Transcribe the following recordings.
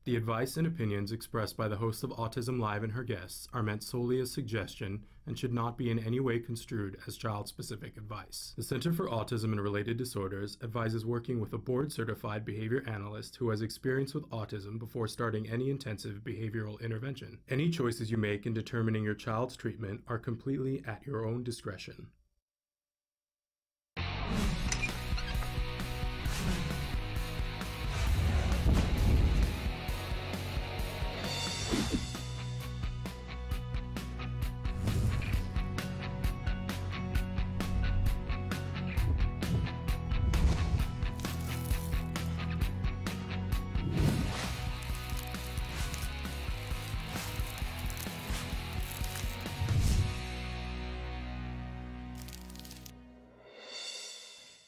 The advice and opinions expressed by the host of Autism Live and her guests are meant solely as suggestion and should not be in any way construed as child-specific advice. The Center for Autism and Related Disorders advises working with a board-certified behavior analyst who has experience with autism before starting any intensive behavioral intervention. Any choices you make in determining your child's treatment are completely at your own discretion.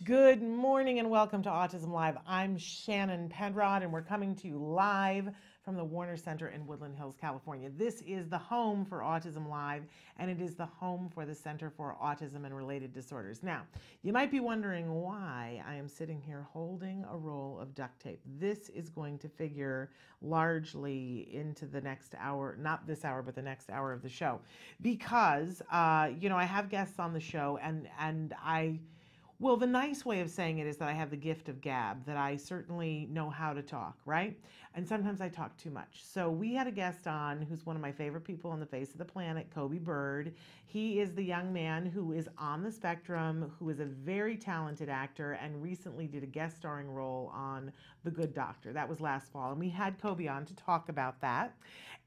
Good morning and welcome to Autism Live. I'm Shannon Penrod and we're coming to you live from the Warner Center in Woodland Hills, California. This is the home for Autism Live and it is the home for the Center for Autism and Related Disorders. Now, you might be wondering why I am sitting here holding a roll of duct tape. This is going to figure largely into the next hour, not this hour, but the next hour of the show. Because, I have guests on the show well, the nice way of saying it is that I have the gift of gab, that I certainly know how to talk, right? And sometimes I talk too much. So we had a guest on who's one of my favorite people on the face of the planet, Kobe Bird. He is the young man who is on the spectrum, who is a very talented actor and recently did a guest starring role on The Good Doctor. That was last fall. And we had Kobe on to talk about that.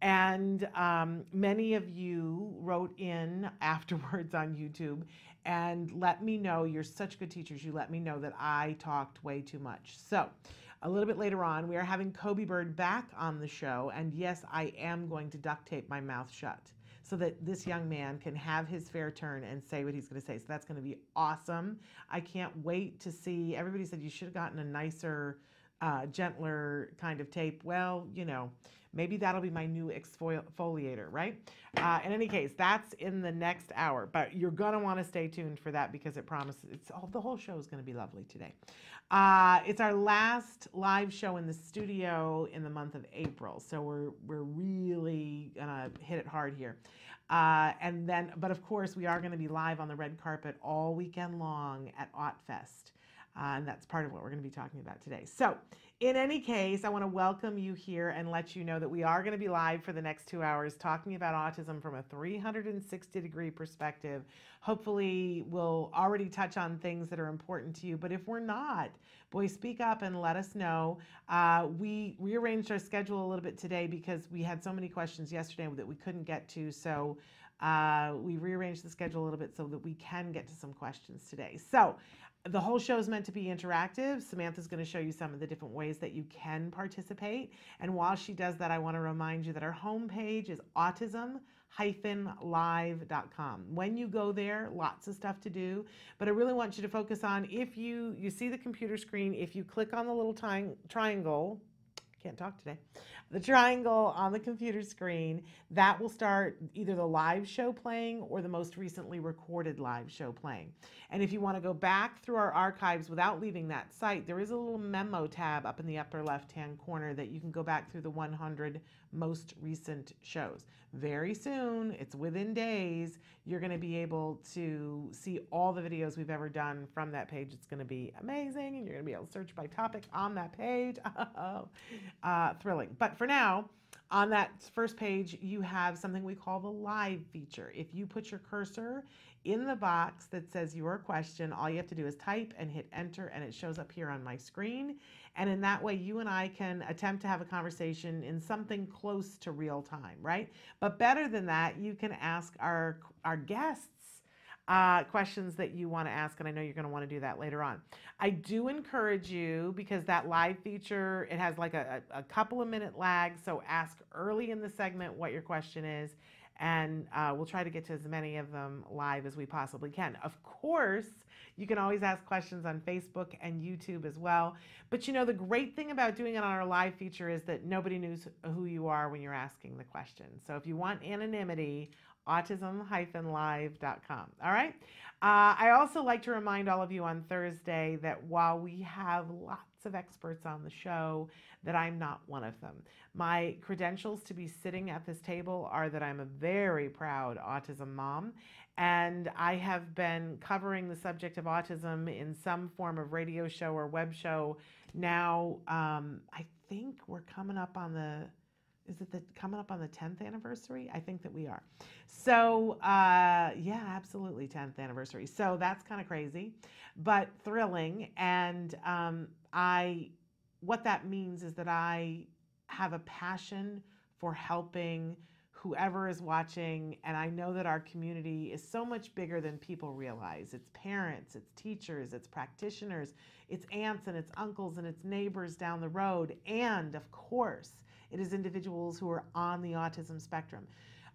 And many of you wrote in afterwards on YouTube and let me know, you're such good teachers, you let me know that I talked way too much. So a little bit later on, we are having Kobe Bird back on the show. And yes, I am going to duct tape my mouth shut so that this young man can have his fair turn and say what he's going to say. So that's going to be awesome. I can't wait to see. Everybody said you should have gotten a nicer, gentler kind of tape. Well, maybe that'll be my new exfoliator, right? In any case, that's in the next hour, but you're going to want to stay tuned for that because it promises, the whole show is going to be lovely today. It's our last live show in the studio in the month of April, so we're really going to hit it hard here. But of course, we are going to be live on the red carpet all weekend long at AutFest. And that's part of what we're going to be talking about today. So in any case, I want to welcome you here and let you know that we are going to be live for the next 2 hours talking about autism from a 360-degree perspective. Hopefully we'll already touch on things that are important to you. But if we're not, boy, speak up and let us know. We rearranged our schedule a little bit today because we had so many questions yesterday that we couldn't get to. So we rearranged the schedule a little bit so that we can get to some questions today. So the whole show is meant to be interactive. Samantha's going to show you some of the different ways that you can participate. And while she does that, I want to remind you that our homepage is autism-live.com. When you go there, lots of stuff to do. But I really want you to focus on, if you see the computer screen, if you click on the little triangle, can't talk today, the triangle on the computer screen, that will start either the live show playing or the most recently recorded live show playing. And if you want to go back through our archives without leaving that site, there is a little memo tab up in the upper left-hand corner that you can go back through the 100 most recent shows. Very soon, it's within days, you're going to be able to see all the videos we've ever done from that page. It's going to be amazing, and you're going to be able to search by topic on that page. Thrilling. But for now, on that first page, you have something we call the live feature. If you put your cursor in the box that says your question, all you have to do is type and hit enter, and it shows up here on my screen. And in that way, you and I can attempt to have a conversation in something close to real time, right? But better than that, you can ask our guests questions that you want to ask, and I know you're going to want to do that later on. I do encourage you, because that live feature, it has like a couple of minute lag, so ask early in the segment what your question is, and we'll try to get to as many of them live as we possibly can. Of course, you can always ask questions on Facebook and YouTube as well. But the great thing about doing it on our live feature is that nobody knows who you are when you're asking the question. So if you want anonymity, autism-live.com. All right. I also like to remind all of you on Thursday that while we have lots of experts on the show, that I'm not one of them. My credentials to be sitting at this table are that I'm a very proud autism mom, and I have been covering the subject of autism in some form of radio show or web show now. I think we're coming up on the, is it coming up on the 10th anniversary? I think that we are. So yeah, absolutely 10th anniversary. So that's kind of crazy, but thrilling. And what that means is that I have a passion for helping whoever is watching. And I know that our community is so much bigger than people realize. It's parents, it's teachers, it's practitioners, it's aunts and it's uncles and it's neighbors down the road. And of course, it is individuals who are on the autism spectrum.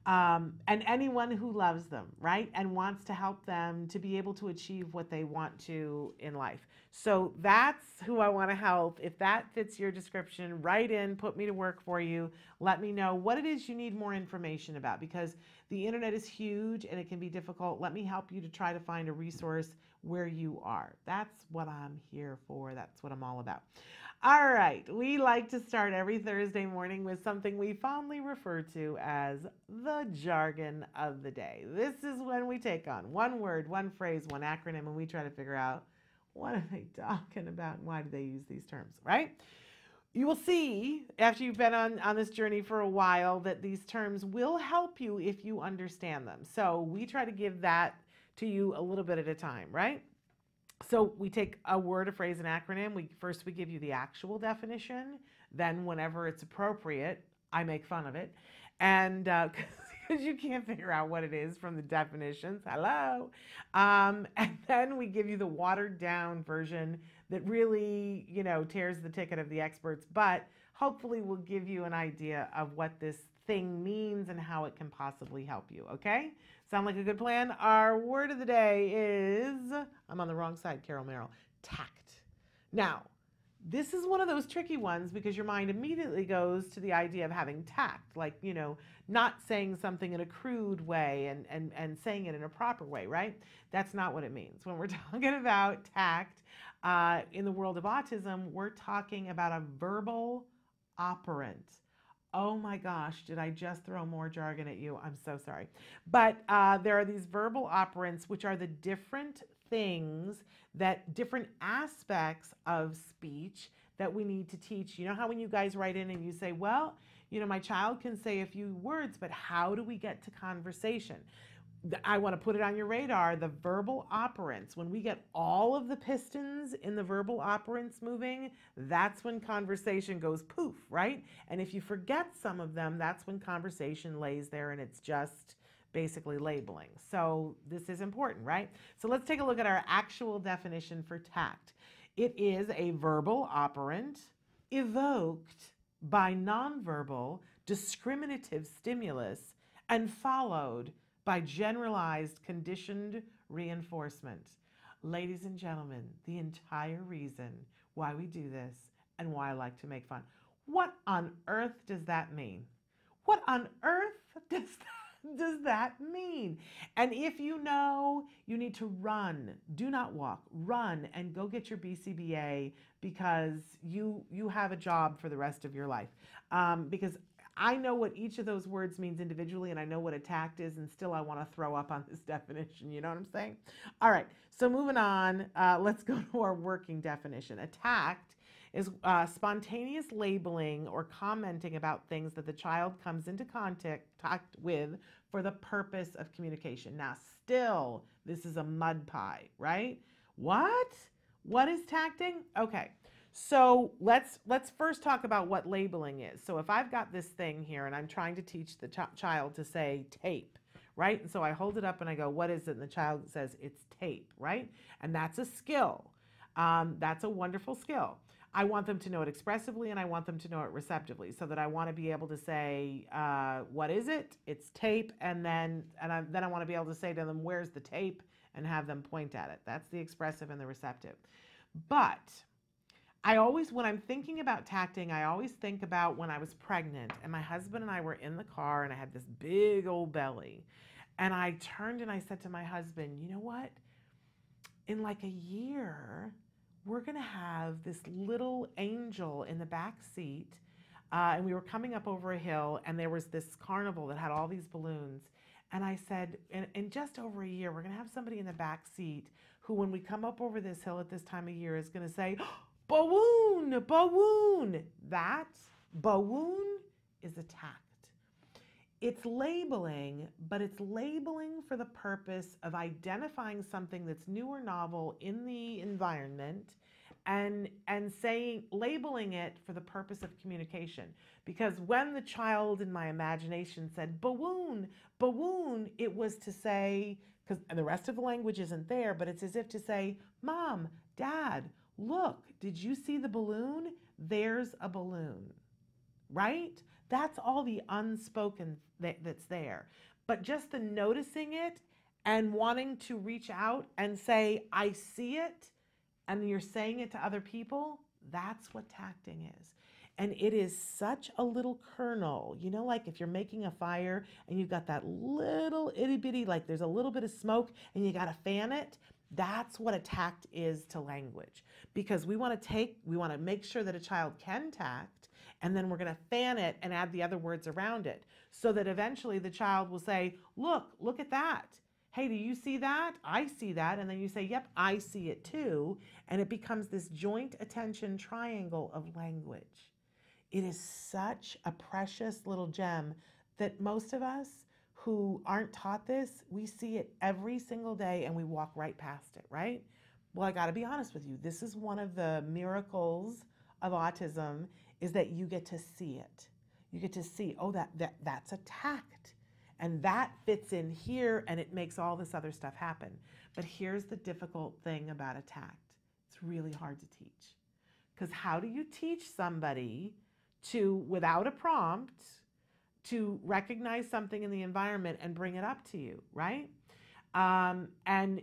And anyone who loves them, right? And wants to help them to be able to achieve what they want to in life. So that's who I want to help. If that fits your description, write in, put me to work for you. Let me know what it is you need more information about, because the internet is huge and it can be difficult. Let me help you to try to find a resource where you are. That's what I'm here for. That's what I'm all about. All right, we like to start every Thursday morning with something we fondly refer to as the jargon of the day. This is when we take on one word, one phrase, one acronym, and we try to figure out what are they talking about and why do they use these terms, right? You will see after you've been on this journey for a while that these terms will help you if you understand them. So we try to give that to you a little bit at a time, right? So we take a word, a phrase, an acronym. First we give you the actual definition. Then whenever it's appropriate, I make fun of it. And because you can't figure out what it is from the definitions. Hello. And then we give you the watered down version that really, tears the ticket of the experts, but hopefully will give you an idea of what this thing means and how it can possibly help you. Okay? Sound like a good plan? Our word of the day is, I'm on the wrong side, Carol Merrill, tact. Now, this is one of those tricky ones because your mind immediately goes to the idea of having tact, like, not saying something in a crude way and saying it in a proper way, right? That's not what it means. When we're talking about tact in the world of autism, we're talking about a verbal operant. Oh my gosh, did I just throw more jargon at you? I'm so sorry. But there are these verbal operants, which are the different things, different aspects of speech that we need to teach. You know how when you guys write in and you say, well, my child can say a few words, but how do we get to conversation? I want to put it on your radar, the verbal operants. When we get all of the pistons in the verbal operants moving, that's when conversation goes poof, right? And if you forget some of them, that's when conversation lays there and it's just basically labeling. So this is important, right? So let's take a look at our actual definition for tact. It is a verbal operant evoked by nonverbal discriminative stimulus and followed by generalized conditioned reinforcement. Ladies and gentlemen, the entire reason why we do this and why I like to make fun. What on earth does that mean? What on earth does that mean? And if you know you need to run, do not walk, run and go get your BCBA because you have a job for the rest of your life. Because I know what each of those words means individually, and I know what a tact is, and still I want to throw up on this definition. You know what I'm saying? All right, so moving on, let's go to our working definition. A tact is spontaneous labeling or commenting about things that the child comes into contact with for the purpose of communication. Now, still, this is a mud pie, right? What? What is tacting? Okay. So let's first talk about what labeling is. So if I've got this thing here and I'm trying to teach the child to say tape, right? And so I hold it up and I go, what is it? And the child says, it's tape, right? And that's a skill. That's a wonderful skill. I want them to know it expressively and I want them to know it receptively, so that I want to be able to say, what is it? It's tape. And then I want to be able to say to them, where's the tape? And have them point at it. That's the expressive and the receptive. But when I'm thinking about tacting, I always think about when I was pregnant and my husband and I were in the car and I had this big old belly. And I turned and I said to my husband, you know what? In like a year, we're going to have this little angel in the back seat. And we were coming up over a hill, and there was this carnival that had all these balloons. And I said, in just over a year, we're going to have somebody in the back seat who, when we come up over this hill at this time of year, is going to say, balloon, balloon. That balloon is a tact. It's labeling, but it's labeling for the purpose of identifying something that's new or novel in the environment, and saying, labeling it for the purpose of communication. Because when the child in my imagination said balloon, balloon, it was to say, and the rest of the language isn't there, but it's as if to say, Mom, Dad, look, did you see the balloon? There's a balloon, right? That's all the unspoken that's there. But just the noticing it and wanting to reach out and say, I see it, and you're saying it to other people, that's what tacting is. And it is such a little kernel, like if you're making a fire and you've got that little itty bitty, like there's a little bit of smoke and you got to fan it. That's what a tact is to language. Because we want to make sure that a child can tact, and then we're going to fan it and add the other words around it so that eventually the child will say, look at that. Hey, do you see that? I see that. And then you say, yep, I see it too. And it becomes this joint attention triangle of language. It is such a precious little gem that most of us who aren't taught this, we see it every single day and we walk right past it, right? Well, I got to be honest with you. This is one of the miracles of autism, is that you get to see it. You get to see, that's a tact. And that fits in here, and it makes all this other stuff happen. But here's the difficult thing about a tact. It's really hard to teach. Because how do you teach somebody to, without a prompt, to recognize something in the environment and bring it up to you, right? And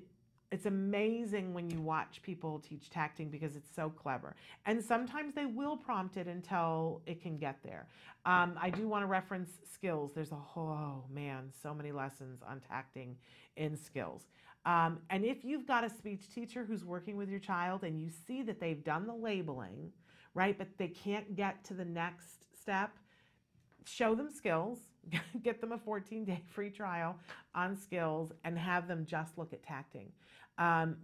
it's amazing when you watch people teach tacting because it's so clever. And sometimes they will prompt it until it can get there. I do want to reference skills. There's so many lessons on tacting in skills. And if you've got a speech teacher who's working with your child and you see that they've done the labeling, right, but they can't get to the next step, show them skills, get them a 14-day free trial on skills, and have them just look at tacting.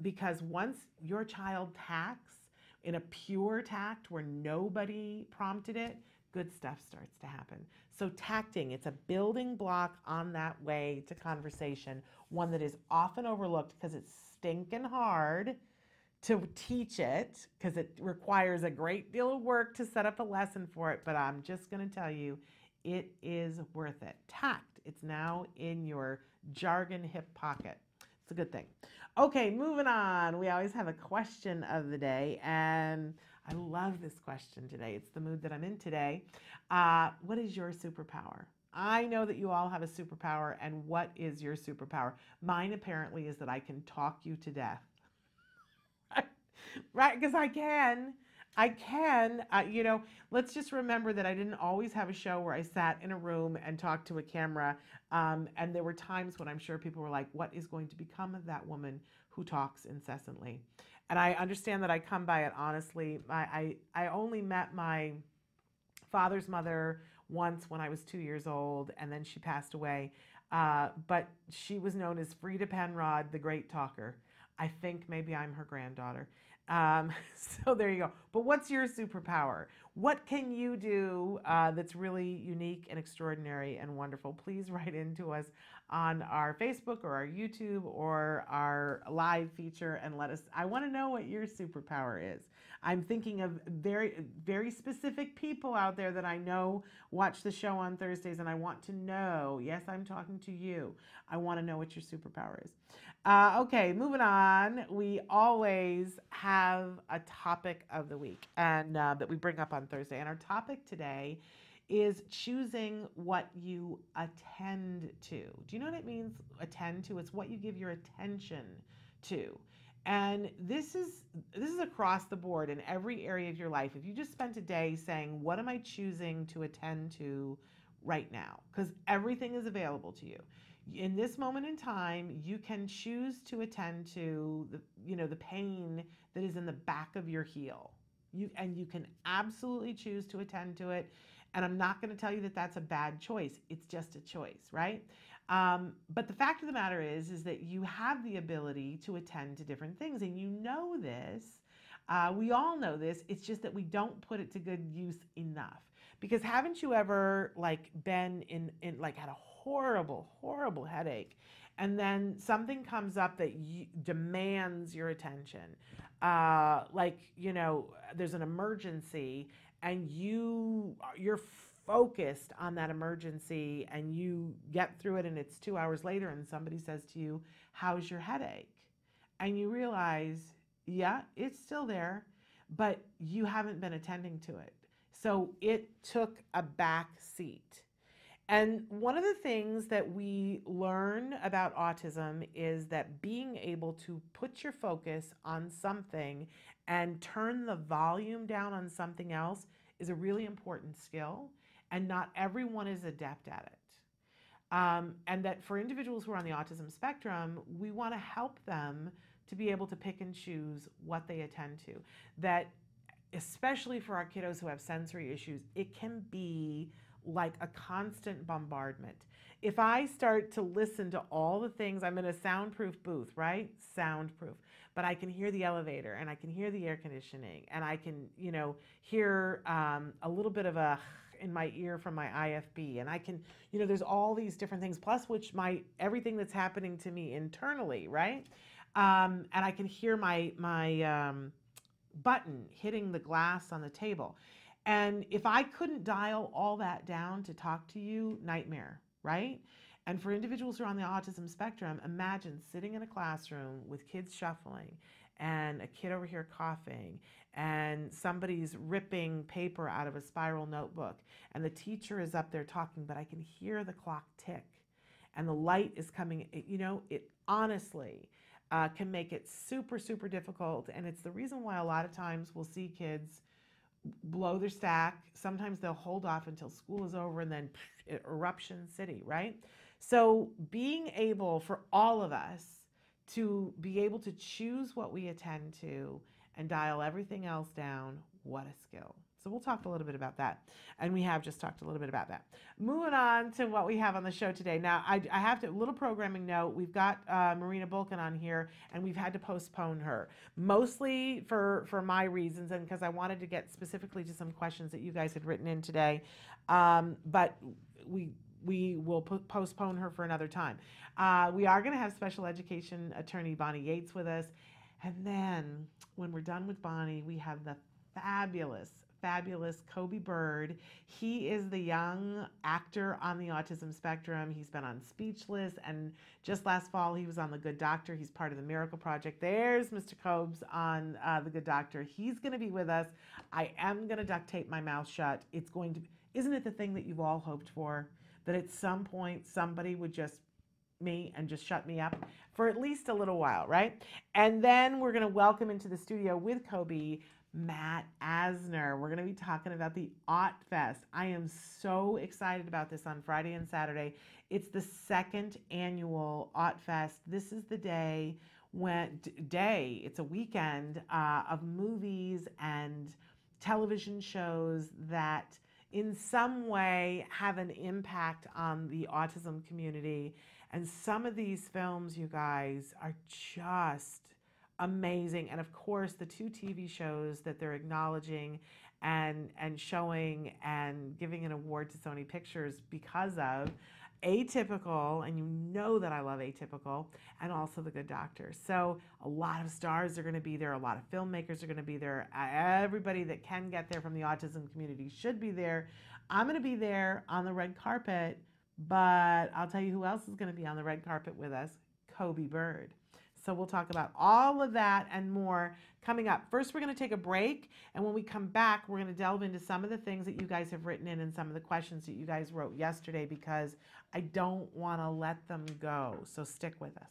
Because once your child tacts in a pure tact where nobody prompted it, good stuff starts to happen. So tacting, it's a building block on that way to conversation, one that is often overlooked because it's stinking hard to teach it, because it requires a great deal of work to set up a lesson for it. But I'm just going to tell you, it is worth it. Tact, it's now in your jargon hip pocket. It's a good thing. Okay, moving on. We always have a question of the day, and I love this question today. It's the mood that I'm in today. What is your superpower? I know that you all have a superpower, and what is your superpower? Mine apparently is that I can talk you to death. Right? Because I can. Let's just remember that I didn't always have a show where I sat in a room and talked to a camera. And there were times when I'm sure people were like, what is going to become of that woman who talks incessantly? And I understand that I come by it honestly. I only met my father's mother once when I was 2 years old, and then she passed away. But she was known as Frida Penrod, the great talker. I think maybe I'm her granddaughter. So there you go. But what's your superpower? What can you do that's really unique and extraordinary and wonderful? Please write into us on our Facebook or our YouTube or our live feature and let us. I want to know what your superpower is. I'm thinking of very, very specific people out there that I know watch the show on Thursdays, and I want to know. Yes, I'm talking to you. I want to know what your superpower is. Okay, moving on. We always have a topic of the week and that we bring up on Thursday. And our topic today is choosing what you attend to. Do you know what it means, attend to? It's what you give your attention to. And this is across the board in every area of your life. If you just spent a day saying, what am I choosing to attend to right now because everything is available to you. In this moment in time, you can choose to attend to the pain that is in the back of your heel. You can absolutely choose to attend to it. And I'm not going to tell you that that's a bad choice. It's just a choice, right? But the fact of the matter is that you have the ability to attend to different things, and you know this. We all know this. It's just that we don't put it to good use enough. Because haven't you ever been in had a horrible headache, and then something comes up that demands your attention? There's an emergency, and you're focused on that emergency, and you get through it, and it's 2 hours later, and somebody says to you, "How's your headache?" And you realize, yeah, it's still there, but you haven't been attending to it. So it took a back seat. And one of the things that we learn about autism is that being able to put your focus on something and turn the volume down on something else is a really important skill, and not everyone is adept at it. And that for individuals who are on the autism spectrum, we want to help them to be able to pick and choose what they attend to. That especially for our kiddos who have sensory issues, it can be like a constant bombardment. If I start to listen to all the things, I'm in a soundproof booth, right? Soundproof. But I can hear the elevator, and I can hear the air conditioning, and I can, hear a little bit of a in my ear from my IFB, and I can, there's all these different things, plus everything that's happening to me internally, right? And I can hear my button hitting the glass on the table. And if I couldn't dial all that down to talk to you, nightmare, right? And for individuals who are on the autism spectrum, imagine sitting in a classroom with kids shuffling and a kid over here coughing and somebody's ripping paper out of a spiral notebook and the teacher is up there talking, but I can hear the clock tick and the light is coming. It honestly can make it super, super difficult. And it's the reason why a lot of times we'll see kids blow their stack. Sometimes they'll hold off until school is over and then eruption city, right? So being able for all of us to be able to choose what we attend to and dial everything else down, what a skill. So we'll talk a little bit about that. And we have just talked a little bit about that. Moving on to what we have on the show today. Now, I have to, a little programming note. We've got Marina Bulkin on here, and we've had to postpone her. Mostly for my reasons, and because I wanted to get specifically to some questions that you guys had written in today. But we will postpone her for another time. We are going to have special education attorney Bonnie Yates with us. And then when we're done with Bonnie, we have the fabulous Kobe Bird. He is the young actor on the autism spectrum. He's been on Speechless, and just last fall he was on The Good Doctor. He's part of the Miracle Project. There's Mr. Cobes on The Good Doctor. He's going to be with us. I am going to duct tape my mouth shut. It's going to, isn't it the thing that you've all hoped for? That at some point somebody would just me and just shut me up for at least a little while, right? And then we're going to welcome into the studio with Kobe Matt Asner. We're going to be talking about the Aut Fest. I am so excited about this on Friday and Saturday. It's the second annual Aut Fest. This is the day it's a weekend of movies and television shows that in some way have an impact on the autism community. And some of these films, you guys, are just amazing. And of course, the 2 TV shows that they're acknowledging and showing and giving an award to Sony Pictures because of Atypical, and you know that I love Atypical, and also The Good Doctor. So a lot of stars are going to be there. A lot of filmmakers are going to be there. Everybody that can get there from the autism community should be there. I'm going to be there on the red carpet, but I'll tell you who else is going to be on the red carpet with us, Kobe Bird. So we'll talk about all of that and more coming up. First, we're going to take a break, and when we come back, we're going to delve into some of the things that you guys have written in and some of the questions that you guys wrote yesterday, because I don't want to let them go. So stick with us.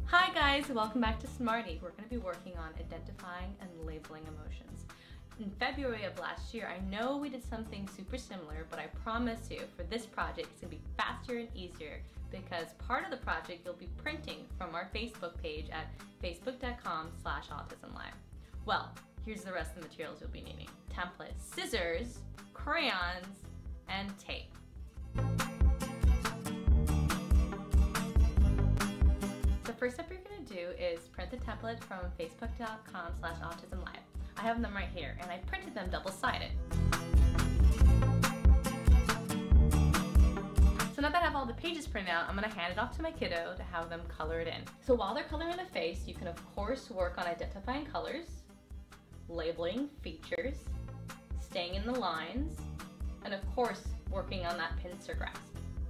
Hi guys. guys, welcome back to Smarty. We're going to be working on identifying and labeling emotions. In February of last year, I know we did something super similar, but I promise you for this project it's going to be faster and easier because part of the project you'll be printing from our Facebook page at facebook.com/autism-live. Well, here's the rest of the materials you'll be needing. Templates, scissors, crayons, and tape. The first step you're going to do is print the template from facebook.com/autism-live. I have them right here, and I printed them double-sided. So now that I have all the pages printed out, I'm going to hand it off to my kiddo to have them color it in. So while they're coloring the face, you can of course work on identifying colors, labeling features, staying in the lines, and of course working on that pincer grasp.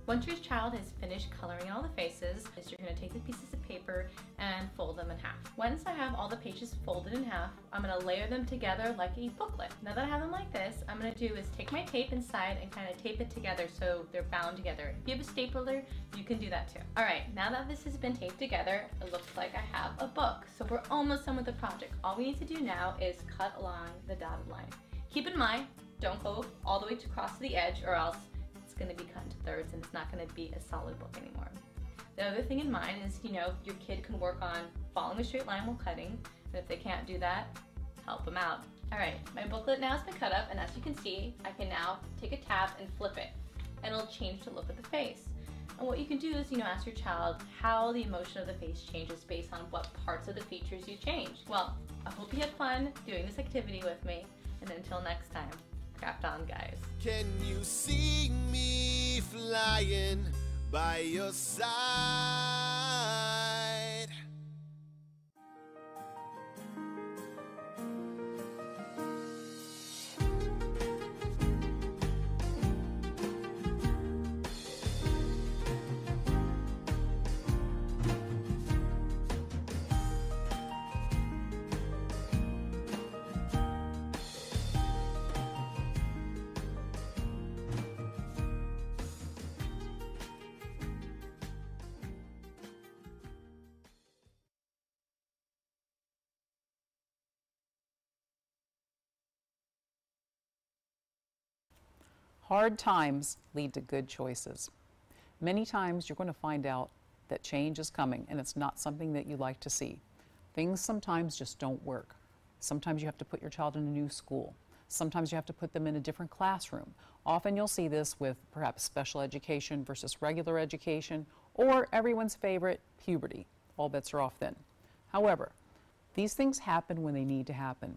Once your child has finished coloring all the faces, you're going to take the pieces of paper and fold them in half. Once I have all the pages folded in half, I'm going to layer them together like a booklet. Now that I have them like this, I'm going to do is take my tape inside and kind of tape it together so they're bound together. If you have a stapler, you can do that too. Alright, now that this has been taped together, it looks like I have a book. So we're almost done with the project. All we need to do now is cut along the dotted line. Keep in mind, don't go all the way across the edge or else it's going to be cut into thirds and it's not going to be a solid book anymore. The other thing in mind is, your kid can work on following a straight line while cutting, and if they can't do that, help them out. Alright, my booklet now has been cut up, and as you can see, I can now take a tab and flip it, and it'll change the look of the face. And what you can do is, ask your child how the emotion of the face changes based on what parts of the features you change. Well, I hope you had fun doing this activity with me, and until next time, craft on, guys. Can you see me flying by your side? Hard times lead to good choices. Many times you're going to find out that change is coming and it's not something that you like to see. Things sometimes just don't work. Sometimes you have to put your child in a new school. Sometimes you have to put them in a different classroom. Often you'll see this with perhaps special education versus regular education, or everyone's favorite, puberty. All bets are off then. However, these things happen when they need to happen.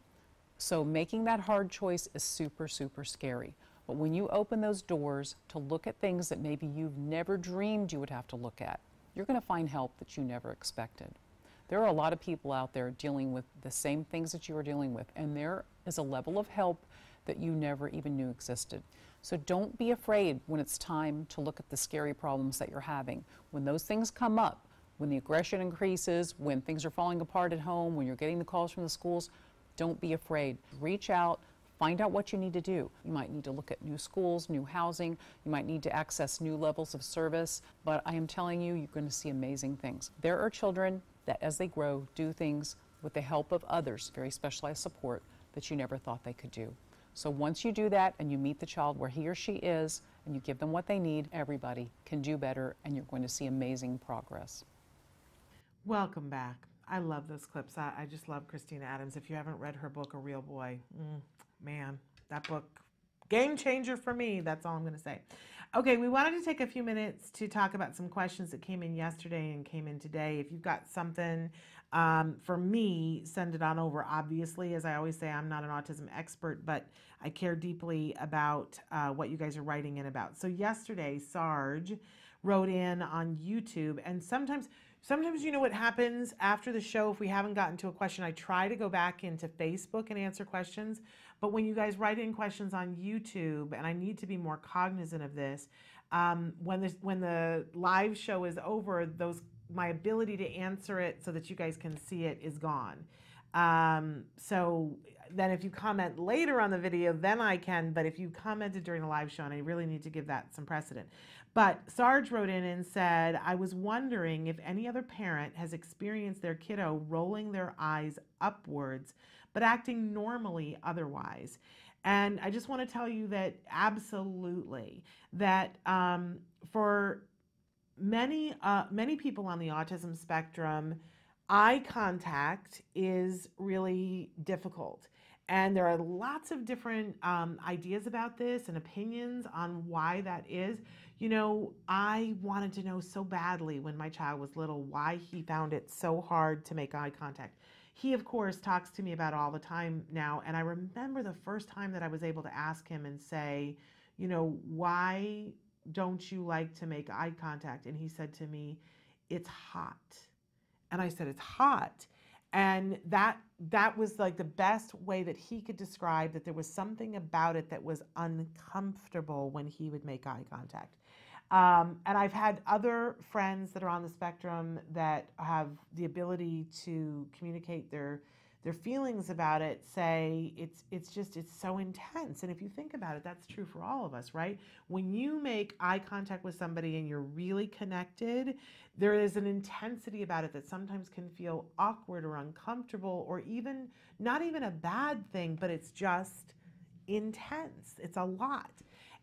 So making that hard choice is super, super scary. But when you open those doors to look at things that maybe you've never dreamed you would have to look at, you're going to find help that you never expected. There are a lot of people out there dealing with the same things that you are dealing with, and there is a level of help that you never even knew existed. So don't be afraid when it's time to look at the scary problems that you're having. When those things come up, when the aggression increases, when things are falling apart at home, when you're getting the calls from the schools, don't be afraid. Reach out. Find out what you need to do. You might need to look at new schools, new housing. You might need to access new levels of service. But I am telling you, you're going to see amazing things. There are children that, as they grow, do things with the help of others, very specialized support, that you never thought they could do. So once you do that and you meet the child where he or she is and you give them what they need, everybody can do better and you're going to see amazing progress. Welcome back. I love those clips. I just love Christina Adams. If you haven't read her book, A Real Boy, man, that book, game changer for me. That's all I'm going to say. Okay, we wanted to take a few minutes to talk about some questions that came in yesterday and came in today. If you've got something for me, send it on over. Obviously, as I always say, I'm not an autism expert, but I care deeply about what you guys are writing in about. So yesterday, Sarge wrote in on YouTube, and sometimes you know what happens after the show, if we haven't gotten to a question, I try to go back into Facebook and answer questions. But when you guys write in questions on YouTube, and I need to be more cognizant of this, when the live show is over, my ability to answer it so that you guys can see it is gone. So then if you comment later on the video, then I can, but if you commented during the live show, and I really need to give that some precedent. But Sarge wrote in and said, I was wondering if any other parent has experienced their kiddo rolling their eyes upwards, but acting normally otherwise. And I just want to tell you that absolutely, that for many people on the autism spectrum, eye contact is really difficult. And there are lots of different ideas about this and opinions on why that is. You know, I wanted to know so badly when my child was little why he found it so hard to make eye contact. He, of course, talks to me about it all the time now. And I remember the first time that I was able to ask him and say, you know, why don't you like to make eye contact? And he said to me, it's hot. And I said, it's hot. And that was like the best way that he could describe that there was something about it that was uncomfortable when he would make eye contact. And I've had other friends that are on the spectrum that have the ability to communicate their feelings about it, say it's so intense. And if you think about it, that's true for all of us, right? When you make eye contact with somebody and you're really connected, there is an intensity about it that sometimes can feel awkward or uncomfortable, or even not even a bad thing, but it's just intense. It's a lot.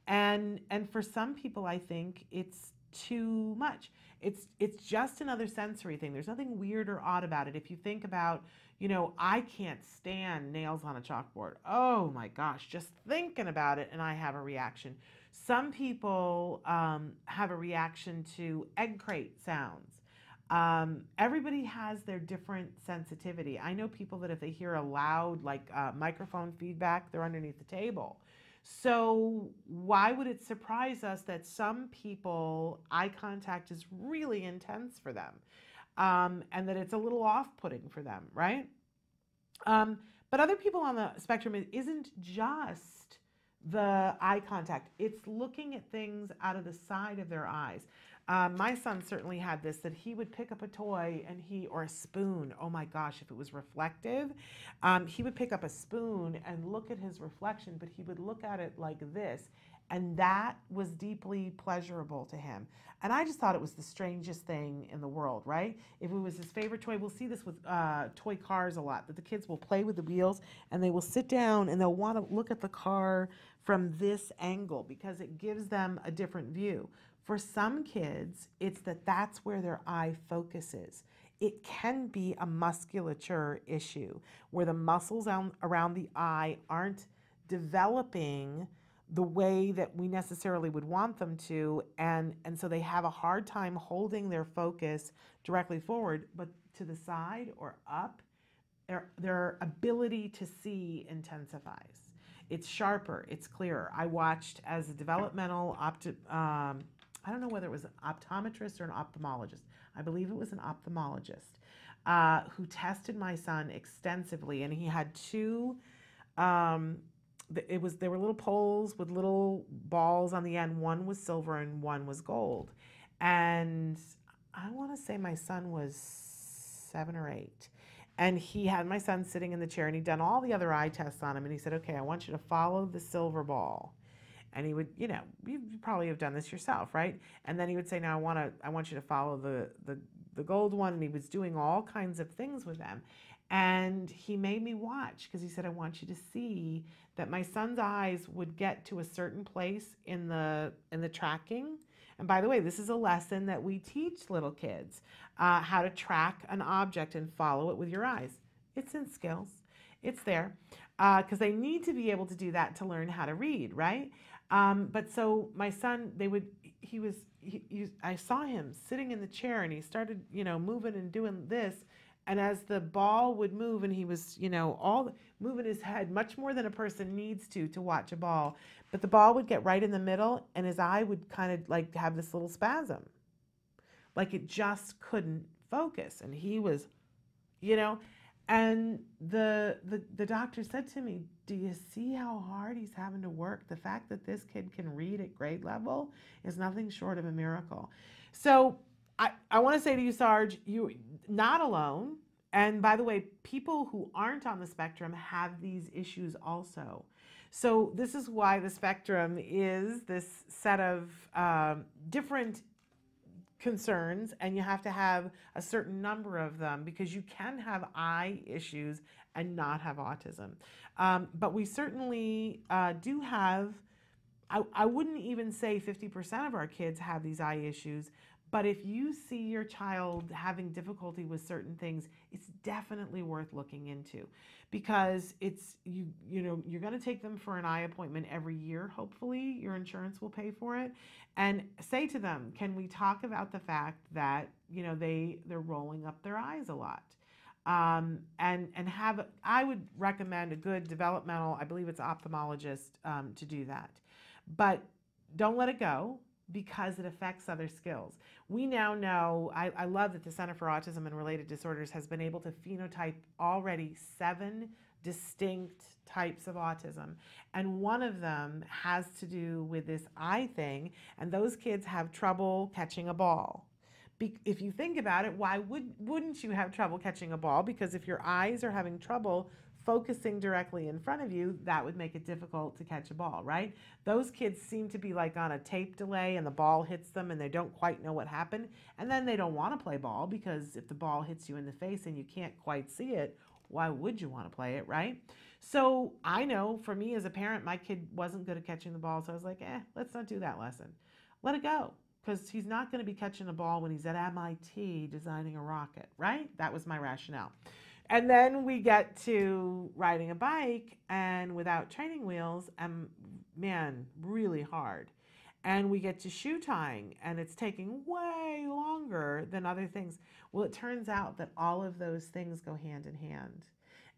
And for some people, I think it's too much. It's just another sensory thing. There's nothing weird or odd about it. If you think about, you know, I can't stand nails on a chalkboard. Oh my gosh, just thinking about it and I have a reaction. Some people have a reaction to egg crate sounds. Everybody has their different sensitivity. I know people that if they hear a loud, like microphone feedback, they're underneath the table. So why would it surprise us that some people, eye contact is really intense for them, and that it's a little off-putting for them, right? But other people on the spectrum, it isn't just the eye contact. It's looking at things out of the side of their eyes. My son certainly had this, that he would pick up a toy or a spoon. Oh my gosh, if it was reflective, he would pick up a spoon and look at his reflection, but he would look at it like this. And that was deeply pleasurable to him. And I just thought it was the strangest thing in the world, right? If it was his favorite toy, we'll see this with toy cars a lot, that the kids will play with the wheels and they will sit down and they'll want to look at the car from this angle because it gives them a different view. For some kids, it's that's where their eye focuses. It can be a musculature issue where the muscles around the eye aren't developing the way that we necessarily would want them to, and so they have a hard time holding their focus directly forward, but to the side or up, their ability to see intensifies. It's sharper, it's clearer. I watched as a developmental I don't know whether it was an optometrist or an ophthalmologist. I believe it was an ophthalmologist who tested my son extensively, and he had two. There were little poles with little balls on the end. One was silver and one was gold. And I want to say my son was 7 or 8. And he had my son sitting in the chair, and he'd done all the other eye tests on him. And he said, okay, I want you to follow the silver ball. And he would, you probably have done this yourself, right? And then he would say, now I want you to follow the gold one. And he was doing all kinds of things with them. And he made me watch because he said, I want you to see that my son's eyes would get to a certain place in the tracking. And by the way, this is a lesson that we teach little kids, how to track an object and follow it with your eyes. It's in skills. It's there because they need to be able to do that to learn how to read, right? But so my son, I saw him sitting in the chair and he started, moving and doing this. And as the ball would move and he was, moving his head much more than a person needs to watch a ball. But the ball would get right in the middle and his eye would kind of like have this little spasm. Like it just couldn't focus. And he was, and the doctor said to me, do you see how hard he's having to work? The fact that this kid can read at grade level is nothing short of a miracle. So I want to say to you, Sarge, you're not alone. And by the way, people who aren't on the spectrum have these issues also. So this is why the spectrum is this set of different concerns, and you have to have a certain number of them, because you can have eye issues and not have autism. But we certainly do have, I wouldn't even say 50% of our kids have these eye issues, but if you see your child having difficulty with certain things, it's definitely worth looking into, because it's you know, you're going to take them for an eye appointment every year. Hopefully your insurance will pay for it, and say to them, can we talk about the fact that, you know, they're rolling up their eyes a lot, and have, I would recommend a good developmental, I believe it's ophthalmologist, to do that. But don't let it go, because it affects other skills. We now know, I love that the Center for Autism and Related Disorders has been able to phenotype already 7 distinct types of autism. And one of them has to do with this eye thing, and those kids have trouble catching a ball. If you think about it, why wouldn't you have trouble catching a ball? Because if your eyes are having trouble focusing directly in front of you, that would make it difficult to catch a ball, right? Those kids seem to be like on a tape delay, and the ball hits them and they don't quite know what happened. And then they don't want to play ball, because if the ball hits you in the face and you can't quite see it, why would you want to play it, right? So I know for me as a parent, my kid wasn't good at catching the ball. So I was like, let's not do that lesson. Let it go, because he's not going to be catching a ball when he's at MIT designing a rocket, right? That was my rationale. And then we get to riding a bike, and without training wheels, and man, really hard. And we get to shoe tying, and it's taking way longer than other things. Well, it turns out that all of those things go hand in hand.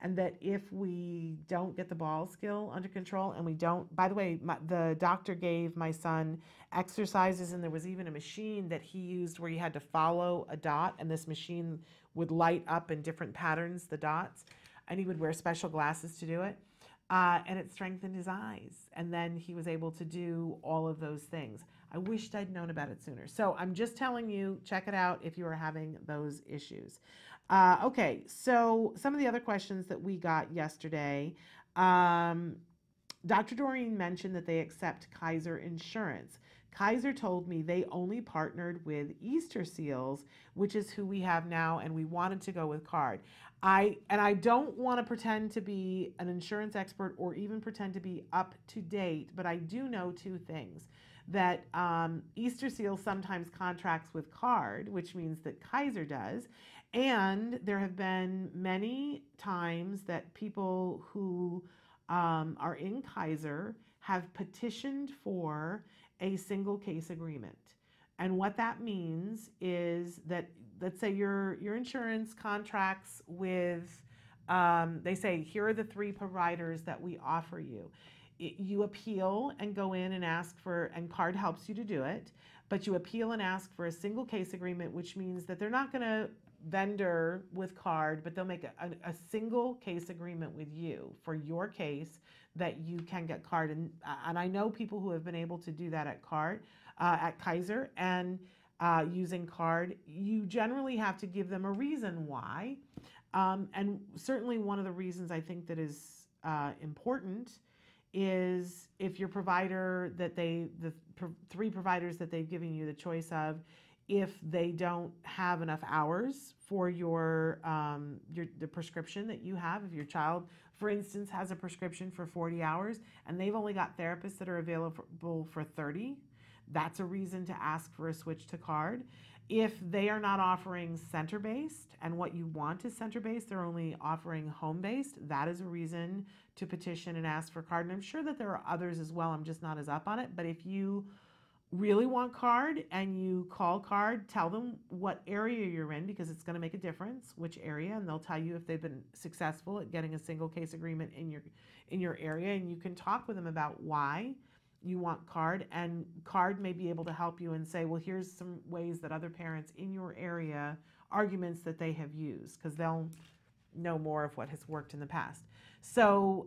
And that if we don't get the ball skill under control, and we don't, by the way, the doctor gave my son exercises, and there was even a machine that he used where you had to follow a dot, and this machine would light up in different patterns, the dots, and he would wear special glasses to do it. And it strengthened his eyes. And then he was able to do all of those things. I wished I'd known about it sooner. So I'm just telling you, check it out if you are having those issues. Okay, so some of the other questions that we got yesterday. Dr. Doreen mentioned that they accept Kaiser insurance. Kaiser told me they only partnered with Easter Seals, which is who we have now, and we wanted to go with card. I don't want to pretend to be an insurance expert or even pretend to be up to date, but I do know 2 things. That Easter Seals sometimes contracts with card, which means that Kaiser does. And there have been many times that people who are in Kaiser have petitioned for a single case agreement. And what that means is that, let's say your insurance contracts with, they say, here are the 3 providers that we offer you. You appeal and go in and ask for, and card helps you to do it, but you appeal and ask for a single case agreement, which means that they're not going to vendor with card, but they'll make a single case agreement with you for your case that you can get card. And I know people who have been able to do that at Kaiser, and using card. You generally have to give them a reason why. And certainly one of the reasons I think that is important is if your provider that the 3 providers that they've given you the choice of, if they don't have enough hours for the prescription that you have, if your child, for instance, has a prescription for 40 hours and they've only got therapists that are available for 30, that's a reason to ask for a switch to card. If they are not offering center-based and what you want is center-based, they're only offering home-based, that is a reason to petition and ask for card. And I'm sure that there are others as well, I'm just not as up on it. But if you really want card and you call card, tell them what area you're in, because it's going to make a difference which area, and they'll tell you if they've been successful at getting a single case agreement in your area, and you can talk with them about why you want card, and card may be able to help you and say, well, here's some ways that other parents in your area, arguments that they have used, because they'll know more of what has worked in the past. So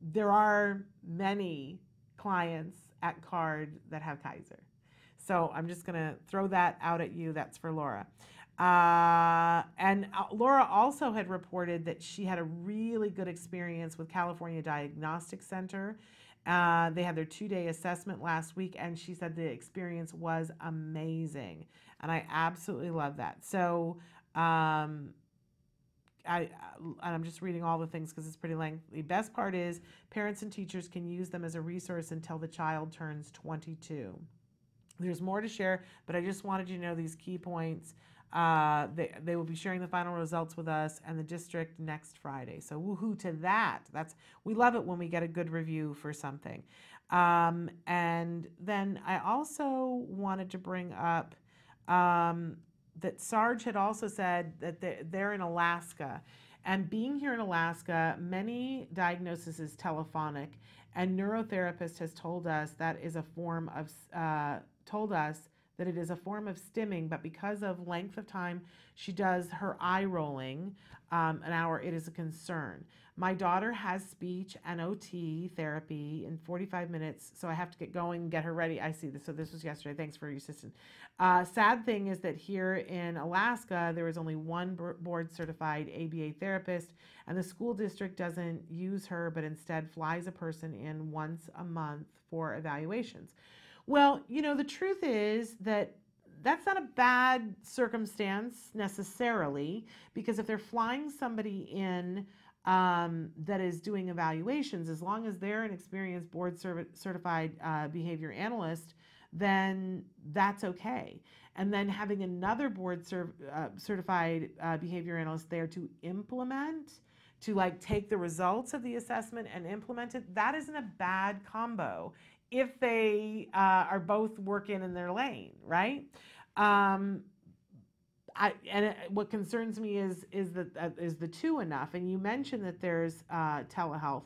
there are many clients at card that have Kaiser. So I'm just going to throw that out at you. That's for Laura. And Laura also had reported that she had a really good experience with California Diagnostic Center. They had their 2-day assessment last week, and she said the experience was amazing. And I absolutely love that. So I'm just reading all the things because it's pretty lengthy. Best part is parents and teachers can use them as a resource until the child turns 22. There's more to share, but I just wanted you to know these key points. They will be sharing the final results with us and the district next Friday. So woohoo to that. We love it when we get a good review for something. And then I also wanted to bring up that Sarge had also said that they're in Alaska. And being here in Alaska, many diagnosis is telephonic, and neurotherapist has told us that is a form of it is a form of stimming, but because of length of time she does her eye rolling an hour, it is a concern. My daughter has speech and OT therapy in 45 minutes, so I have to get going and get her ready. I see this. So this was yesterday. Thanks for your assistance. Sad thing is that here in Alaska, there is only one board-certified ABA therapist, and the school district doesn't use her, but instead flies a person in once a month for evaluations. Well, the truth is that that's not a bad circumstance necessarily, because if they're flying somebody in that is doing evaluations, as long as they're an experienced board certified behavior analyst, then that's okay. And then having another board certified behavior analyst there to implement, to take the results of the assessment and implement it, that isn't a bad combo if they are both working in their lane, right? What concerns me is the two enough? And you mentioned that there's telehealth.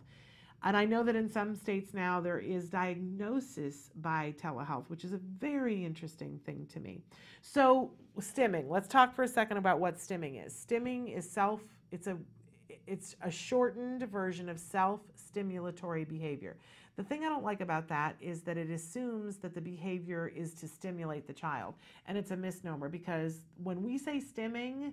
And I know that in some states now there is diagnosis by telehealth, which is a very interesting thing to me. So stimming, let's talk for a second about what stimming is. Stimming is it's a shortened version of self-stimulatory behavior. The thing I don't like about that is that it assumes that the behavior is to stimulate the child. And it's a misnomer, because when we say stimming,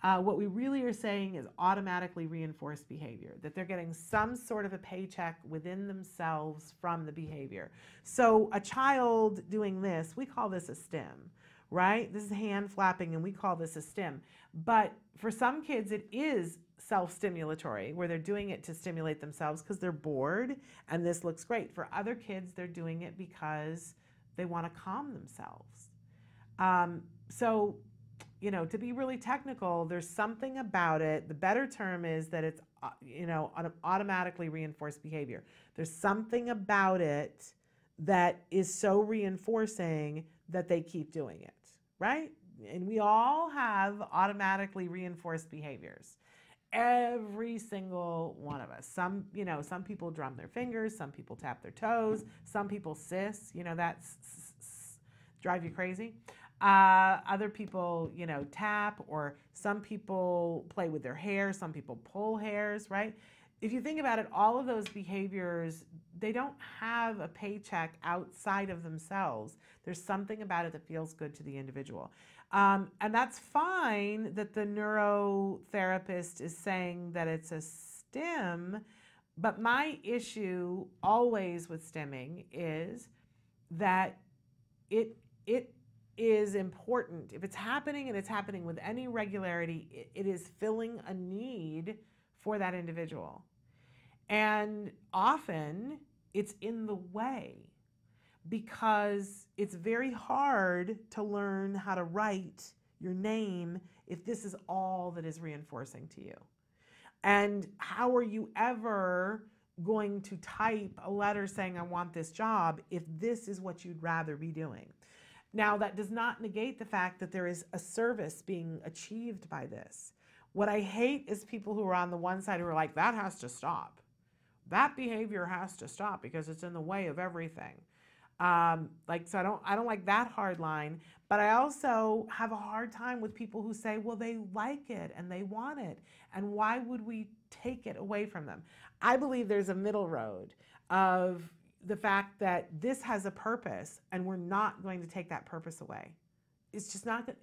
what we really are saying is automatically reinforced behavior, that they're getting some sort of a paycheck within themselves from the behavior. So a child doing this, we call this a stim, right? This is hand flapping, and we call this a stim. But for some kids, it is self-stimulatory, where they're doing it to stimulate themselves because they're bored, and this looks great. For other kids, they're doing it because they want to calm themselves. So, to be really technical, there's something about it. The better term is that it's, automatically reinforced behavior. There's something about it that is so reinforcing that they keep doing it, right? And we all have automatically reinforced behaviors. Every single one of us. Some people drum their fingers, some people tap their toes, some people that's drive you crazy. Other people, tap, or some people play with their hair, some people pull hairs, right? If you think about it, all of those behaviors, they don't have a paycheck outside of themselves. There's something about it that feels good to the individual. And that's fine that the neurotherapist is saying that it's a stim, but my issue always with stimming is that it is important. If it's happening, and it's happening with any regularity, it is filling a need for that individual. And often it's in the way, because it's very hard to learn how to write your name if this is all that is reinforcing to you. And how are you ever going to type a letter saying, I want this job, if this is what you'd rather be doing? Now, that does not negate the fact that there is a service being achieved by this. What I hate is people who are on the one side who are like, that has to stop. That behavior has to stop because it's in the way of everything. So I don't like that hard line, but I also have a hard time with people who say, well, they like it and they want it, and why would we take it away from them? I believe there's a middle road of the fact that this has a purpose, and we're not going to take that purpose away. It's just not good.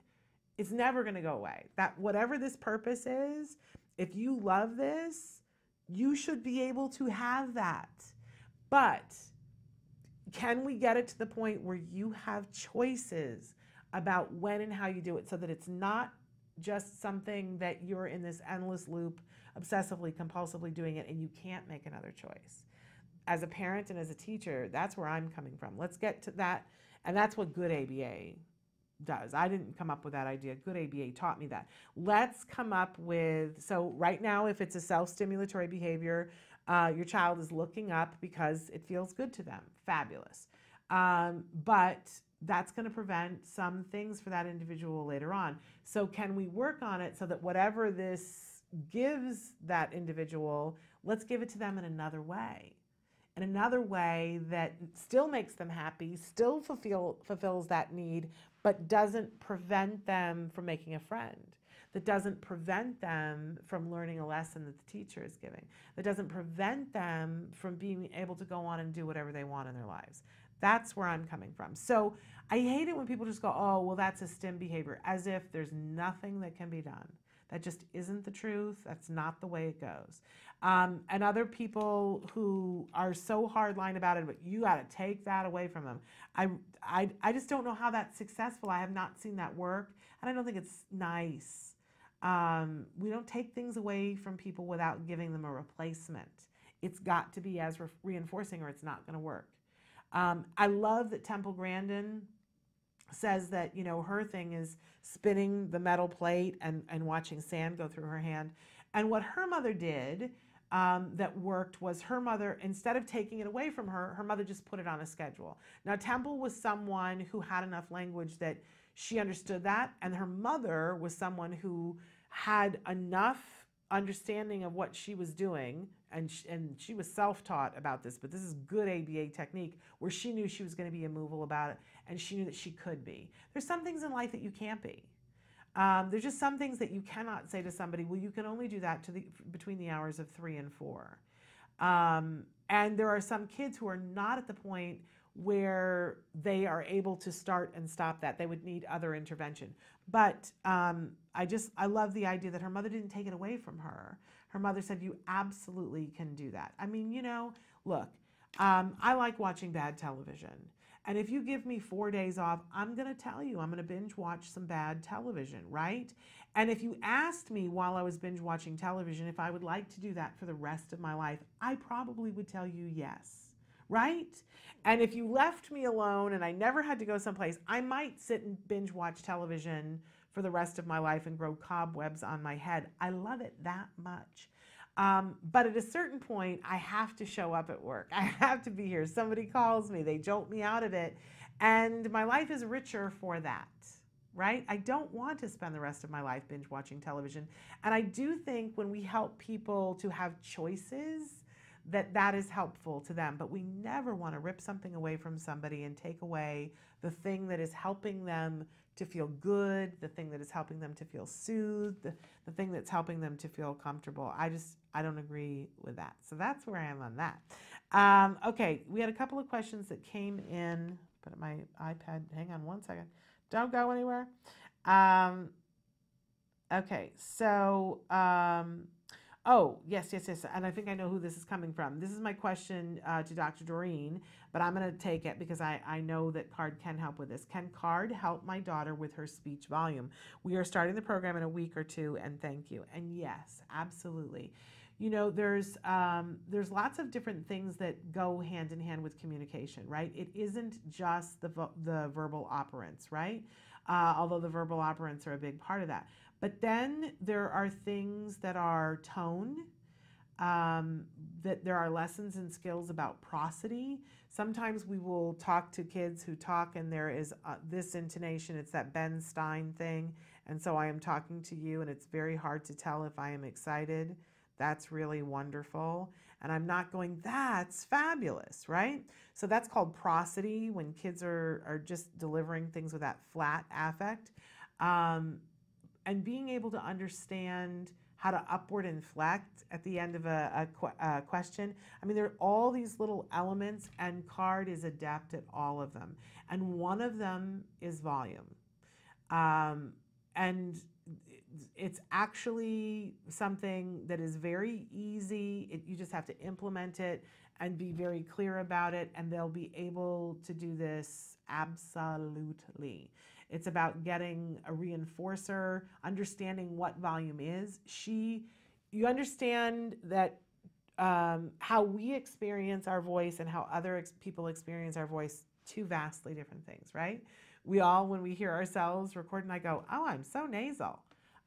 It's never going to go away. That whatever this purpose is, if you love this, you should be able to have that. But can we get it to the point where you have choices about when and how you do it, so that it's not just something that you're in this endless loop, obsessively, compulsively doing it, and you can't make another choice? As a parent and as a teacher, that's where I'm coming from. Let's get to that. And that's what good ABA does. I didn't come up with that idea. Good ABA taught me that. Let's come up with, so right now, if it's a self-stimulatory behavior, your child is looking up because it feels good to them. Fabulous. But that's going to prevent some things for that individual later on. So can we work on it so that whatever this gives that individual, let's give it to them in another way. In another way that still makes them happy, still fulfills that need, but doesn't prevent them from making a friend, that doesn't prevent them from learning a lesson that the teacher is giving, that doesn't prevent them from being able to go on and do whatever they want in their lives. That's where I'm coming from. So I hate it when people just go, oh, well, that's a STEM behavior, as if there's nothing that can be done. That just isn't the truth. That's not the way it goes. And other people who are so hardline about it, but you got to take that away from them. I just don't know how that's successful. I have not seen that work, and I don't think it's nice. We don't take things away from people without giving them a replacement. It's got to be as reinforcing, or it's not going to work. I love that Temple Grandin says that, you know, her thing is spinning the metal plate and watching sand go through her hand. And what her mother did that worked was, her mother, instead of taking it away from her, her mother just put it on a schedule. Now, Temple was someone who had enough language that she understood that, and her mother was someone who had enough understanding of what she was doing, and she was self-taught about this, but this is good ABA technique, where she knew she was going to be immovable about it, and she knew that she could be. There's some things in life that you can't be. There's just some things that you cannot say to somebody, well, you can only do that between the hours of 3 and 4. And there are some kids who are not at the point where they are able to start and stop that. They would need other intervention. But I love the idea that her mother didn't take it away from her. Her mother said, you absolutely can do that. I mean, you know, look, I like watching bad television. And if you give me 4 days off, I'm going to tell you, I'm going to binge watch some bad television, right? And if you asked me while I was binge watching television if I would like to do that for the rest of my life, I probably would tell you yes, right? And if you left me alone and I never had to go someplace, I might sit and binge watch television for the rest of my life and grow cobwebs on my head. I love it that much. But at a certain point, I have to show up at work. I have to be here. Somebody calls me, they jolt me out of it, and my life is richer for that, right? I don't want to spend the rest of my life binge watching television. And I do think when we help people to have choices, that is helpful to them. But we never want to rip something away from somebody and take away the thing that is helping them to feel good, the thing that is helping them to feel soothed, the thing that's helping them to feel comfortable. I don't agree with that. So that's where I am on that. Okay, we had a couple of questions that came in. Put my iPad, hang on one second. Don't go anywhere. Okay, so, oh, yes. And I think I know who this is coming from. This is my question to Dr. Doreen, but I'm going to take it because I know that CARD can help with this. Can CARD help my daughter with her speech volume? We are starting the program in a week or two, and thank you. And yes, absolutely. You know, there's lots of different things that go hand in hand with communication, right? It isn't just the verbal operants, right? Although the verbal operants are a big part of that. But then there are things that are tone, that there are lessons and skills about prosody. Sometimes we will talk to kids who talk and there is this intonation, it's that Ben Stein thing. And so I am talking to you and it's very hard to tell if I am excited. That's really wonderful. And I'm not going, that's fabulous, right? So that's called prosody, when kids are just delivering things with that flat affect. And being able to understand how to upward inflect at the end of a question. I mean, there are all these little elements, and CARD is adept at all of them. And one of them is volume. and it's actually something that is very easy. You just have to implement it and be very clear about it, and they'll be able to do this absolutely. It's about getting a reinforcer, understanding what volume is. You understand that how we experience our voice and how other people experience our voice, two vastly different things, right? We all, when we hear ourselves record, and I go, oh, I'm so nasal.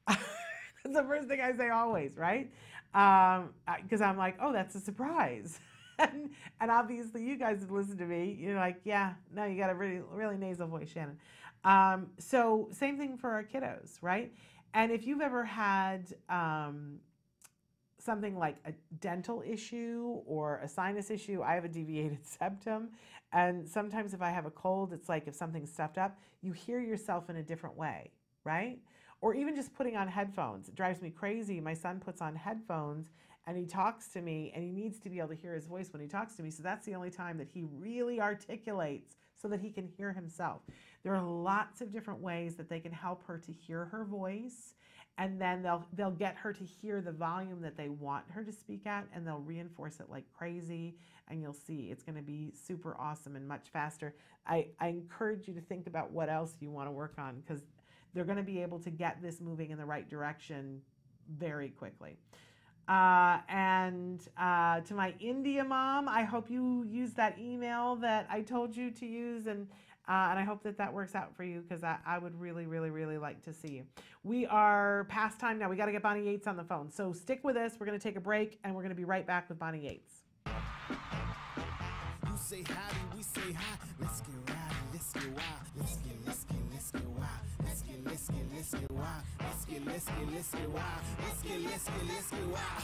That's the first thing I say always, right? Because I'm like, oh, that's a surprise. And obviously you guys have listened to me. You're like, yeah, no, you got a really, really nasal voice, Shannon. So same thing for our kiddos, right? And if you've ever had something like a dental issue or a sinus issue, I have a deviated septum. And sometimes if I have a cold, it's like if something's stuffed up, you hear yourself in a different way, right? Or even just putting on headphones. It drives me crazy. My son puts on headphones and he talks to me, and he needs to be able to hear his voice when he talks to me. So that's the only time that he really articulates so that he can hear himself. There are lots of different ways that they can help her to hear her voice, and then they'll get her to hear the volume that they want her to speak at, and they'll reinforce it like crazy, and you'll see it's going to be super awesome and much faster. I encourage you to think about what else you want to work on, because they're going to be able to get this moving in the right direction very quickly. To my India mom, I hope you use that email that I told you to use, and I hope that works out for you, because I would really, really, really like to see you. We are past time now. We got to get Bonnie Yates on the phone. So stick with us. We're going to take a break, and we're going to be right back with Bonnie Yates. You say howdy, we say hi. Let's get rowdy, let's get wild. Let's get wild. Let's get wild. Let's get wild. Let's get wild.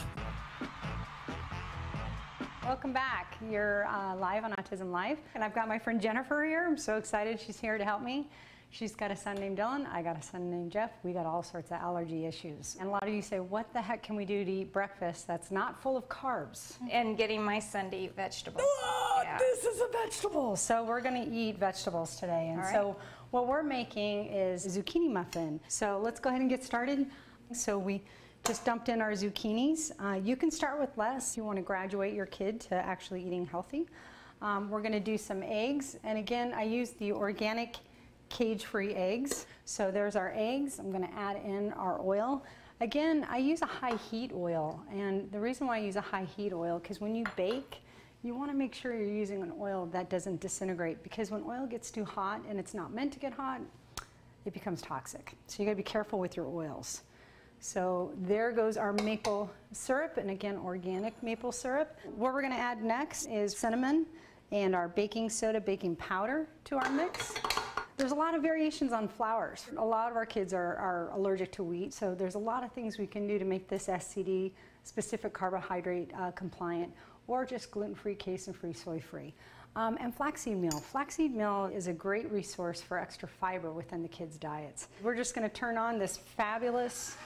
Welcome back. You're live on Autism Live, and I've got my friend Jennifer here. I'm so excited she's here to help me. She's got a son named Dylan. I got a son named Jeff. We got all sorts of allergy issues. And a lot of you say, what the heck can we do to eat breakfast that's not full of carbs? And getting my son to eat vegetables. Oh, yeah. This is a vegetable. So we're going to eat vegetables today. And so what we're making is a zucchini muffin. So let's go ahead and get started. So we just dumped in our zucchinis. You can start with less if you want to graduate your kid to actually eating healthy. We're going to do some eggs. And again, I use the organic cage-free eggs. So there's our eggs. I'm going to add in our oil. Again, I use a high heat oil, and the reason why I use a high heat oil, because when you bake, you want to make sure you're using an oil that doesn't disintegrate, because when oil gets too hot and it's not meant to get hot, it becomes toxic. So you got to be careful with your oils. So there goes our maple syrup, and again, organic maple syrup. What we're going to add next is cinnamon and our baking soda, baking powder to our mix. There's a lot of variations on flours. A lot of our kids are allergic to wheat, so there's a lot of things we can do to make this SCD, specific carbohydrate compliant, or just gluten-free, casein-free, soy-free. And flaxseed meal. Flaxseed meal is a great resource for extra fiber within the kids' diets. We're just going to turn on this fabulous,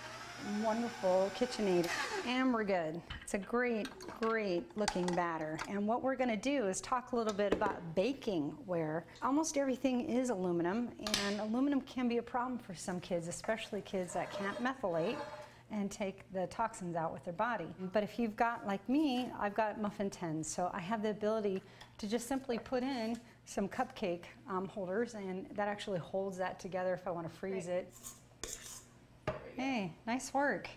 wonderful KitchenAid, and we're good. It's a great, great looking batter. And what we're going to do is talk a little bit about baking, where almost everything is aluminum, and aluminum can be a problem for some kids, especially kids that can't methylate and take the toxins out with their body. But if you've got, like me, I've got muffin tins, so I have the ability to just simply put in some cupcake holders, and that actually holds that together if I want to freeze it. Hey, nice work.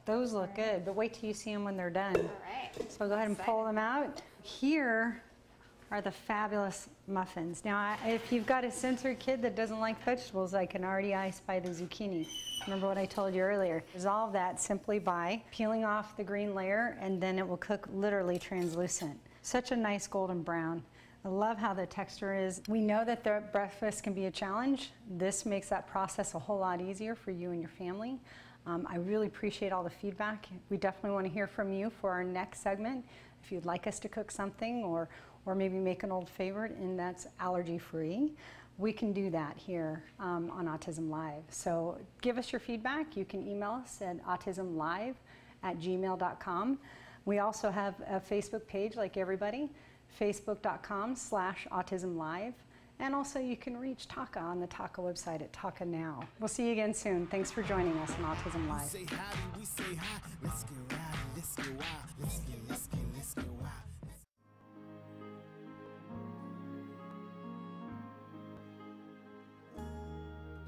Those look good, but wait till you see them when they're done. All right. So go ahead and pull them out. Here are the fabulous muffins. Now, if you've got a sensory kid that doesn't like vegetables, I can already ice by the zucchini. Remember what I told you earlier. Dissolve that simply by peeling off the green layer, and then it will cook literally translucent. Such a nice golden brown. I love how the texture is. We know that the breakfast can be a challenge. This makes that process a whole lot easier for you and your family. I really appreciate all the feedback. We definitely want to hear from you for our next segment. If you'd like us to cook something, or maybe make an old favorite and that's allergy-free, we can do that here on Autism Live. So give us your feedback. You can email us at autismlive@gmail.com. We also have a Facebook page like everybody, facebook.com/autismlive. And also you can reach Taka on the Taka website at Taka Now. We'll see you again soon. Thanks for joining us on Autism We Live. say howdy, we say hi. Let's get rowdy, let's get wild. Let's get wild.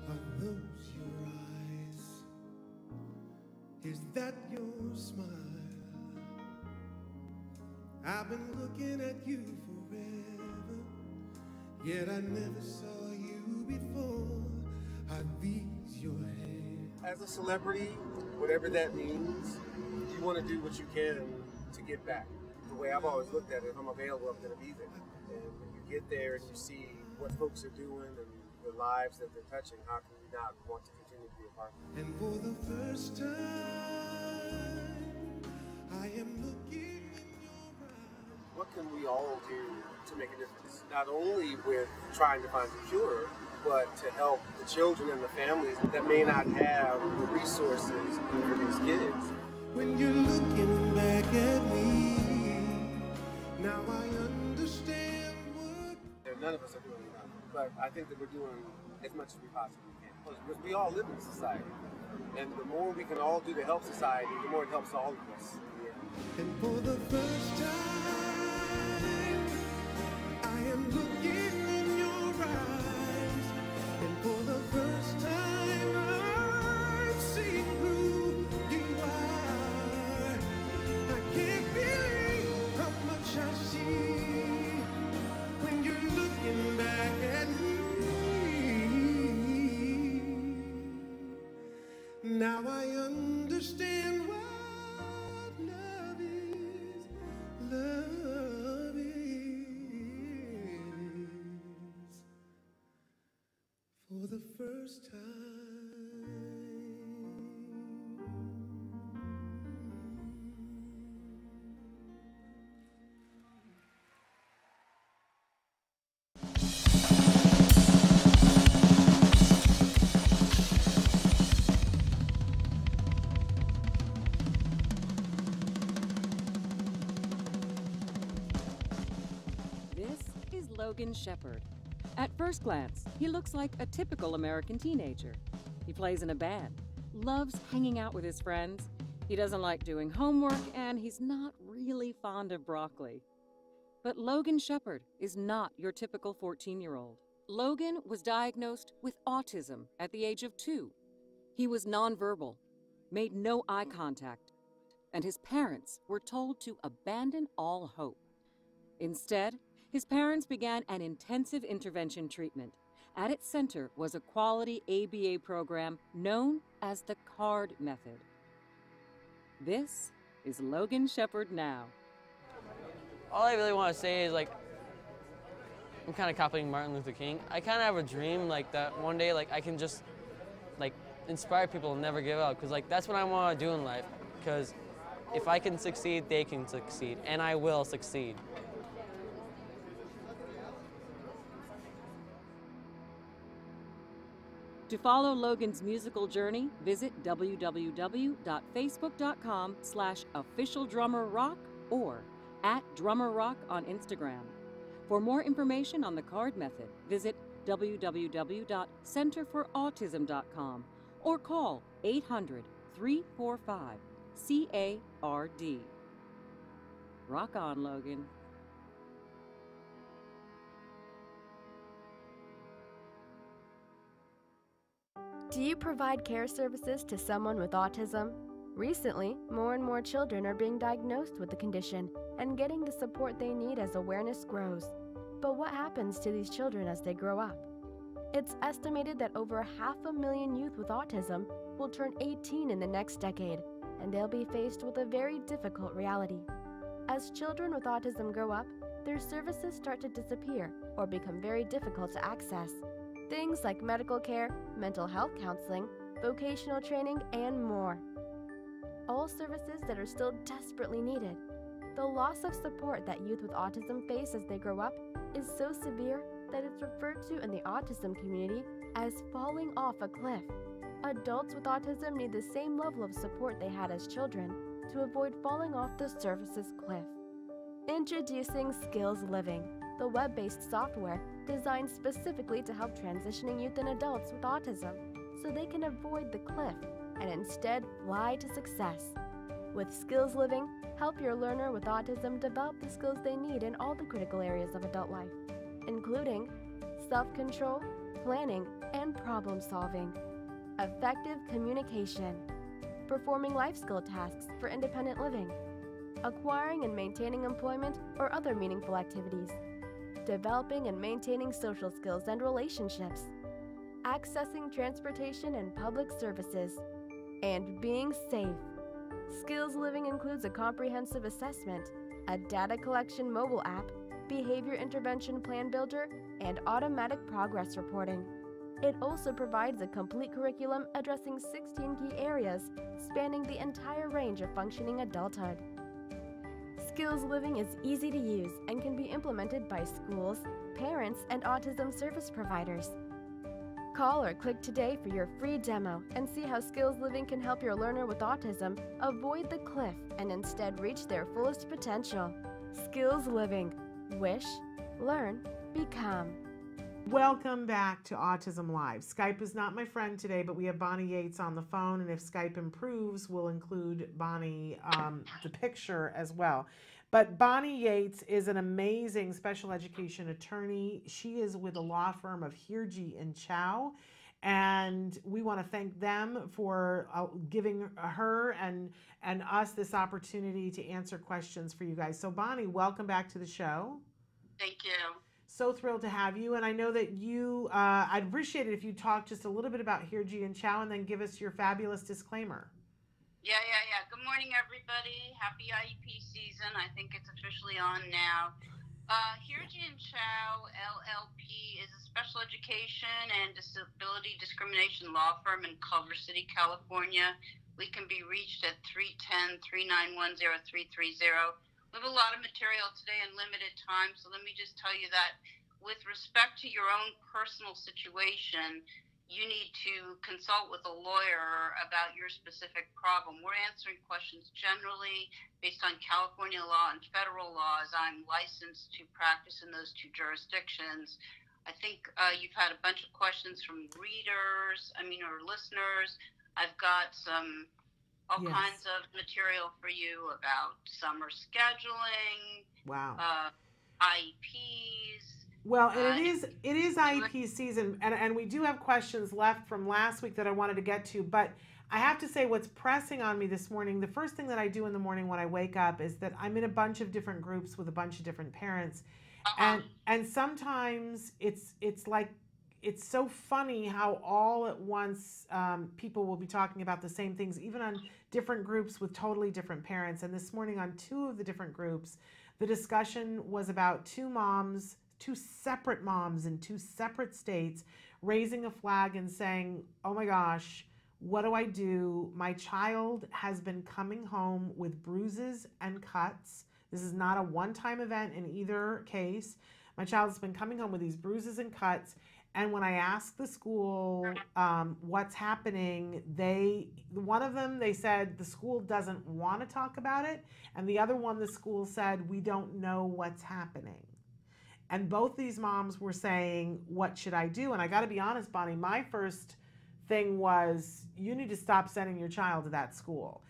Are those your eyes? Is that your smile? I've been looking at you forever, yet I never saw you before. Are these your hands? As a celebrity, whatever that means, you want to do what you can to give back. The way I've always looked at it, if I'm available, I'm going to be there. And when you get there and you see what folks are doing and the lives that they're touching, how can you not want to continue to be a part of it? And for the first time, I am looking in your eyes. What can we all do to make a difference? Not only with trying to find a cure, but to help the children and the families that may not have the resources for these kids. When you're looking back at me, now I understand what. And none of us are doing enough, but I think that we're doing as much as we possibly can. Because we all live in society, and the more we can all do to help society, the more it helps all of us. And for the first time, I am looking in your eyes. And for the first time, I'm seeing who you are. I can't believe how much I see when you're looking back at me. Now I understand what love is. Love is. For the first time. This is Logan Shepherd. At first glance, he looks like a typical American teenager. He plays in a band, loves hanging out with his friends, he doesn't like doing homework, and he's not really fond of broccoli. But Logan Shepherd is not your typical 14-year-old. Logan was diagnosed with autism at the age of 2. He was nonverbal, made no eye contact, and his parents were told to abandon all hope. Instead, his parents began an intensive intervention treatment. At its center was a quality ABA program known as the CARD method. This is Logan Shepherd now. All I really want to say is, like, I'm kind of copying Martin Luther King. I kind of have a dream, like, that one day, like, I can just, like, inspire people and never give up. Because, like, that's what I want to do in life. Because if I can succeed, they can succeed. And I will succeed. To follow Logan's musical journey, visit www.facebook.com/officialdrummerrock or @drummerrock on Instagram. For more information on the CARD method, visit www.centerforautism.com or call 800-345-CARD. Rock on, Logan. Do you provide care services to someone with autism? Recently, more and more children are being diagnosed with the condition and getting the support they need as awareness grows. But what happens to these children as they grow up? It's estimated that over 500,000 youth with autism will turn 18 in the next decade, and they'll be faced with a very difficult reality. As children with autism grow up, their services start to disappear or become very difficult to access. Things like medical care, mental health counseling, vocational training, and more. All services that are still desperately needed. The loss of support that youth with autism face as they grow up is so severe that it's referred to in the autism community as falling off a cliff. Adults with autism need the same level of support they had as children to avoid falling off the services cliff. Introducing Skills Living, the web-based software designed specifically to help transitioning youth and adults with autism so they can avoid the cliff and instead fly to success. With Skills Living, help your learner with autism develop the skills they need in all the critical areas of adult life, including self-control, planning, and problem-solving, effective communication, performing life skill tasks for independent living, acquiring and maintaining employment or other meaningful activities, developing and maintaining social skills and relationships, accessing transportation and public services, and being safe. Skills Living includes a comprehensive assessment, a data collection mobile app, behavior intervention plan builder, and automatic progress reporting. It also provides a complete curriculum addressing 16 key areas spanning the entire range of functioning adulthood. Skills Living is easy to use and can be implemented by schools, parents, and autism service providers. Call or click today for your free demo and see how Skills Living can help your learner with autism avoid the cliff and instead reach their fullest potential. Skills Living. Wish, learn, become. Welcome back to Autism Live. Skype is not my friend today, but we have Bonnie Yates on the phone, and if Skype improves, we'll include Bonnie, the picture as well. But Bonnie Yates is an amazing special education attorney. She is with the law firm of Hirji and Chow, and we want to thank them for giving her and us this opportunity to answer questions for you guys. So Bonnie, welcome back to the show. Thank you. So thrilled to have you, and I know that you, I'd appreciate it if you talk just a little bit about Hirji and Chow and then give us your fabulous disclaimer. Yeah. Good morning, everybody. Happy IEP season. I think it's officially on now. Hirji and Chow, LLP, is a special education and disability discrimination law firm in Culver City, California. We can be reached at 310-391-0330. We have a lot of material today and limited time, so let me just tell you that with respect to your own personal situation, you need to consult with a lawyer about your specific problem. We're answering questions generally based on California law and federal law, as I'm licensed to practice in those two jurisdictions. I think you've had a bunch of questions from or listeners. I've got all kinds of material for you about summer scheduling, IEPs. Well, and it is IEP season, and we do have questions left from last week that I wanted to get to, but I have to say what's pressing on me this morning, the first thing that I do in the morning when I wake up is that I'm in a bunch of different groups with a bunch of different parents, and sometimes it's like, it's so funny how all at once people will be talking about the same things, even on different groups with totally different parents. And this morning on two of the different groups, the discussion was about two separate moms in two separate states raising a flag and saying, oh my gosh, what do I do? My child has been coming home with bruises and cuts. This is not a one-time event in either case. My child's been coming home with these bruises and cuts. And when I asked the school what's happening, one of them, they said the school doesn't want to talk about it. And the other one, the school said, we don't know what's happening. And both these moms were saying, what should I do? And I got to be honest, Bonnie, my first thing was, you need to stop sending your child to that school.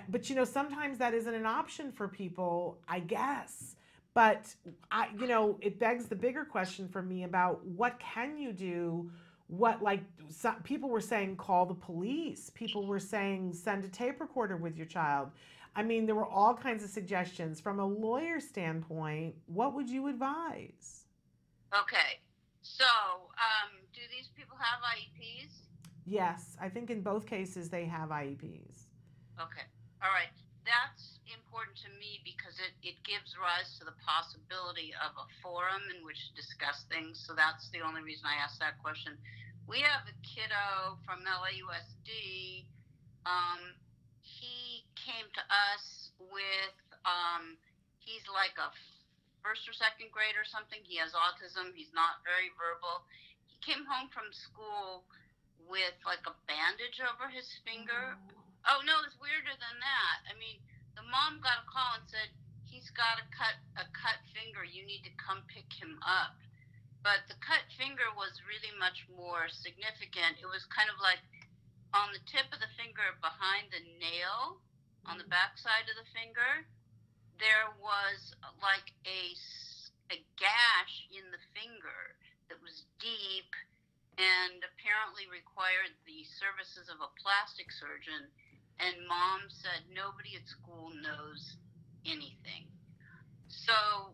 But, sometimes that isn't an option for people, I guess. But, it begs the bigger question for me about what can you do? People were saying, call the police. People were saying, send a tape recorder with your child. I mean, there were all kinds of suggestions. From a lawyer standpoint, what would you advise? Okay. So, do these people have IEPs? Yes. I think in both cases they have IEPs. Okay. All right. That's important to me because it gives rise to the possibility of a forum in which to discuss things. So that's the only reason I asked that question. We have a kiddo from LAUSD. He came to us with, he's like a first or second grade or something. He has autism. He's not very verbal. He came home from school with like a bandage over his finger. Oh no, it's weirder than that. I mean, the mom got a call and said, he's got a cut finger. You need to come pick him up. but the cut finger was really much more significant. It was kind of like on the tip of the finger behind the nail, on the back side of the finger, there was like a gash in the finger that was deep and apparently required the services of a plastic surgeon. And Mom said nobody at school knows anything. So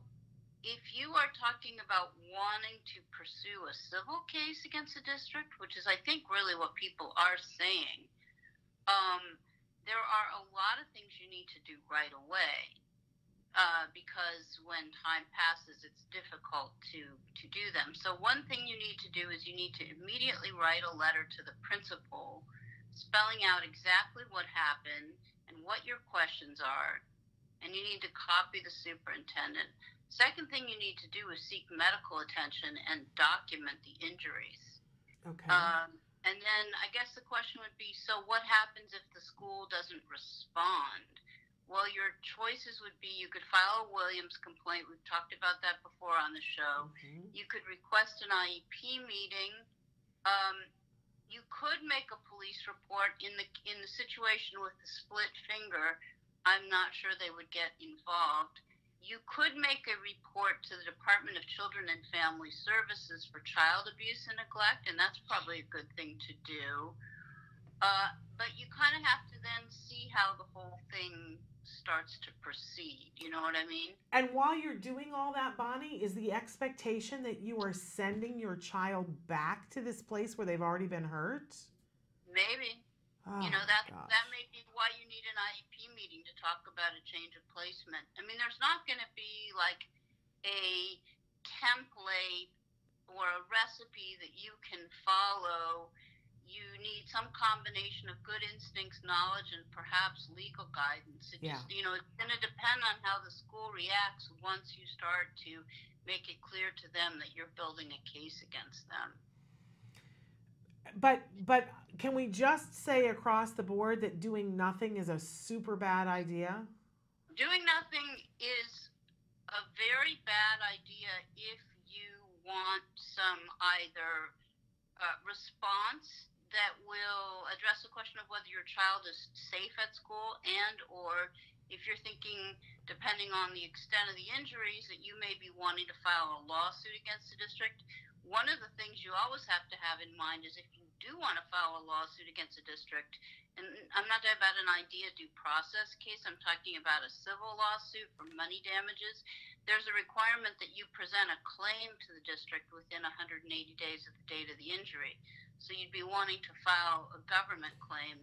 if you are talking about wanting to pursue a civil case against the district, which is I think really what people are saying, there are a lot of things you need to do right away. Because when time passes, it's difficult to do them. So one thing you need to do is you need to immediately write a letter to the principal, spelling out exactly what happened and what your questions are, and you need to copy the superintendent. Second thing you need to do is seek medical attention and document the injuries. Okay. And then I guess the question would be, so what happens if the school doesn't respond? Well, your choices would be you could file a Williams complaint. We've talked about that before on the show. Mm-hmm. You could request an IEP meeting. You could make a police report. In the situation with the split finger, I'm not sure they would get involved. You could make a report to the Department of Children and Family Services for child abuse and neglect, and that's probably a good thing to do. But you kind of have to then see how the whole thing starts to proceed. You know what I mean? And while you're doing all that, Bonnie, is the expectation that you are sending your child back to this place where they've already been hurt? Maybe. Oh, that may be why you need an IEP meeting to talk about a change of placement. I mean, there's not going to be like a template or a recipe that you can follow. You need some combination of good instincts, knowledge, and perhaps legal guidance. It's going to depend on how the school reacts once you start to make it clear to them that you're building a case against them. But can we just say across the board that doing nothing is a super bad idea? Doing nothing is a very bad idea if you want some either response that will address the question of whether your child is safe at school, and or if you're thinking, depending on the extent of the injuries, that you may be wanting to file a lawsuit against the district. One of the things you always have to have in mind is if you do want to file a lawsuit against a district, and I'm not talking about an idea due process case, I'm talking about a civil lawsuit for money damages, there's a requirement that you present a claim to the district within 180 days of the date of the injury. So you'd be wanting to file a government claim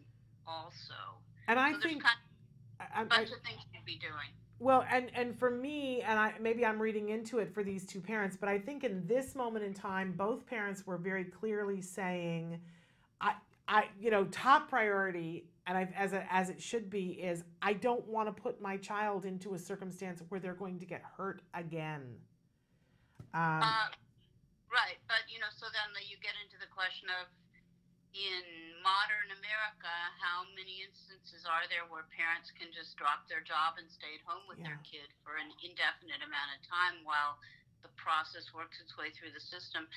also. And I so think there's a bunch of things you'd be doing. Well, and for me, and maybe I'm reading into it for these two parents, but I think in this moment in time, both parents were very clearly saying, top priority, and as it should be, is I don't want to put my child into a circumstance where they're going to get hurt again. Right, but so then you get into the question of, in modern America, how many instances are there where parents can just drop their job and stay at home with their kid for an indefinite amount of time while the process works its way through the system?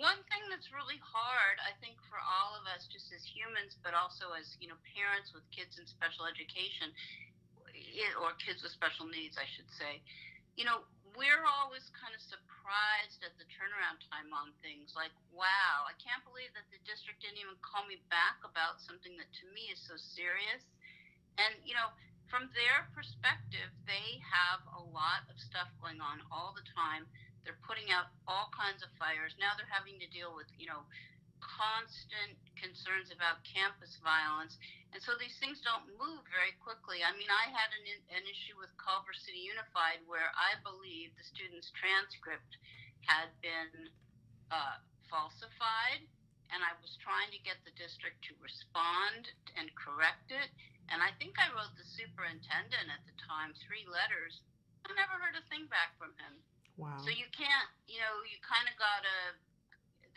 One thing that's really hard, I think, for all of us, just as humans, but also as, parents with kids in special education, or kids with special needs, I should say, we're always kind of surprised at the turnaround time on things. Like, wow, I can't believe that the district didn't even call me back about something that to me is so serious. And, from their perspective, they have a lot of stuff going on all the time. They're putting out all kinds of fires. Now they're having to deal with, constant concerns about campus violence. And so these things don't move very quickly. I mean, I had an issue with Culver City Unified where I believe the student's transcript had been falsified, and I was trying to get the district to respond and correct it. And I think I wrote the superintendent at the time 3 letters. I never heard a thing back from him. Wow. So you can't, you kind of gotta,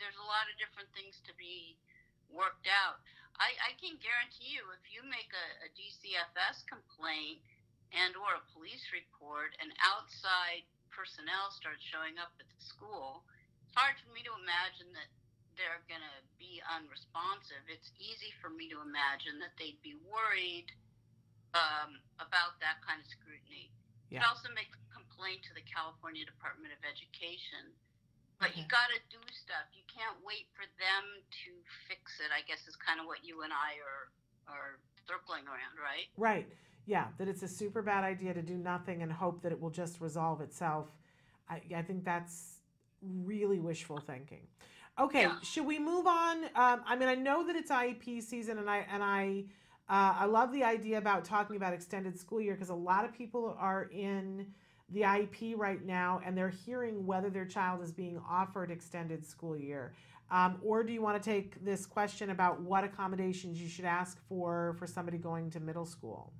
there's a lot of different things to be worked out. I can guarantee you, if you make a DCFS complaint and or a police report and outside personnel starts showing up at the school, hard for me to imagine that they're going to be unresponsive. It's easy for me to imagine that they'd be worried about that kind of scrutiny. Yeah. It also makes a complaint to the California Department of Education. But you got to do stuff. You can't wait for them to fix it, I guess is kind of what you and I are circling around, right? Right. Yeah, that it's a super bad idea to do nothing and hope that it will just resolve itself. I think that's really wishful thinking. Okay, Yeah. should we move on? I mean, I know that it's IEP season, and I love the idea about talking about extended school year, because a lot of people are in the IEP right now and they're hearing whether their child is being offered extended school year. Or do you want to take this question about what accommodations you should ask for somebody going to middle school?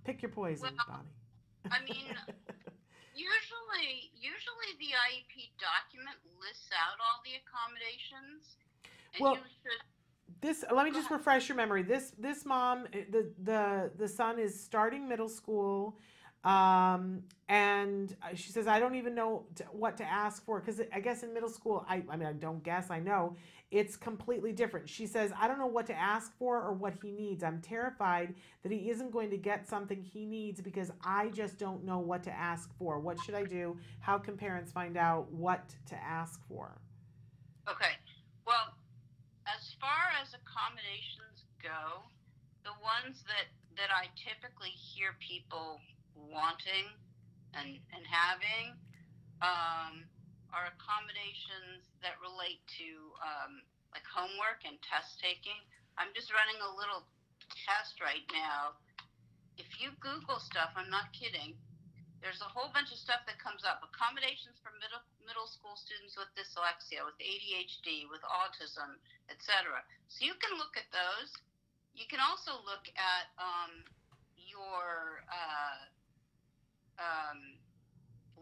Pick your poison, Bonnie. I mean, usually the IEP document lists out all the accommodations, and Well, you should. Let me just refresh your memory. This mom, the son is starting middle school, and she says, I don't even know what to ask for, because I guess in middle school, I mean, I don't guess, I know it's completely different. She says, I don't know what to ask for or what he needs. I'm terrified that he isn't going to get something he needs because I just don't know what to ask for. What should I do? How can parents find out what to ask for? Okay. Well, as far as accommodations go, the ones that I typically hear people wanting and having are accommodations that relate to like homework and test taking. I'm just running a little test right now. If you Google stuff, I'm not kidding, there's a whole bunch of stuff that comes up. Accommodations for middle school students with dyslexia, with ADHD, with autism, etc. So you can look at those. You can also look at your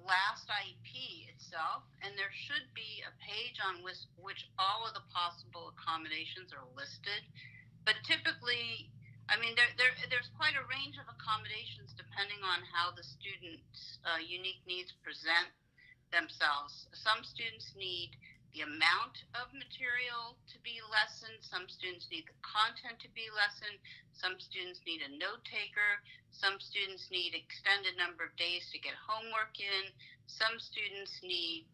last IEP itself, and there should be a page on which all of the possible accommodations are listed. But typically, I mean, there's quite a range of accommodations depending on how the student's unique needs present themselves. Some students need the amount of material to be lessened. Some students need the content to be lessened. Some students need a note taker. Some students need extended number of days to get homework in. Some students need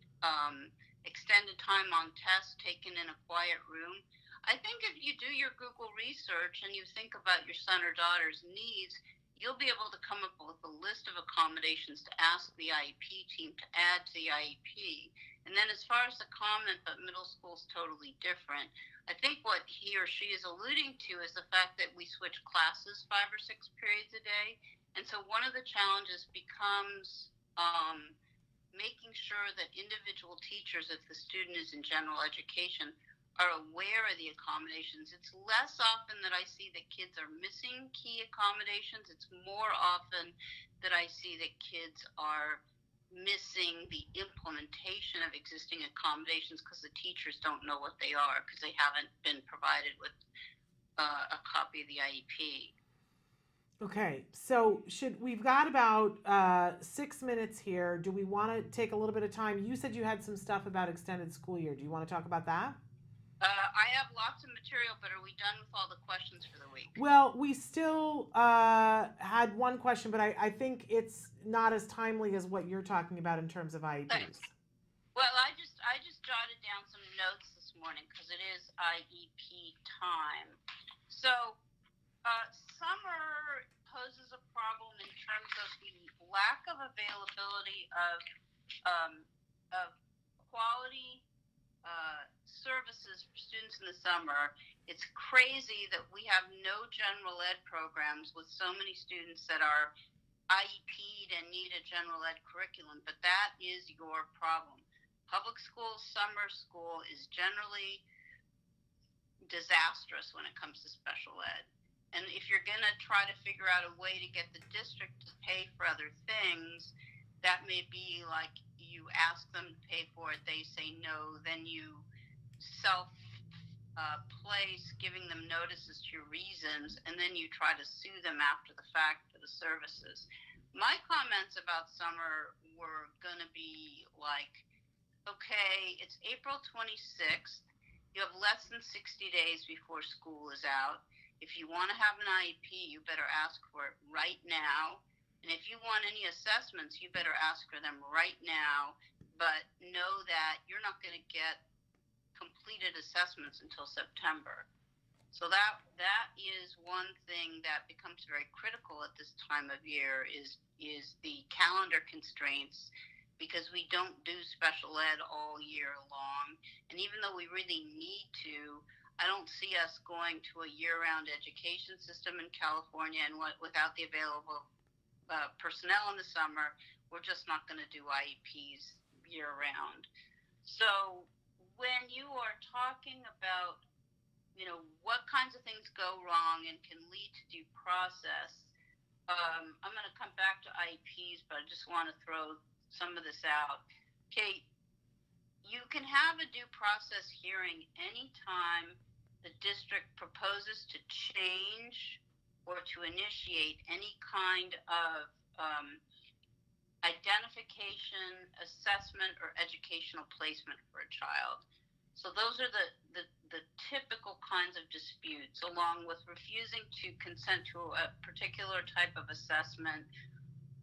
extended time on tests taken in a quiet room. I think if you do your Google research and you think about your son or daughter's needs, you'll be able to come up with a list of accommodations to ask the IEP team to add to the IEP. And then as far as the comment that middle school is totally different, I think what he or she is alluding to is the fact that we switch classes 5 or 6 periods a day. And so one of the challenges becomes making sure that individual teachers, if the student is in general education, are aware of the accommodations. It's less often that I see that kids are missing key accommodations. It's more often that I see that kids are missing the implementation of existing accommodations because the teachers don't know what they are because they haven't been provided with a copy of the IEP. Okay, so we've got about 6 minutes here. Do we want to take a little bit of time? You said you had some stuff about extended school year. Do you want to talk about that? I have lots of material, but are we done with all the questions for the week? Well, we still had one question, but I think it's not as timely as what you're talking about in terms of IEPs. Thanks. Well, I just jotted down some notes this morning because it is IEP time. So summer poses a problem in terms of the lack of availability of quality services for students in the summer. It's crazy that we have no general ed programs with so many students that are IEP'd and need a general ed curriculum, but that is your problem. Public school summer school is generally disastrous when it comes to special ed. And if you're going to try to figure out a way to get the district to pay for other things, that may be like you ask them to pay for it, they say no, then you self-place giving them notices to your reasons, and then you try to sue them after the fact for the services. My comments about summer were going to be like, okay, it's April 26th. You have less than 60 days before school is out. If you want to have an IEP, you better ask for it right now. And if you want any assessments, you better ask for them right now. But know that you're not going to get completed assessments until September. So that is one thing that becomes very critical at this time of year is the calendar constraints, because we don't do special ed all year long. And even though we really need to, I don't see us going to a year-round education system in California, and without the available personnel in the summer, we're just not going to do IEPs year-round. So when you are talking about what kinds of things go wrong and can lead to due process. I'm going to come back to IEPs, but I just want to throw some of this out. Okay, you can have a due process hearing anytime the district proposes to change or to initiate any kind of identification, assessment, or educational placement for a child. So those are the typical kinds of disputes, along with refusing to consent to a particular type of assessment,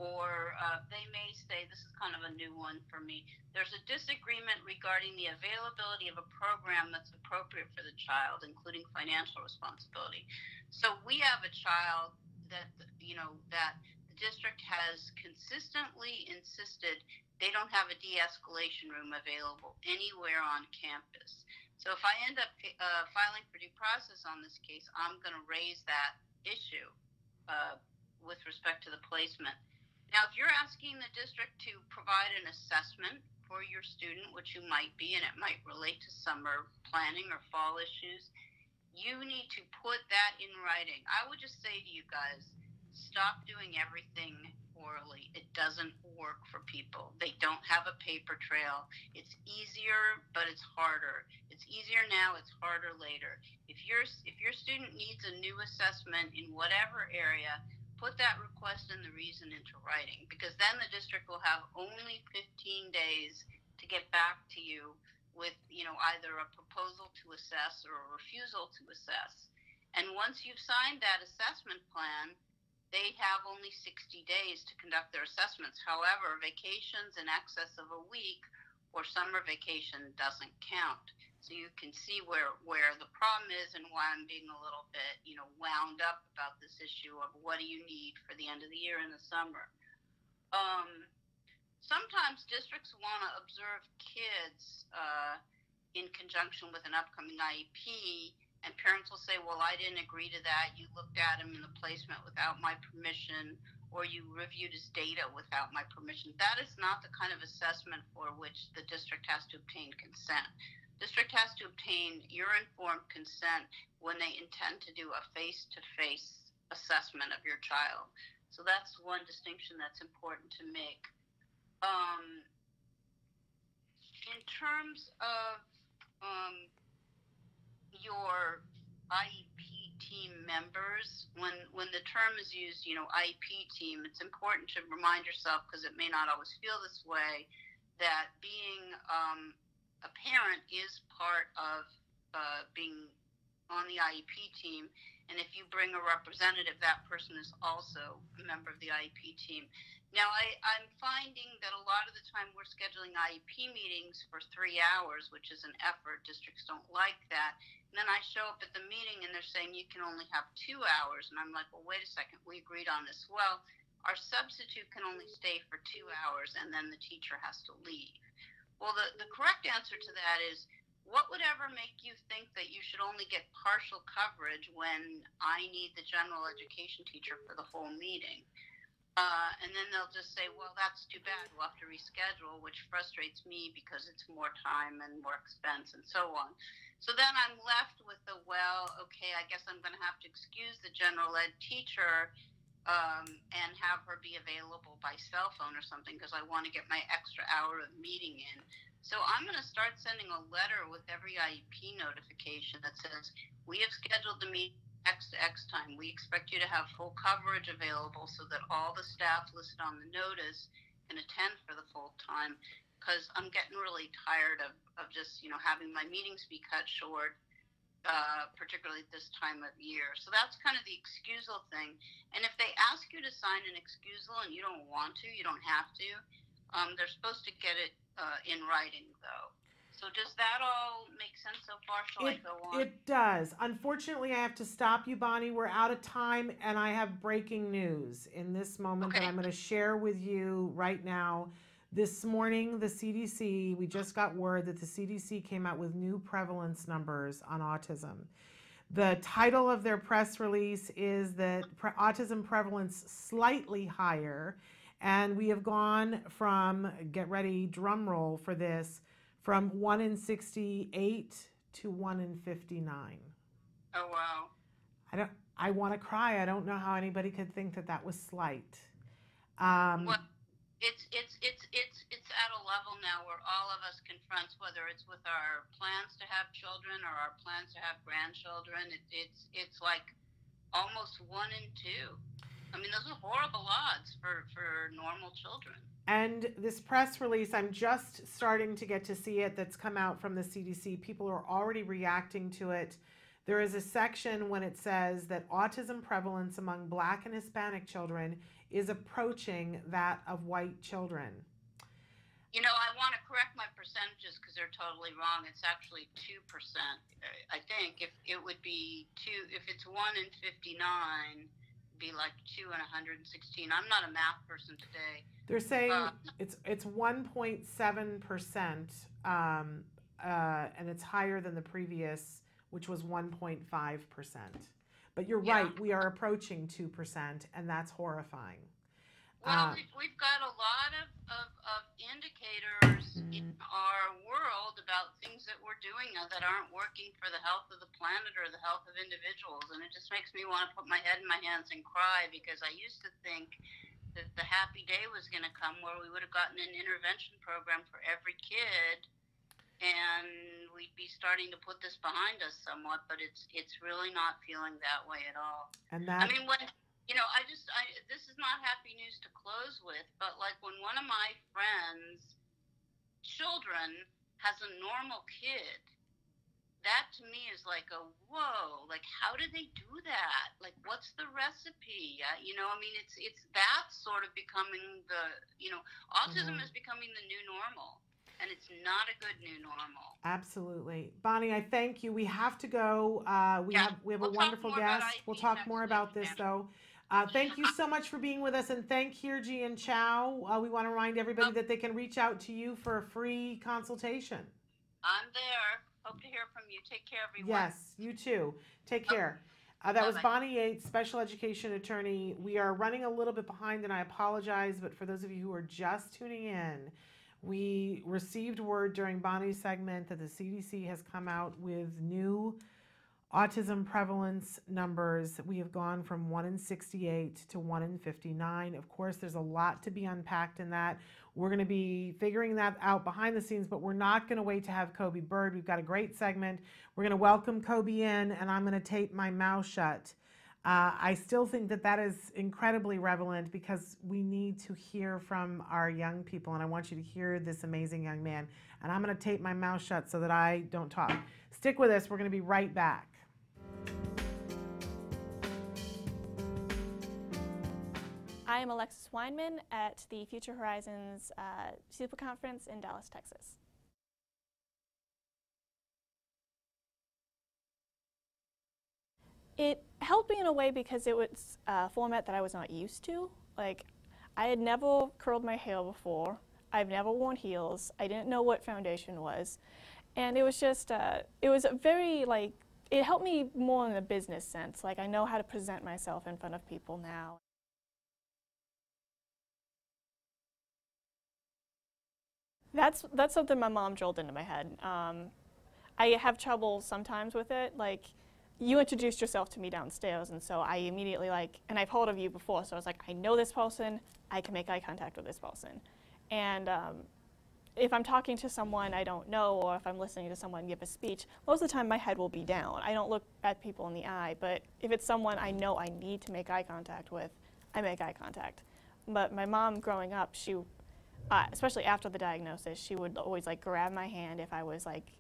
or they may say, this is kind of a new one for me, there's a disagreement regarding the availability of a program that's appropriate for the child, including financial responsibility. So we have a child that, that the district has consistently insisted they don't have a de-escalation room available anywhere on campus. So if I end up filing for due process on this case, I'm going to raise that issue with respect to the placement. Now, if you're asking the district to provide an assessment for your student, which you might be, and it might relate to summer planning or fall issues, you need to put that in writing. I would just say to you guys, stop doing everything orally. It doesn't work for people. They don't have a paper trail. It's easier, but it's harder. It's easier now, it's harder later. If your student needs a new assessment in whatever area, put that request and the reason into writing, because then the district will have only 15 days to get back to you with, either a proposal to assess or a refusal to assess. And once you've signed that assessment plan, they have only 60 days to conduct their assessments. However, vacations in excess of a week or summer vacation doesn't count. So you can see where the problem is and why I'm being a little bit, wound up about this issue of what do you need for the end of the year in the summer. Sometimes districts want to observe kids in conjunction with an upcoming IEP, and parents will say, well, I didn't agree to that. You looked at him in the placement without my permission, or you reviewed his data without my permission. That is not the kind of assessment for which the district has to obtain consent. District has to obtain your informed consent when they intend to do a face-to-face assessment of your child. So that's one distinction that's important to make. In terms of your IEP team members, when the term is used, IEP team, it's important to remind yourself, because it may not always feel this way, that being a parent is part of being on the IEP team. And if you bring a representative, that person is also a member of the IEP team. Now, I'm finding that a lot of the time we're scheduling IEP meetings for 3 hours, which is an effort. Districts don't like that. And then I show up at the meeting and they're saying you can only have 2 hours. And I'm like, well, wait a second, we agreed on this. Well, our substitute can only stay for 2 hours and then the teacher has to leave. Well, the correct answer to that is, what would ever make you think that you should only get partial coverage when I need the general education teacher for the whole meeting? And then they'll just say, well, that's too bad, we'll have to reschedule, which frustrates me because it's more time and more expense and so on. So then I'm left with the, well, okay, I guess I'm going to have to excuse the general ed teacher and have her be available by cell phone or something because I want to get my extra hour of meeting in. So I'm going to start sending a letter with every IEP notification that says, we have scheduled the meeting X to X time. We expect you to have full coverage available so that all the staff listed on the notice can attend for the full time, because I'm getting really tired of just, having my meetings be cut short, particularly at this time of year. So that's kind of the excusal thing. And if they ask you to sign an excusal and you don't want to, you don't have to. They're supposed to get it in writing, though. So does that all make sense so far? Shall I go on? It does. Unfortunately, I have to stop you, Bonnie. We're out of time, and I have breaking news in this moment that I'm going to share with you right now. This morning, the CDC, we just got word that the CDC came out with new prevalence numbers on autism. The title of their press release is that autism prevalence slightly higher, and we have gone from, get ready, drum roll for this, from 1 in 68 to 1 in 59. Oh, wow. I want to cry. I don't know how anybody could think that that was slight. Well, it's at a level now where all of us confront, whether it's with our plans to have children or our plans to have grandchildren, it's like almost 1 in 2. I mean, those are horrible odds for normal children. And this press release, I'm just starting to get to see it, that's come out from the CDC. People are already reacting to it. There is a section when it says that autism prevalence among Black and Hispanic children is approaching that of white children. I want to correct my percentages because they're totally wrong. It's actually 2%. I think if it would be 2, if it's 1 in 59, be like 2 in 116. I'm not a math person today. They're saying it's 1.7%, and it's higher than the previous, which was 1.5%. But you're right, we are approaching 2%, and that's horrifying. Well, we've got a lot of indicators in our world about things that we're doing that aren't working for the health of the planet or the health of individuals, and it just makes me want to put my head in my hands and cry, because I used to think that the happy day was going to come where we would have gotten an intervention program for every kid, and we'd be starting to put this behind us somewhat, but it's really not feeling that way at all. And that, I mean, when this is not happy news to close with, but like when one of my friends' children has a normal kid, that to me is like a whoa, like how did they do that? Like what's the recipe? I mean, it's that sort of becoming autism is becoming the new normal, and it's not a good new normal. Absolutely. Bonnie, I thank you. We have to go. We have a wonderful guest. We'll talk more about this though. Thank you so much for being with us, and thank Hirji and Chow. We want to remind everybody that they can reach out to you for a free consultation. I'm there. Hope to hear from you. Take care, everyone. Yes, you too. Take care. That was Bonnie Yates, special education attorney. We are running a little bit behind, and I apologize, but for those of you who are just tuning in, we received word during Bonnie's segment that the CDC has come out with new autism prevalence numbers. We have gone from 1 in 68 to 1 in 59. Of course, there's a lot to be unpacked in that. We're going to be figuring that out behind the scenes, but we're not going to wait to have Kobe Bird. We've got a great segment. We're going to welcome Kobe in, and I'm going to tape my mouth shut. I still think that that is incredibly relevant because we need to hear from our young people, and I want you to hear this amazing young man. And I'm going to tape my mouth shut so that I don't talk. Stick with us. We're going to be right back. I am Alexis Weinman at the Future Horizons Super Conference in Dallas, Texas. It helped me in a way because it was a format that I was not used to. Like, I had never curled my hair before. I've never worn heels. I didn't know what foundation was. And it was just, it was very, like, it helped me more in a business sense. Like, I know how to present myself in front of people now. That's something my mom drilled into my head. I have trouble sometimes with it. Like, you introduced yourself to me downstairs, and so I immediately and I've heard of you before, so I was like, I know this person, I can make eye contact with this person. And if I'm talking to someone I don't know, or if I'm listening to someone give a speech, most of the time my head will be down. I don't look at people in the eye, but if it's someone I know I need to make eye contact with, I make eye contact. But my mom growing up, she, especially after the diagnosis, she would always like grab my hand if I was like,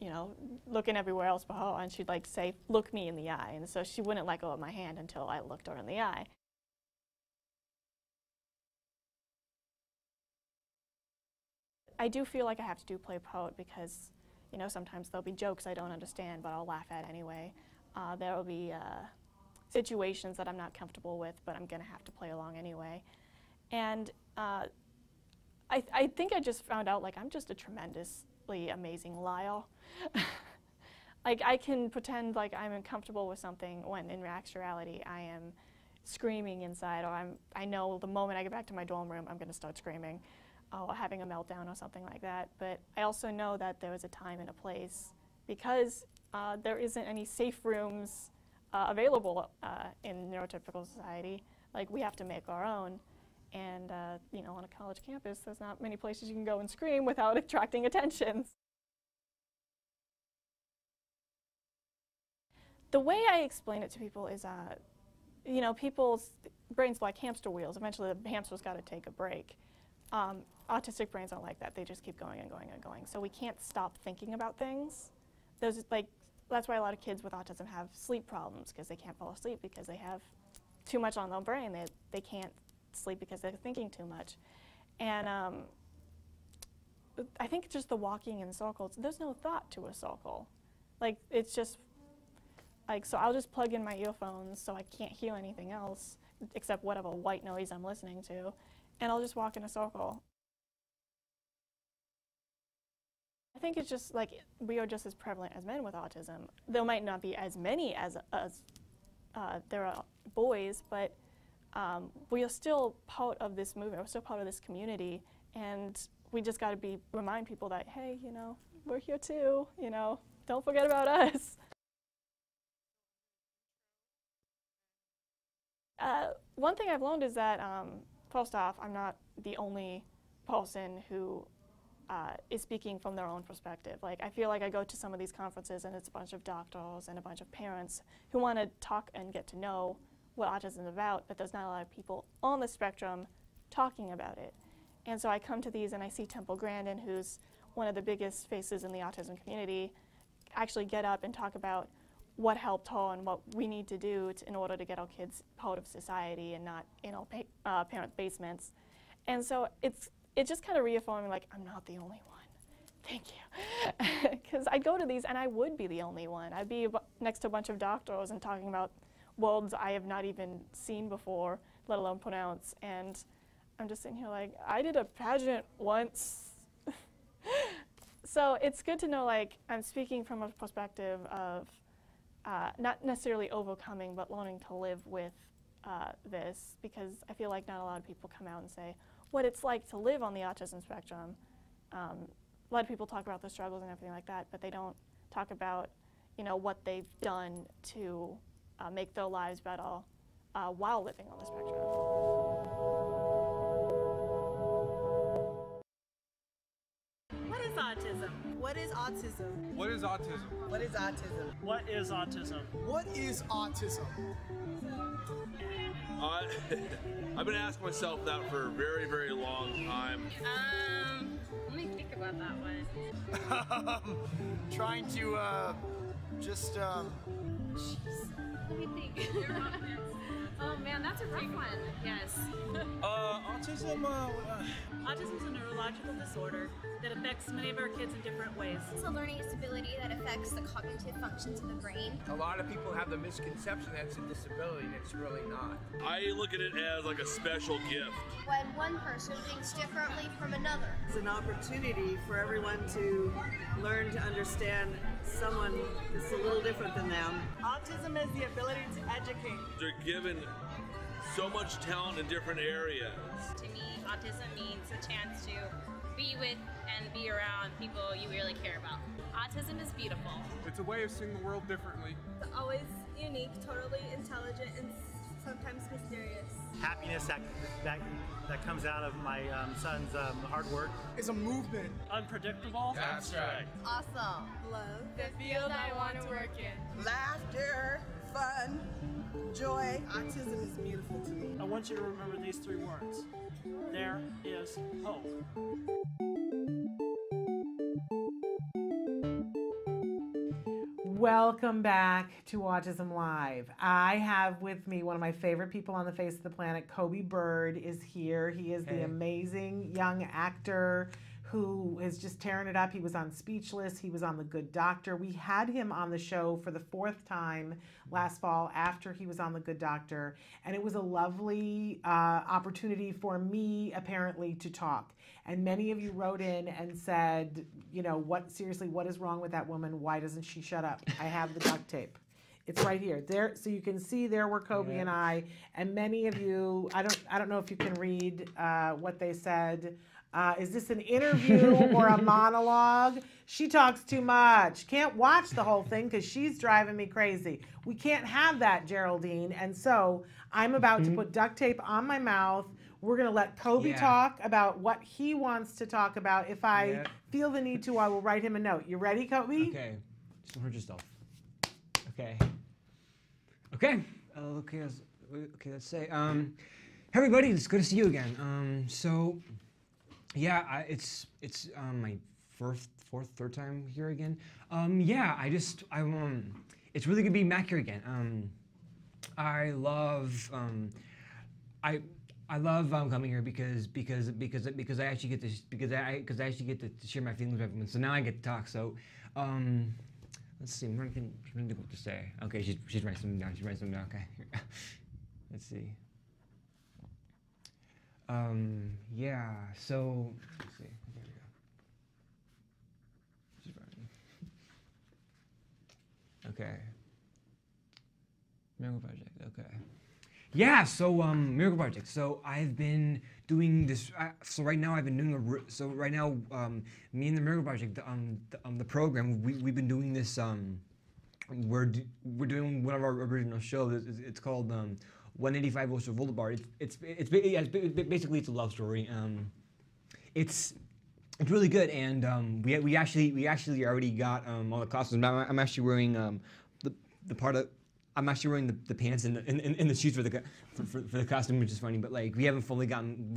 you know, looking everywhere else but her, and she'd like say, look me in the eye. And so she wouldn't let go of my hand until I looked her in the eye. I do feel like I have to do play poet because, you know, sometimes there'll be jokes I don't understand, but I'll laugh at anyway. There will be situations that I'm not comfortable with, but I'm going to have to play along anyway. And I think I just found out, like, I'm just a tremendously amazing liar. Like, I can pretend like I'm uncomfortable with something when in actuality I am screaming inside, or I know the moment I get back to my dorm room I'm going to start screaming. Or having a meltdown or something like that. But I also know that there is a time and a place because there isn't any safe rooms available in neurotypical society. Like, we have to make our own. And, you know, on a college campus, there's not many places you can go and scream without attracting attention. The way I explain it to people is, you know, people's brains are like hamster wheels. Eventually the hamster's got to take a break. Autistic brains aren't like that. They just keep going and going and going. So we can't stop thinking about things. That's why a lot of kids with autism have sleep problems, because they can't fall asleep because they have too much on their brain. They can't sleep because they're thinking too much. And I think just the walking in circles, there's no thought to a circle. Like, it's just, like, so I'll just plug in my earphones so I can't hear anything else except whatever white noise I'm listening to, and I'll just walk in a circle. I think it's just like we are just as prevalent as men with autism. There might not be as many as there are boys, but we are still part of this movement. We're still part of this community, and we just got to remind people that, hey, you know, we're here too. You know, don't forget about us. One thing I've learned is that, first off, I'm not the only person who is speaking from their own perspective. Like, I feel like I go to some of these conferences and it's a bunch of doctors and a bunch of parents who want to talk and get to know what autism is about, but there's not a lot of people on the spectrum talking about it. And so I come to these and I see Temple Grandin, who's one of the biggest faces in the autism community, actually get up and talk about what helped her and what we need to do in order to get our kids out of society and not in our parents' basements. And so it's just kind of reaffirming, like, I'm not the only one. Thank you. Because I'd go to these and I would be the only one. I'd be next to a bunch of doctors and talking about worlds I have not even seen before, let alone pronounce. And I'm just sitting here like, I did a pageant once. So it's good to know, like, I'm speaking from a perspective of not necessarily overcoming, but learning to live with this, because I feel like not a lot of people come out and say what it's like to live on the autism spectrum. A lot of people talk about the struggles and everything like that, but they don't talk about, you know, what they've done to make their lives better while living on the spectrum. What is autism? What is autism? What is autism? What is autism? What is autism? What is autism? I've been asking myself that for a very, very long time. Let me think about that one. Trying to, just, Jeez. Let me think. Oh man, that's a rough one. Yes. Autism is a neurological disorder that affects many of our kids in different ways. It's a learning disability that affects the cognitive functions of the brain. A lot of people have the misconception that it's a disability, and it's really not. I look at it as like a special gift. When one person thinks differently from another. It's an opportunity for everyone to learn to understand someone that's a little different than them. Autism is the ability to educate. They're given so much talent in different areas. To me, autism means a chance to be with and be around people you really care about. Autism is beautiful. It's a way of seeing the world differently. It's always unique, totally intelligent, and sometimes mysterious. Happiness that comes out of my son's hard work. It's a movement. Unpredictable. That's right. Awesome. Love. The field I want to work in. Laughter, fun, joy. Autism is beautiful to me. I want you to remember these 3 words. There is hope. Welcome back to Autism Live. I have with me one of my favorite people on the face of the planet. Kobe Bird is here. He is the amazing young actor who is just tearing it up. He was on Speechless. He was on The Good Doctor. We had him on the show for the 4th time last fall after he was on The Good Doctor. And it was a lovely opportunity for me, apparently, to talk. And many of you wrote in and said, you know, seriously, what is wrong with that woman? Why doesn't she shut up? I have the duct tape. It's right here. There, so you can see there were Kobe and I. And many of you, I don't know if you can read what they said. Is this an interview or a monologue? She talks too much. Can't watch the whole thing because she's driving me crazy. We can't have that, Geraldine. And so I'm about to put duct tape on my mouth. We're going to let Kobe talk about what he wants to talk about. If I feel the need to, I will write him a note. You ready, Kobe? Okay. Just don't hurt yourself. Okay. Okay. Let's say, hey everybody, it's good to see you again. Yeah, it's my third time here again. It's really good being back here again. I love coming here because I actually get to share my feelings with everyone. So now I get to talk. So let's see. I'm trying to think what to say. Okay, she's writing something down. Okay, let's see. Yeah, so, let's see, there we go. She's running. Okay. Miracle Project, okay. Yeah, so, Miracle Project. So I've been doing this, so right now I've been doing me and the Miracle Project, the program, we've been doing this, we're doing one of our original shows. It's called, 185 Oyster Boulevard. Basically it's a love story. It's really good, and we actually already got all the costumes. I'm actually wearing the pants and the shoes for the costume, which is funny. But like we haven't fully gotten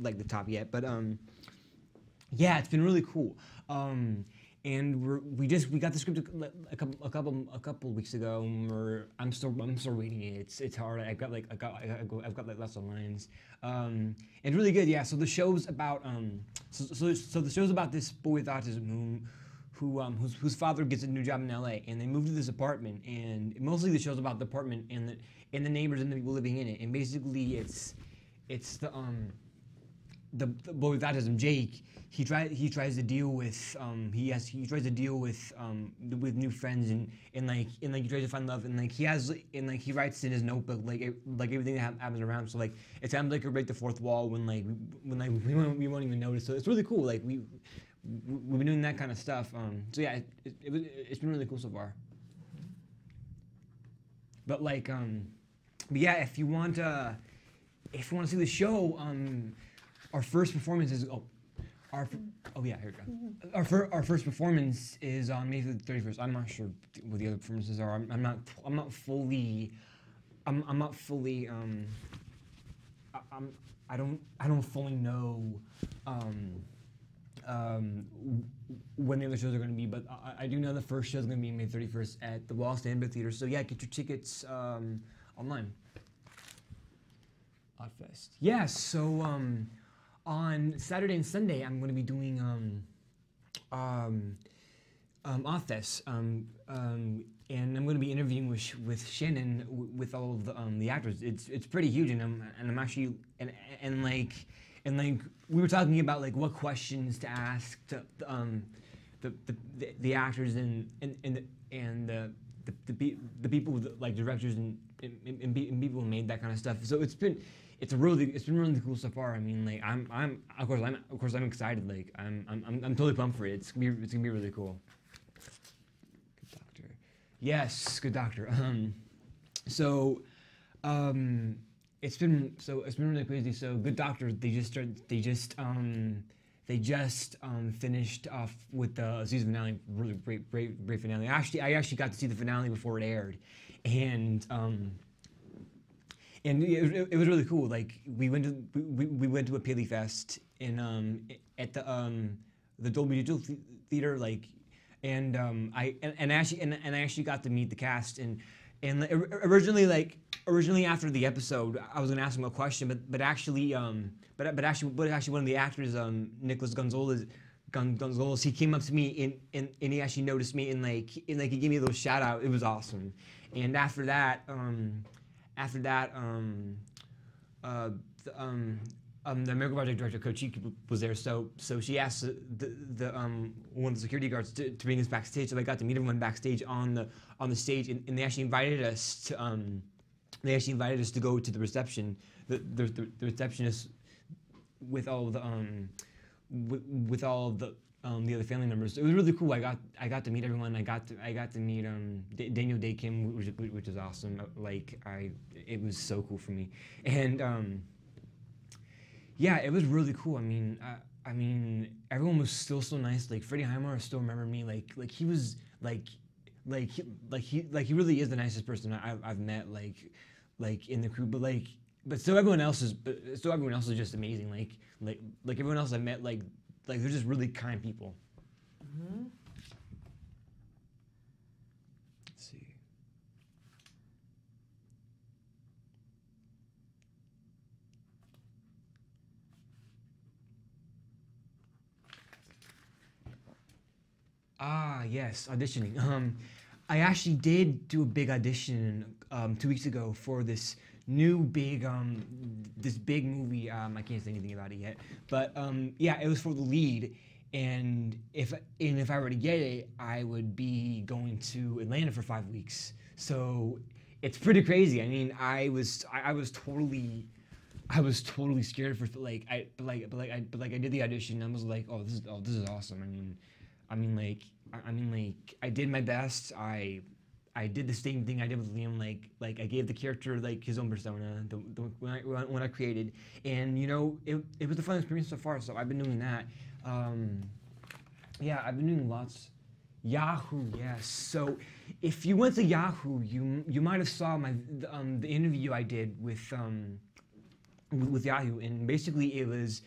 like the top yet. But yeah, it's been really cool. And we got the script a couple weeks ago. And I'm still reading it. It's hard. I've got lots of lines. And really good. Yeah. So the show's about so the show's about this boy with autism whose father gets a new job in LA, and they move to this apartment. And mostly the show's about the apartment and the neighbors and the people living in it. And basically it's the boy with autism, Jake. He tries to deal with with new friends and he tries to find love, and he writes in his notebook like everything that happens around. So like it sounds like a break the fourth wall when we won't even notice. So it's really cool. Like we've been doing that kind of stuff. So yeah, it's been really cool so far. But like but yeah, if you want to see the show, our first performance is here we go. Our first performance is on May 31st. I'm not sure what the other performances are. I'm not fully I don't fully know when the other shows are going to be, but I do know the first show is going to be May 31st at the Wall Stand Theater. So yeah, get your tickets online. Oddfest. Yeah, so on Saturday and Sunday I'm going to be doing Oddfest, and I'm going to be interviewing with Shannon with all of the actors. It's pretty huge, and I'm actually and we were talking about like what questions to ask to the actors and the people like directors and people who made that kind of stuff. So it's been really cool so far. I mean, like of course I'm excited. Like I'm totally pumped for it. It's gonna be really cool. Good Doctor. Yes, Good Doctor. So It's been really crazy. So Good Doctor, they just finished off with the season finale. Really great finale. I actually got to see the finale before it aired, and it was really cool. Like we went to a Paley Fest at the Dolby Digital Theater, like, and I actually got to meet the cast and originally after the episode I was gonna ask him a question, but actually one of the actors, Nicholas Gonzalez, he came up to me and he actually noticed me and he gave me a little shout out. It was awesome. And after that, the American Project director, Coach Cheek, was there, so she asked the one of the security guards to bring us backstage. So I got to meet everyone backstage on the stage, and they actually invited us to go to the reception. The receptionist with all the other family members. It was really cool. I got to meet everyone. I got to meet Daniel Day Kim, which is awesome. It was so cool for me, and yeah, it was really cool. I mean, everyone was still so nice. Like Freddie Highmore still remembered me. Like he was he really is the nicest person I've met. Like in the crew, but still everyone else is just amazing. Like everyone else I met, like they're just really kind people. Mm-hmm. Let's see. Ah, yes, auditioning. I actually did do a big audition 2 weeks ago for this new big movie. I can't say anything about it yet, but yeah, it was for the lead. And if I were to get it, I would be going to Atlanta for 5 weeks. So it's pretty crazy. I mean, I was totally scared for I did the audition and I was like, oh, this is awesome. I mean, I did my best. I did the same thing I did with Liam. Like I gave the character his own persona, the one I created, and it was a fun experience so far. So I've been doing that. Yeah, I've been doing lots. Yahoo, yes. So if you went to Yahoo, you might have saw the interview I did with Yahoo, and basically it was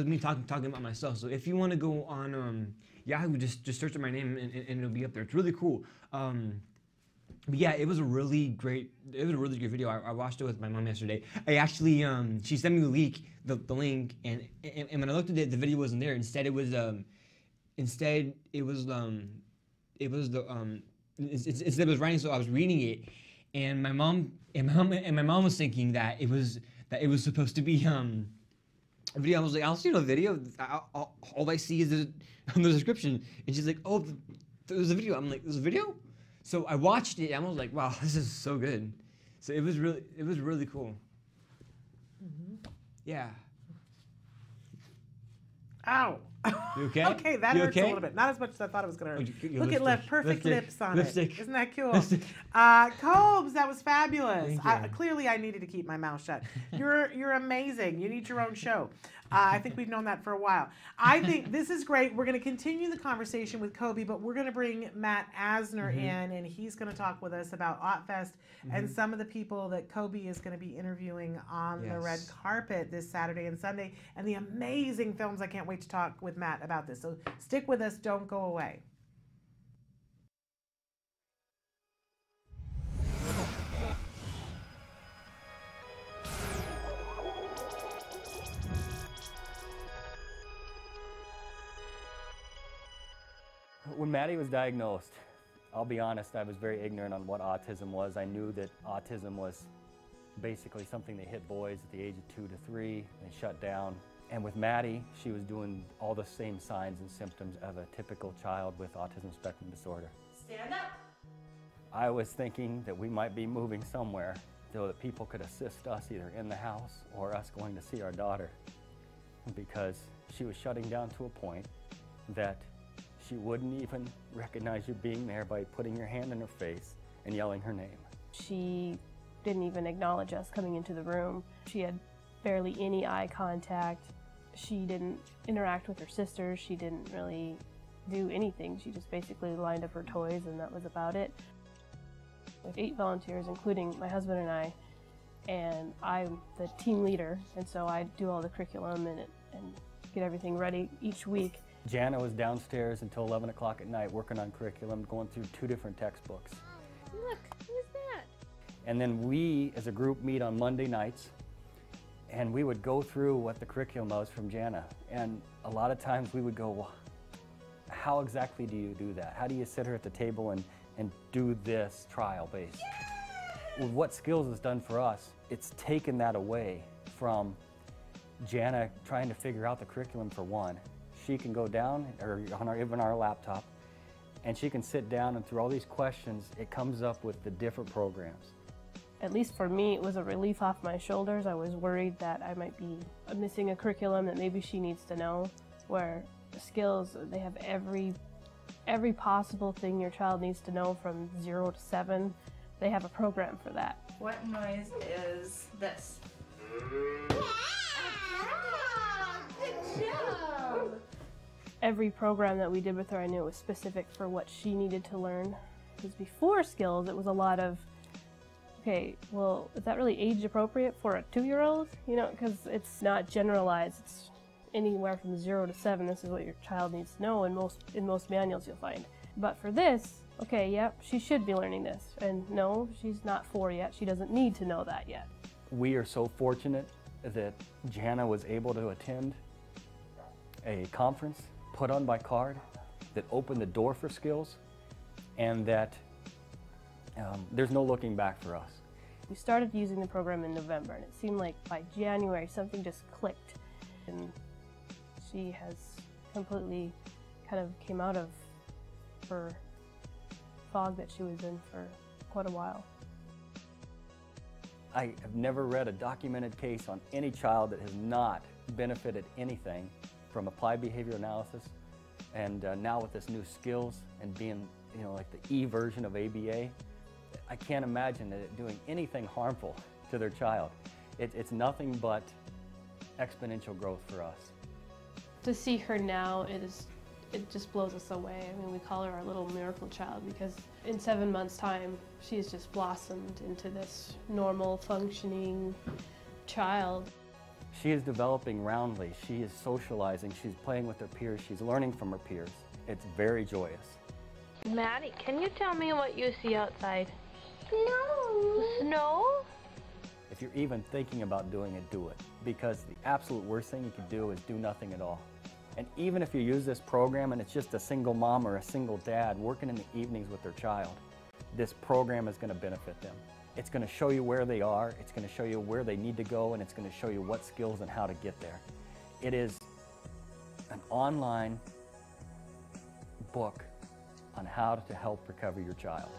me talking about myself. So if you want to go on Yahoo, just search my name and it'll be up there. It's really cool. But yeah, it was a really great video. I watched it with my mom yesterday. I actually she sent me the link, and when I looked at it, the video wasn't there. Instead it was writing, so I was reading it, and my mom was thinking that it was supposed to be a video. I was like, I don't see no video. All I see is the description. And she's like, oh, there's a video. I'm like, there's a video? So I watched it and I was like, wow, this is so good. So it was really cool. Mm-hmm. Yeah. Ow. You okay? Okay, that you hurts okay? a little bit. Not as much as I thought it was going to hurt. Your Look at lipstick. perfect lips on Lipstick. it. Isn't that cool? Lipstick. Cobes, that was fabulous. Thank you. Clearly, I needed to keep my mouth shut. You're amazing. You need your own show. I think we've known that for a while. I think this is great. We're going to continue the conversation with Kobe, but we're going to bring Matt Asner in, and he's going to talk with us about OtFest and some of the people that Kobe is going to be interviewing on the red carpet this Saturday and Sunday, and the amazing films. I can't wait to talk with Matt about this. So stick with us. Don't go away. When Maddie was diagnosed, I'll be honest, I was very ignorant on what autism was. I knew that autism was basically something that hit boys at the age of 2 to 3 and shut down. And with Maddie, she was doing all the same signs and symptoms of a typical child with autism spectrum disorder. Stand up. I was thinking that we might be moving somewhere so that people could assist us either in the house or us going to see our daughter, because she was shutting down to a point that she wouldn't even recognize you being there by putting your hand in her face and yelling her name. She didn't even acknowledge us coming into the room. She had barely any eye contact. She didn't interact with her sisters. She didn't really do anything. She just basically lined up her toys and that was about it. With 8 volunteers, including my husband and I'm the team leader, and so I do all the curriculum and get everything ready each week. Jana was downstairs until 11 o'clock at night working on curriculum, going through 2 different textbooks. Look, who's that? And then we, as a group, meet on Monday nights, and we would go through what the curriculum was from Jana. And a lot of times we would go, well, how exactly do you do that? How do you sit her at the table and do this trial-based? With what skills has done for us, it's taken that away from Jana trying to figure out the curriculum for one. She can go down, or even our laptop, and she can sit down and through all these questions, it comes up with the different programs. At least for me, it was a relief off my shoulders. I was worried that I might be missing a curriculum that maybe she needs to know, where the skills, they have every possible thing your child needs to know from 0 to 7. They have a program for that. What noise is this? Good job! Every program that we did with her, I knew it was specific for what she needed to learn. Because before skills, it was a lot of, okay, well, is that really age appropriate for a 2-year-old? You know, because it's not generalized. It's anywhere from 0 to 7. This is what your child needs to know in most manuals you'll find. But for this, okay, yep, she should be learning this. And no, she's not 4 yet. She doesn't need to know that yet. We are so fortunate that Jana was able to attend a conference put on by CARD that opened the door for skills, and that there's no looking back for us. We started using the program in November, and it seemed like by January something just clicked. And she has completely kind of came out of her fog that she was in for quite a while. I have never read a documented case on any child that has not benefited anything from applied behavior analysis, and now with this new skills and being, you know, like the E version of ABA, I can't imagine that it doing anything harmful to their child. It's nothing but exponential growth for us. To see her now, it just blows us away. I mean, we call her our little miracle child because in 7 months' time, she's just blossomed into this normal, functioning child. She is developing roundly. She is socializing. She's playing with her peers. She's learning from her peers. It's very joyous. Maddie, can you tell me what you see outside? No. Snow? If you're even thinking about doing it, do it. Because the absolute worst thing you could do is do nothing at all. And even if you use this program and it's just a single mom or a single dad working in the evenings with their child, this program is going to benefit them. It's going to show you where they are, it's going to show you where they need to go, and it's going to show you what skills and how to get there. It is an online book on how to help recover your child.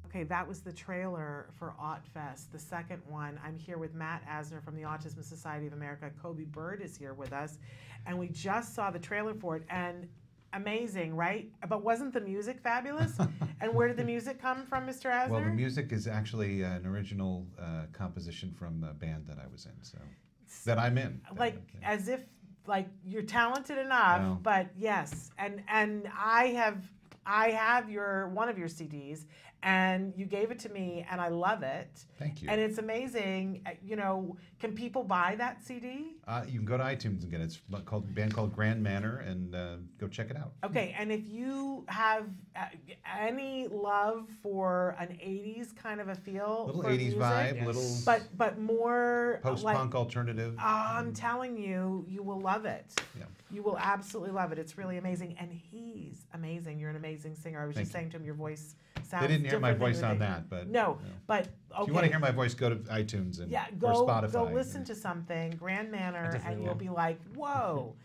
Okay, that was the trailer for AutFest, the second one. I'm here with Matt Asner from the Autism Society of America. Kobe Bird is here with us. And we just saw the trailer for it, and amazing, right? But wasn't the music fabulous? And where did the music come from, Mr. Asner? Well, the music is actually an original composition from the band that I was in, so that I'm in. Like, as if, like, you're talented enough, No. but yes. And I have one of your CDs, and you gave it to me, and I love it. Thank you. And it's amazing. You know, can people buy that CD? You can go to iTunes and get it. It's a band called Grand Manor, and go check it out. Okay, and if you have any love for an 80s kind of a feel, Little for 80s music, vibe, little but more post-punk alternative. I'm telling you, you will love it. Yeah. You will absolutely love it. It's really amazing, and he's amazing. You're an amazing singer. I was just saying to him, your voice sounds. They didn't hear my different voice than on they- that, but no, but okay. If you want to hear my voice, go to iTunes and or go Spotify. listen to something, Grand Manor, definitely and you'll will. be like, whoa.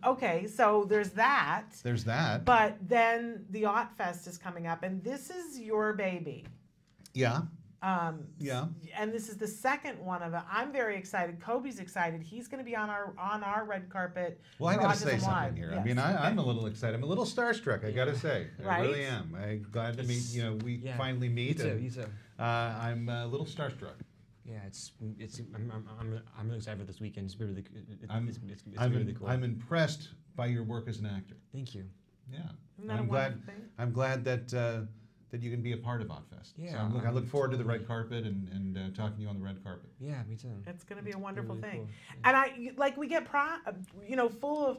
Okay, so there's that. There's that. But then the AutFest is coming up, and this is your baby. Yeah. Yeah. And this is the second one of it. I'm very excited. Kobe's excited. He's going to be on our red carpet. Well, I for got to say Autism something Live. here. Yes. I mean, I'm a little excited. I'm a little starstruck. I got to say, I Right? really am. I'm glad to meet. You know, we finally meet. You too. I'm a little starstruck. Yeah, I'm really excited for this weekend. It's really, it's I'm really cool. I'm impressed by your work as an actor. Thank you. Yeah. Isn't that a I'm wonderful thing? I'm glad that that you can be a part of AutFest. Yeah, So I look forward to the red carpet and talking to you on the red carpet. Yeah, me too. It's going to be a wonderful Really thing. cool. And we get full of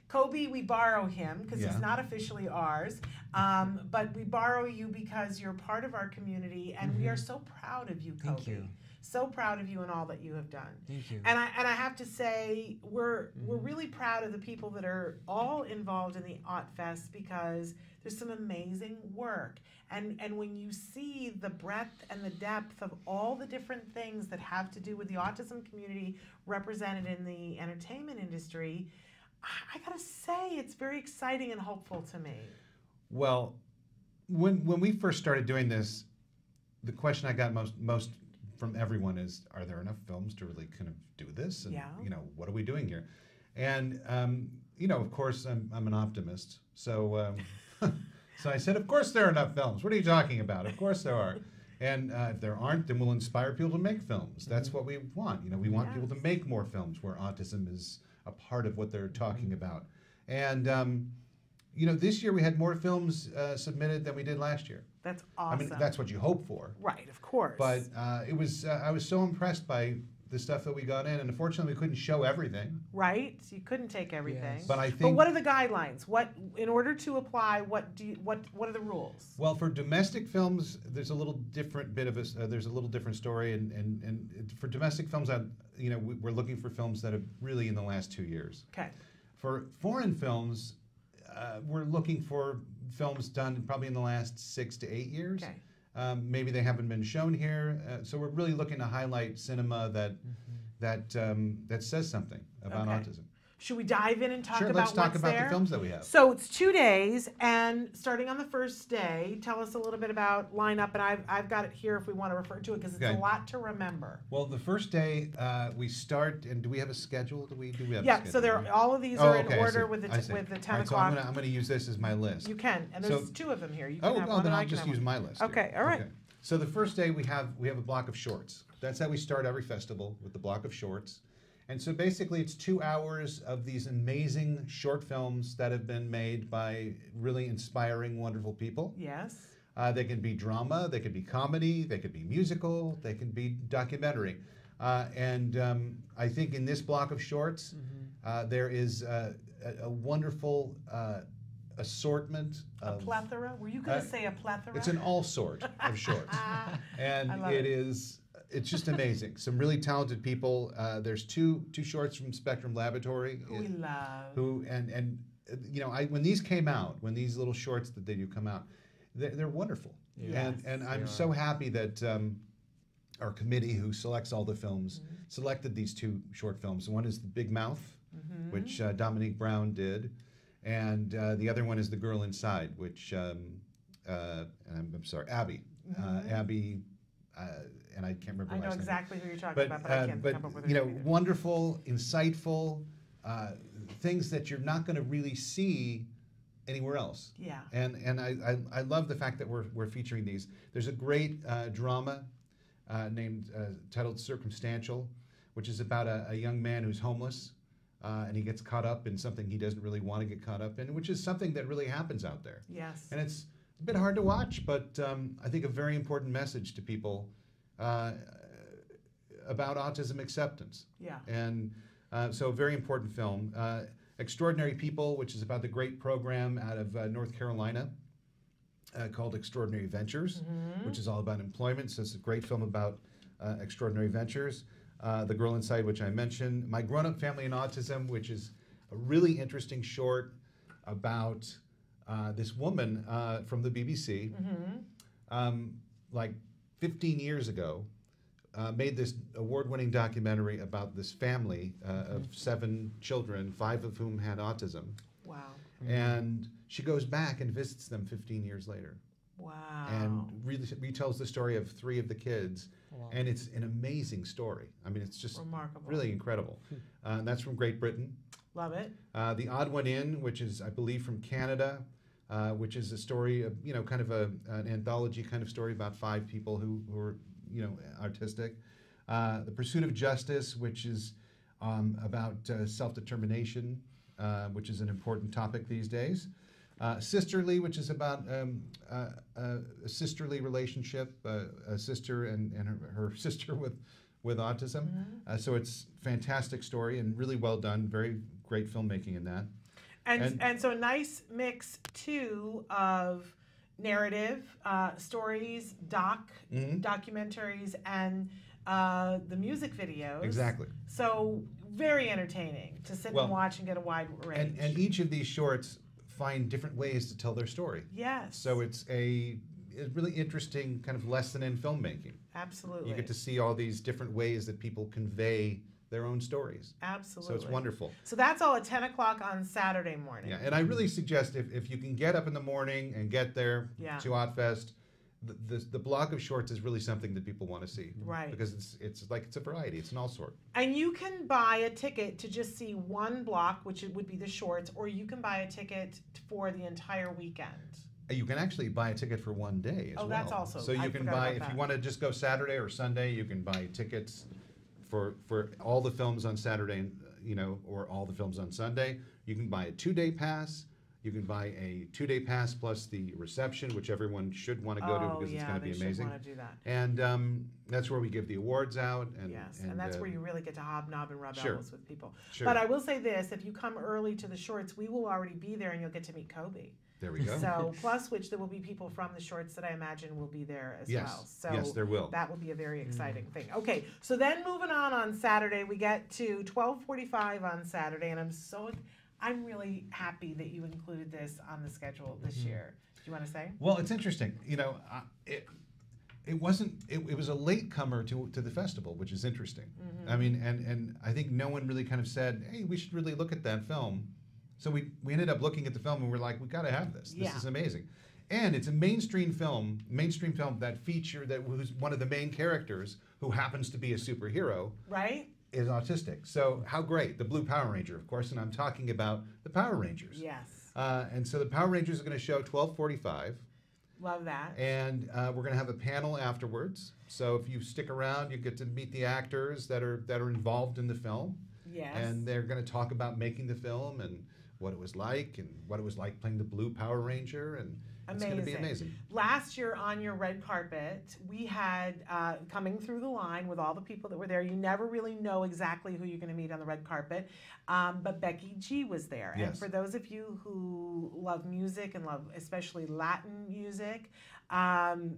Kobe, we borrow him because Yeah. he's not officially ours. But we borrow you because you're part of our community, and we are so proud of you, Kobe. Thank you. So proud of you and all that you have done. Thank you. And I have to say, we're really proud of the people that are all involved in the AutFest, because there's some amazing work. And when you see the breadth and the depth of all the different things that have to do with the autism community represented in the entertainment industry, I gotta say, it's very exciting and hopeful to me. Well, when we first started doing this, the question I got most from everyone is, are there enough films to really kind of do this? And, you know, what are we doing here? And, you know, of course, I'm an optimist. So, so I said, of course there are enough films. What are you talking about? Of course there are. And if there aren't, then we'll inspire people to make films. That's what we want. You know, we want people to make more films where autism is a part of what they're talking about. And, you know, this year we had more films submitted than we did last year. That's awesome. I mean, that's what you hope for. Right, of course. But it was I was so impressed by the stuff that we got in, and unfortunately we couldn't show everything. Right, you couldn't take everything. Yes. But I think. But what are the guidelines? What, in order to apply, what are the rules? Well, for domestic films, there's a little different bit of a there's a little different story, and for domestic films, you know, we're looking for films that are really in the last 2 years. Okay. For foreign films, we're looking for films done probably in the last 6 to 8 years. Okay. Maybe they haven't been shown here, so we're really looking to highlight cinema that says something about autism. Should we dive in and talk about let's talk what's about there? the films that we have. So it's 2 days, and starting on the first day, tell us a little bit about lineup, and I've got it here if we want to refer to it, because it's a lot to remember. Well, the first day we start, and do we have a schedule? Do we have a Yeah, schedule? so all of these are in order with the 10 All right, o'clock. so I'm going to use this as my list. You can, and there's 2 of them here. You can have oh, one, then and I I'll can just have use one. my list. Okay, all right. Okay. So the first day we have a block of shorts. That's how we start every festival, with the block of shorts. And so basically it's 2 hours of these amazing short films that have been made by really inspiring, wonderful people. Yes. They can be drama, they could be comedy, they could be musical, they can be documentary. And I think in this block of shorts, there is a wonderful assortment. A plethora? Were you going to say a plethora? It's an all sort of shorts. And it's just amazing. Some really talented people. There's two shorts from Spectrum Laboratory. Who we love. And you know, when these came out, when these little shorts that they do come out, they're wonderful. Yes. And I'm so happy that our committee, who selects all the films, selected these 2 short films. One is The Big Mouth, which Dominique Brown did, and the other one is The Girl Inside, which I'm I'm sorry, Abby. Abby, and I can't remember. I know last name. exactly who you're talking about, but I can't come up with her you know, name either. wonderful, insightful things that you're not going to really see anywhere else. Yeah. And I love the fact that we're featuring these. There's a great drama titled Circumstantial, which is about a young man who's homeless, and he gets caught up in something he doesn't really want to get caught up in, which is something that really happens out there. Yes. And it's a bit hard to watch, but I think a very important message to people about autism acceptance. Yeah. And so a very important film. Extraordinary People, which is about the great program out of North Carolina called Extraordinary Ventures, which is all about employment. So it's a great film about extraordinary ventures. The Girl Inside, which I mentioned. My Grown-Up Family and Autism, which is a really interesting short about this woman from the BBC, like 15 years ago, made this award-winning documentary about this family of 7 children, 5 of whom had autism. Wow. And she goes back and visits them 15 years later. Wow. And really retells the story of 3 of the kids. Wow. And it's an amazing story. I mean, it's just remarkable, really incredible. And that's from Great Britain. Love it. The Odd One In, which is, I believe, from Canada, which is a story of, you know, kind of an anthology kind of story about 5 people who are, you know, artistic. The Pursuit of Justice, which is about self-determination, which is an important topic these days. Sisterly, which is about a sisterly relationship, a sister and her sister with autism. So it's a fantastic story and really well done. Very great filmmaking in that. And so a nice mix too of narrative stories, documentaries, and the music videos. Exactly. So very entertaining to sit and watch and get a wide range. And each of these shorts find different ways to tell their story. Yes. So it's a really interesting kind of lesson in filmmaking. Absolutely. You get to see all these different ways that people convey their own stories. Absolutely. So it's wonderful. So that's all at 10 o'clock on Saturday morning. Yeah, and I really suggest if you can get up in the morning and get there to Oddfest, the block of shorts is really something that people want to see. Right. Because it's a variety. It's an all sort. And you can buy a ticket to just see one block, which would be the shorts, or you can buy a ticket for the entire weekend. You can actually buy a ticket for one day as well. Oh, that's also. So you can buy, if you want to just go Saturday or Sunday, you can buy tickets for all the films on Saturday, you know, or all the films on Sunday. You can buy a 2-day pass. You can buy a 2-day pass plus the reception, which everyone should want to go to because it's going to be amazing. Want to do that. And that's where we give the awards out. And, yes, and that's where you really get to hobnob and rub elbows with people. Sure. But I will say this, if you come early to the shorts, we will already be there and you'll get to meet Kobe. There we go. So, plus which there will be people from the shorts that I imagine will be there as well. So yes, there will. That will be a very exciting thing. Okay, so then moving on Saturday, we get to 12:45 on Saturday, and I'm really happy that you included this on the schedule this year. Do you want to say? Well, it's interesting. You know, it was a latecomer to the festival, which is interesting. I mean, and I think no one really kind of said, hey, we should really look at that film. So we ended up looking at the film and we're like, we got to have this. This is amazing. And it's a mainstream film who's one of the main characters who happens to be a superhero. Right. Is autistic. So how great. The Blue Power Ranger, of course, and I'm talking about the Power Rangers. Yes. And so the Power Rangers are going to show 12:45. Love that. And we're going to have a panel afterwards. So if you stick around, you get to meet the actors that are involved in the film. Yes. And they're going to talk about making the film and what it was like and what it was like playing the Blue Power Ranger, and it's going to be amazing. Last year on your red carpet, we had coming through the line with all the people that were there. You never really know exactly who you're going to meet on the red carpet, but Becky G was there. Yes. And for those of you who love music and love especially Latin music,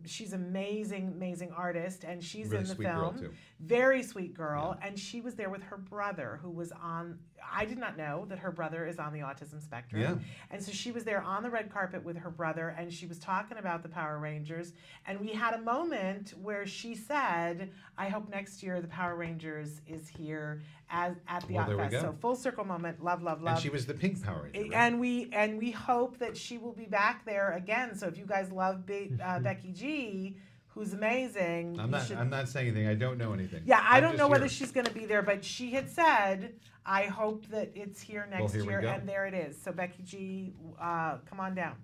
she's an amazing artist, and she's really in the sweet film. Girl too. Very sweet girl, and she was there with her brother, who was on I did not know that her brother is on the autism spectrum. Yeah. And so she was there on the red carpet with her brother, and she was talking about the Power Rangers. And we had a moment where she said, I hope next year the Power Rangers is here at the Well, there we Ot Fest. go. So full circle moment, love, love, love. And she was the pink Power Ranger, right? And we hope that she will be back there again. So if you guys love Becky G, who's amazing. I'm not saying anything. I don't know anything. Yeah, I I'm don't just know whether here. she's going to be there, but she had said, I hope that it's here next Here we year, go. and there it is. So Becky G, come on down.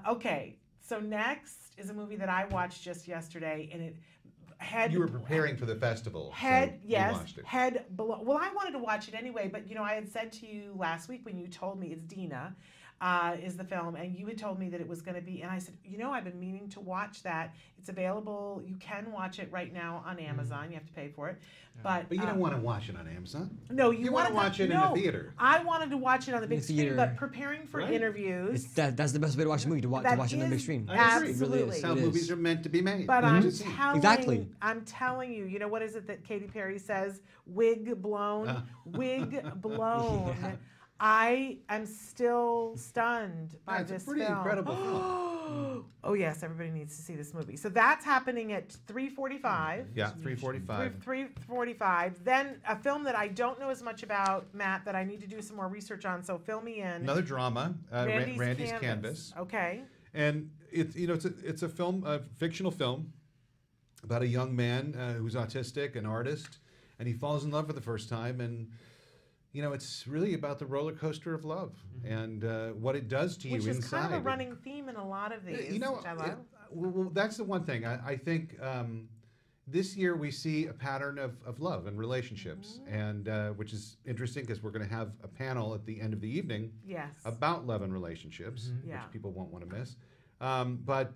Okay, so next is a movie that I watched just yesterday, and it had... You were preparing for the festival, so you watched it. Head below. Well, I wanted to watch it anyway, but I had said to you last week when you told me it's Dina, is the film, and you had told me that it was going to be, and I said, I've been meaning to watch that. It's available. You can watch it right now on Amazon. You have to pay for it. But you don't want to watch it on Amazon. No, you want to watch it in a theater. I wanted to watch it on the big screen, theater. but preparing for interviews. That's the best way to watch a movie, to watch it on the big screen. Absolutely. It really is. How movies are meant to be made. But Exactly. I'm telling you, what is it that Katy Perry says? Wig blown. Wig blown. Yeah. I am still stunned by this It's a pretty film. incredible film. Oh yes, everybody needs to see this movie. So that's happening at 3:45. Yeah, 3:45. 3:45. Then a film that I don't know as much about, Matt, that I need to do some more research on. So fill me in. Another drama, Randy's Canvas. Okay. And it's a film, a fictional film about a young man who's autistic, an artist, and he falls in love for the first time. And it's really about the roller coaster of love and what it does to you inside. Which is kind of a running theme in a lot of these, which I love. Well, that's the one thing. I think this year we see a pattern of love and relationships, and which is interesting because we're going to have a panel at the end of the evening about love and relationships, which people won't want to miss. But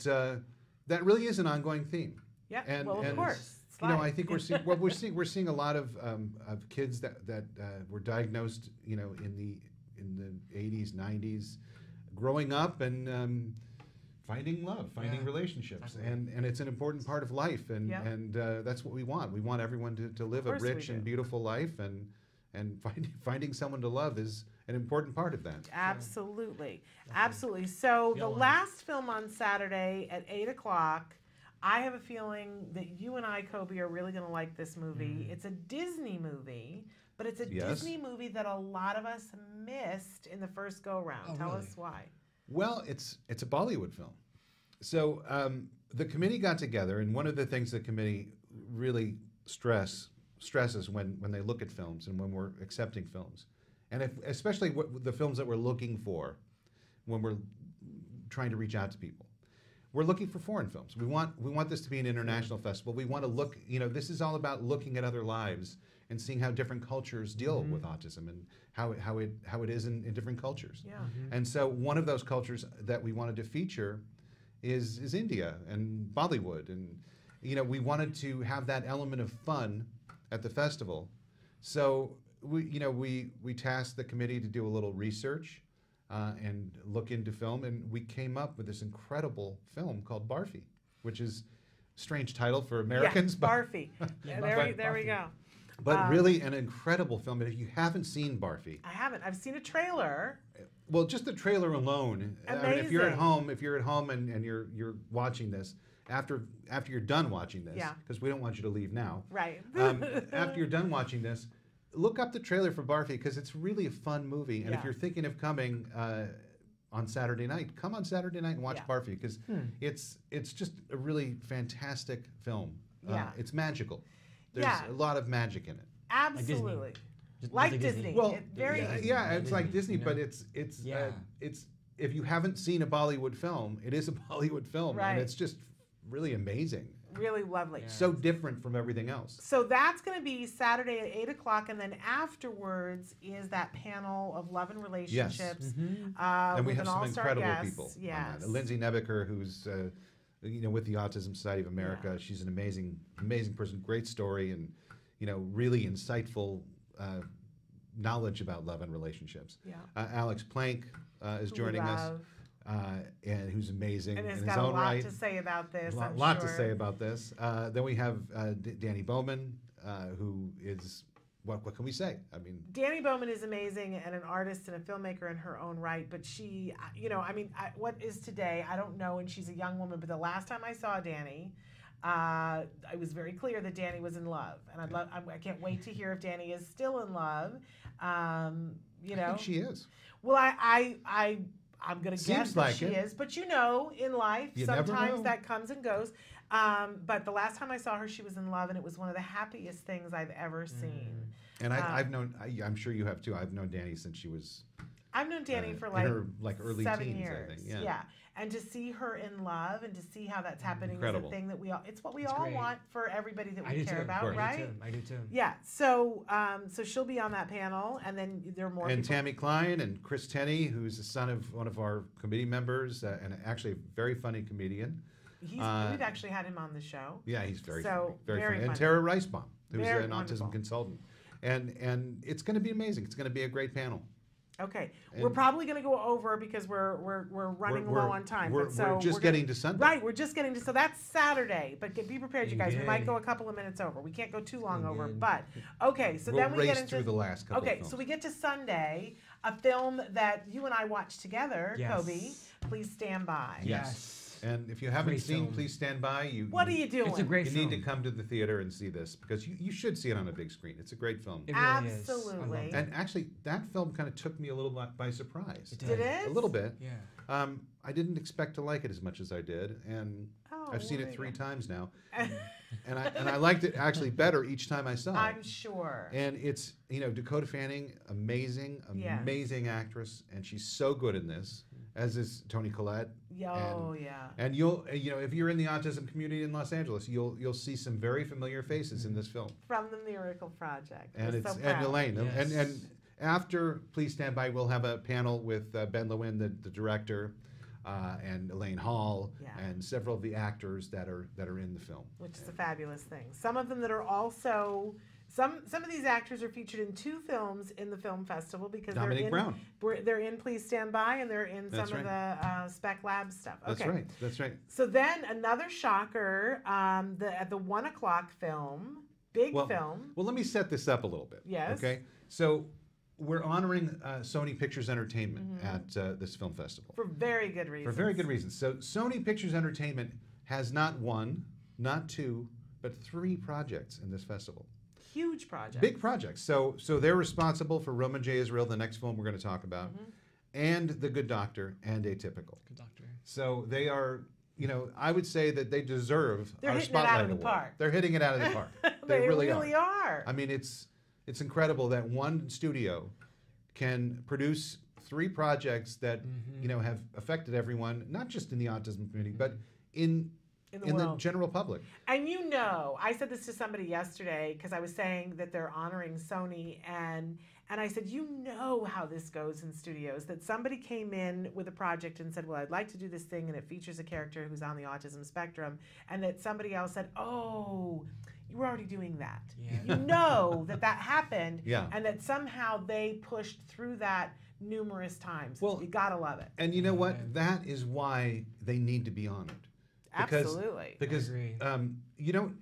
that really is an ongoing theme. Yeah, and, of course. I think we're seeing a lot of kids that were diagnosed, in the 80s, 90s, growing up and finding love, finding relationships, and it's an important part of life, and that's what we want. We want everyone to live a rich and beautiful life, and finding someone to love is an important part of that. Absolutely, absolutely. So the last film on Saturday at 8:00. I have a feeling that you and I, Kobe, are really going to like this movie. It's a Disney movie, but it's a Disney movie that a lot of us missed in the first go-round. Tell us why. Well, it's a Bollywood film. So the committee got together, and one of the things the committee really stresses when they look at films and when we're accepting films, and especially the films that we're looking for when we're trying to reach out to people. We're looking for foreign films. We want this to be an international festival. We want to look, this is all about looking at other lives and seeing how different cultures deal with autism and how it is in different cultures. Yeah. And so one of those cultures that we wanted to feature is India and Bollywood, and we wanted to have that element of fun at the festival. So we tasked the committee to do a little research. And look into film, and we came up with this incredible film called Barfi, which is a strange title for Americans. Yeah, Barfi. There we go. But really an incredible film. And if you haven't seen Barfi, I haven't. I've seen a trailer. Well, just the trailer alone. Amazing. I mean, if you're at home and you're watching this, after you're done watching this, because we don't want you to leave now. Right. After you're done watching this, look up the trailer for Barfi, because it's really a fun movie. And if you're thinking of coming on Saturday night, come on Saturday night and watch Barfi, because it's just a really fantastic film. It's magical. There's a lot of magic in it. Absolutely. Like Disney. Well, it's it's like Disney, but it's if you haven't seen a Bollywood film, it is a Bollywood film, and it's just really amazing. Really lovely. So different from everything else. So that's going to be Saturday at 8:00, and then afterwards is that panel of love and relationships. And we have some incredible people. Yes. Lindsay Nebeker, who's with the Autism Society of America. She's an amazing person. Great story, and really insightful knowledge about love and relationships. Alex Plank is joining us. And who's amazing and has in got his a own lot right. to say about this. A lot to say about this. Then we have Danny Bowman, who is what can we say? I mean, Danny Bowman is amazing and an artist and a filmmaker in her own right, but she, what is today, I don't know, and she's a young woman, but the last time I saw Danny, it was very clear that Danny was in love, and I can't wait to hear if Danny is still in love. I think she is. Well, I'm going to guess that she is, but in life, sometimes that comes and goes. But the last time I saw her, she was in love, and it was one of the happiest things I've ever seen. And I've known, I'm sure you have too. I've known Danny since she was. I've known Danny for in her, early 7 teens, years. I think. Yeah. And to see her in love and to see how that's happening Incredible. is a thing that it's what we all want for everybody that we care about, Of course. right? I do too. Yeah. So she'll be on that panel, and then there are more. And people. Tammy Klein and Chris Tenney, who's the son of one of our committee members, and actually a very funny comedian. We've actually had him on the show. Yeah, he's very funny. funny. And Tara Reisbaum, who's Very an wonderful. autism consultant. And it's going to be amazing. It's going to be a great panel. Okay, And we're probably going to go over because we're running low on time. We're just getting to Sunday. Right, we're just getting to, so that's Saturday. But be prepared, you guys. We might go a couple of minutes over. We can't go too long over. But okay, so we'll then we race get into through the last couple. Okay, of films. so we get to Sunday, a film that you and I watched together. Yes. Kobe, please stand by. Yes. And if you haven't Great seen film. Please Stand By, What are you doing? It's a great you film. need to come to the theater and see this because you should see it on a big screen. It's a great film. It really is. I love Absolutely. it. And actually, that film kind of took me a little by surprise. Did it? A little bit. Yeah. I didn't expect to like it as much as I did, and I've seen it 3 times now, and I liked it actually better each time I saw it. I'm sure. And it's Dakota Fanning, amazing actress, and she's so good in this, as is Toni Collette. And you'll if you're in the autism community in Los Angeles, you'll see some very familiar faces in this film. From the Miracle Project. And We're so and proud. Elaine Yes. and after Please Stand By, we'll have a panel with Ben Lewin, the director, and Elaine Hall, and several of the actors that are in the film. Which is a fabulous thing. Some of them that are also some of these actors are featured in 2 films in the film festival because Dominique Brown. They're in Please Stand By and they're in That's some of the Spec Lab stuff. Okay. That's right. So then another shocker, at the 1 o'clock film, big film. Well, let me set this up a little bit. Yes. Okay. So we're honoring Sony Pictures Entertainment at this film festival. For very good reasons. For very good reasons. So Sony Pictures Entertainment has not 1, not 2, but 3 projects in this festival. Huge projects. Big projects. So they're responsible for Roma J. Israel, the next film we're going to talk about, and The Good Doctor and Atypical. Good Doctor. So they are, I would say that they deserve They're our hitting it spotlight out of the award. park. They're hitting it out of the park. They really are. I mean, it's incredible that one studio can produce 3 projects that have affected everyone, not just in the autism community, but in the general public. And I said this to somebody yesterday because I was saying that they're honoring Sony, and I said, how this goes in studios, that somebody came in with a project and said, well, I'd like to do this thing, and it features a character who's on the autism spectrum, and that somebody else said, oh, you were already doing that. Yeah. that happened, and that somehow they pushed through that numerous times. Well, you gotta love it. And you know what? That is why they need to be honored. Absolutely. Because you don't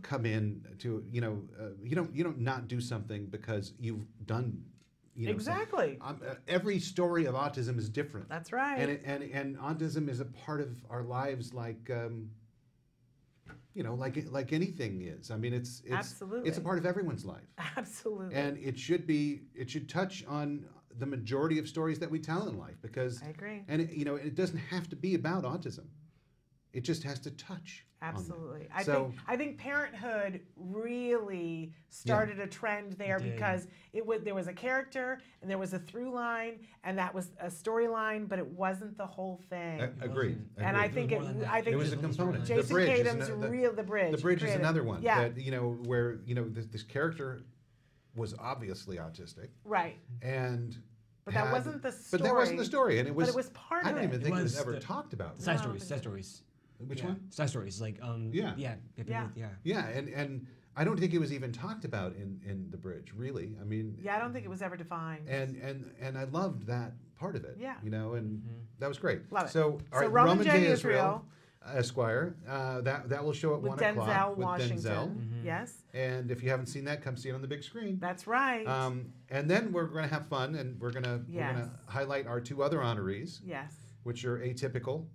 come in to you don't not do something because you've done exactly. Every story of autism is different. That's right. And autism is a part of our lives like like anything is. I mean, it's absolutely, it's a part of everyone's life. Absolutely. And it should touch on the majority of stories that we tell in life because I agree. And it doesn't have to be about autism. It just has to touch. Absolutely. I think Parenthood really started a trend there because there was a character and there was a through line and that was a storyline, but it wasn't the whole thing. Agreed. And I think it was a component. Jason the bridge Kadam's the bridge. The bridge is another one. Yeah. That, where this character was obviously autistic. Right. But that wasn't the story. But that wasn't the story, and it was. But it was part of it. I don't even think it was ever talked about. Side stories. Which one? Side stories, like Yeah, and I don't think it was even talked about in The Bridge, really. I mean. Yeah, I don't think it was ever defined. And I loved that part of it. Yeah. And that was great. Love it. So, all right, Roma J. Israel. Esquire. That will show at with 1 Denzel o'clock with Washington. Denzel. Yes. And if you haven't seen that, come see it on the big screen. That's right. And then we're going to have fun, and we're going to highlight our 2 other honorees. Yes. Which are Atypical,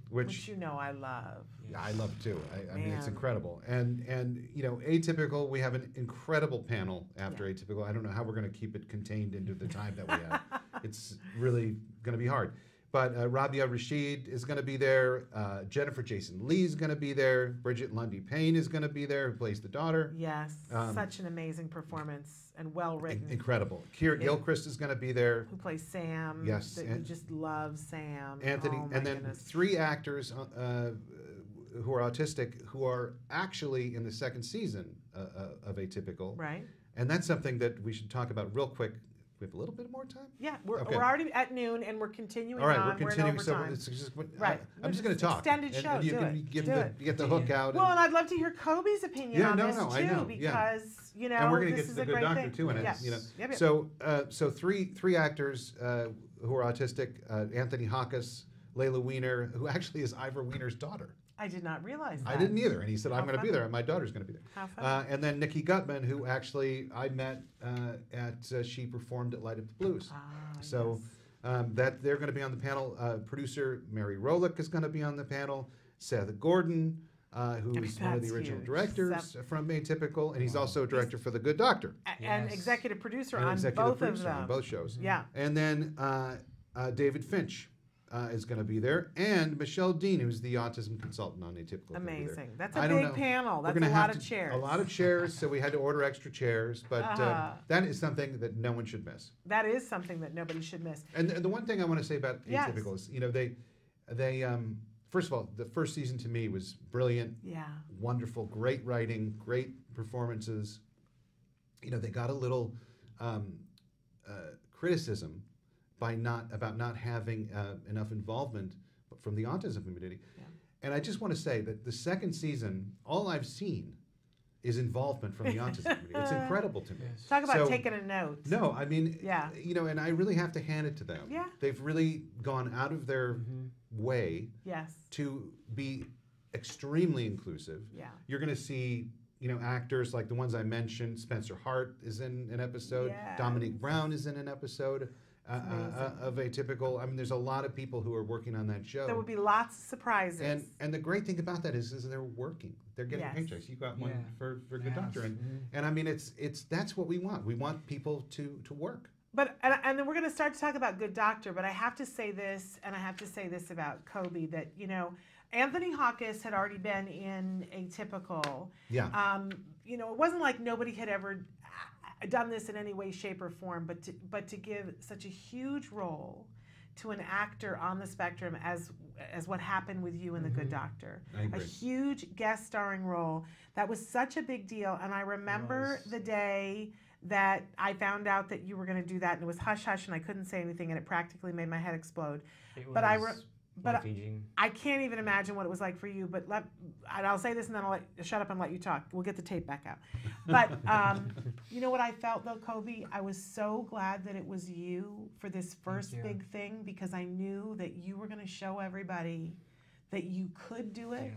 which you know I love. Yeah, I love too. I mean, it's incredible. And you know, Atypical, we have an incredible panel after Atypical. I don't know how we're going to keep it contained into the time that we have. It's really going to be hard. But Rabia Rashid is going to be there. Jennifer Jason Leigh is going to be there. Bridget Lundy Payne is going to be there, who plays the daughter. Yes, such an amazing performance and well written. Incredible. Keira Gilchrist is going to be there. Who plays Sam. Yes. That you just love Sam. Anthony. Oh, and then goodness. 3 actors who are autistic who are actually in the 2nd season of Atypical. Right. And that's something that we should talk about real quick. We have a little bit more time? Yeah, we're already at noon and we're continuing on. All right, we're continuing. So it's just, right. I'm just going to talk. Extended show. And you can get the hook out. Well, and I'd love to hear Kobe's opinion on this too, I know. because you know, and we're going to this get is the a good great doctor thing. too in it. Yes. You know. Yep. So three actors who are autistic: Anthony Hawkes, Layla Weiner, who actually is Ivor Weiner's daughter. I did not realize that. I didn't either. And he said, I'm going to be there. And my daughter's going to be there. How fun. And then Nikki Gutman, who actually I met she performed at Light Up the Blues. So that they're going to be on the panel. Producer Mary Rolick is going to be on the panel. Seth Gordon, who's one of the original directors from Atypical. And he's also a director for The Good Doctor. And executive producer and on executive both producer of them. On both shows. Yeah. And then David Finch. Is going to be there, and Michelle Dean, who's the autism consultant on Atypical. Amazing. That's a big panel. That's a lot of chairs. A lot of chairs, so we had to order extra chairs, but that is something that no one should miss. That is something that nobody should miss. And the one thing I want to say about Atypical is, you know, they first of all, the first season to me was brilliant. Yeah. Wonderful, great writing, great performances. You know, they got a little criticism about not having enough involvement from the autism community. Yeah. And I just want to say that the 2nd season, all I've seen is involvement from the autism community. It's incredible to me. Yes. Talk about taking a note. No, I mean, you know, and I really have to hand it to them. Yeah. They've really gone out of their way to be extremely inclusive. Yeah. You're going to see, you know, actors like the ones I mentioned. Spencer Hart is in an episode. Yes. Dominique Brown is in an episode. Of Atypical. I mean, there's a lot of people who are working on that show. There will be lots of surprises. And the great thing about that is they're working. They're getting paychecks. You got one for Good Doctor, and I mean, it's that's what we want. We want people to work. But and then we're going to start to talk about Good Doctor. But I have to say this, and I have to say this about Kobe, that you know, Anthony Hawkes had already been in Atypical. Yeah. You know, it wasn't like nobody had ever done this in any way, shape, or form, but to give such a huge role to an actor on the spectrum as what happened with you in The Good Doctor. A huge guest starring role. That was such a big deal. And I remember the day that I found out that you were going to do that, and it was hush hush, and I couldn't say anything, and it practically made my head explode. But I can't even imagine what it was like for you. But and I'll say this, and then I'll shut up and let you talk. We'll get the tape back out. But you know what I felt though, Kobe? I was so glad that it was you for this first big thing, because I knew that you were going to show everybody that you could do it,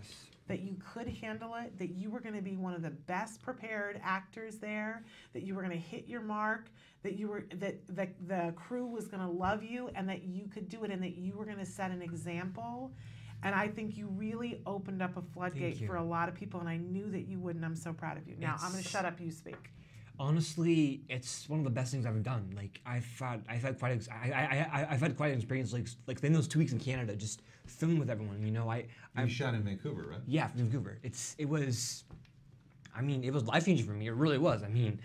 that you could handle it, that you were going to be one of the best prepared actors there, that you were going to hit your mark, that the crew was going to love you, and that you could do it, and that you were going to set an example. And I think you really opened up a floodgate for a lot of people, and I knew that you would, and I'm so proud of you. Now, I'm going to shut up, you speak. Honestly, it's one of the best things I've ever done. Like I've had quite an experience. Like in those 2 weeks in Canada, just filming with everyone. You know, You shot in Vancouver, right? Yeah, Vancouver. It was life changing for me. It really was. I mean,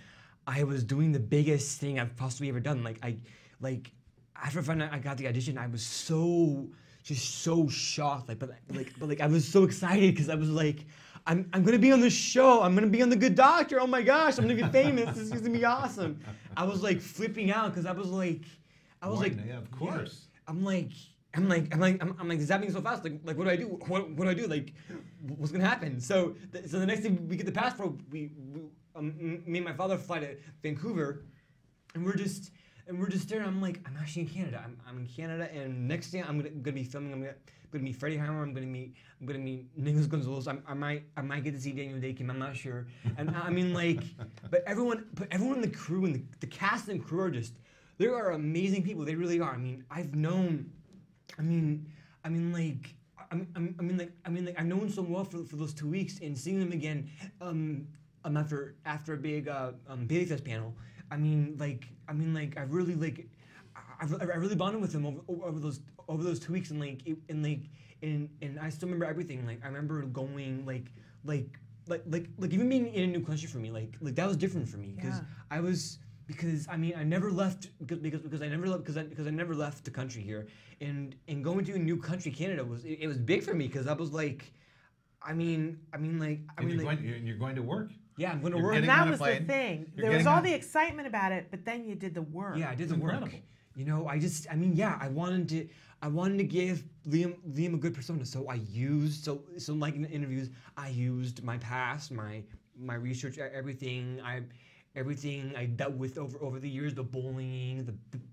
I was doing the biggest thing I've possibly ever done. Like after I got the audition, I was so shocked. But I was so excited because I was like, I'm gonna be on the show. I'm gonna be on The Good Doctor. Oh my gosh, I'm gonna be famous. This is gonna be awesome. I was like flipping out because I was like, yeah, of course. I'm like, this is happening so fast. Like what do I do? What do I do? Like, what's gonna happen? So the next thing we get the passport, me and my father fly to Vancouver, and we're just we're just staring. I'm like, I'm actually in Canada. I'm in Canada, and next thing I'm gonna be filming. I'm gonna meet Freddie Highmore. I'm gonna meet Nicholas Gonzalez. I might get to see Daniel Day-Kim. I'm not sure. And I mean, like, but everyone in the crew and the cast and crew are just, they are amazing people. They really are. I mean, I've known. I've known so well for those 2 weeks, and seeing them again after a big Bailey Fest panel. I really bonded with them over those 2 weeks, and I still remember everything. Like I remember going like even being in a new country for me, like that was different for me because I never left because I never left the country here, and going to a new country, Canada, it was big for me because I was like, you're going to work. Yeah, I'm going to work. And that was the thing. There was all the excitement about it, but then you did the work. Yeah, I did the work. You know, I wanted to give Liam a good persona. So I used like in the interviews, I used my past, my research, everything I dealt with over the years, the bullying,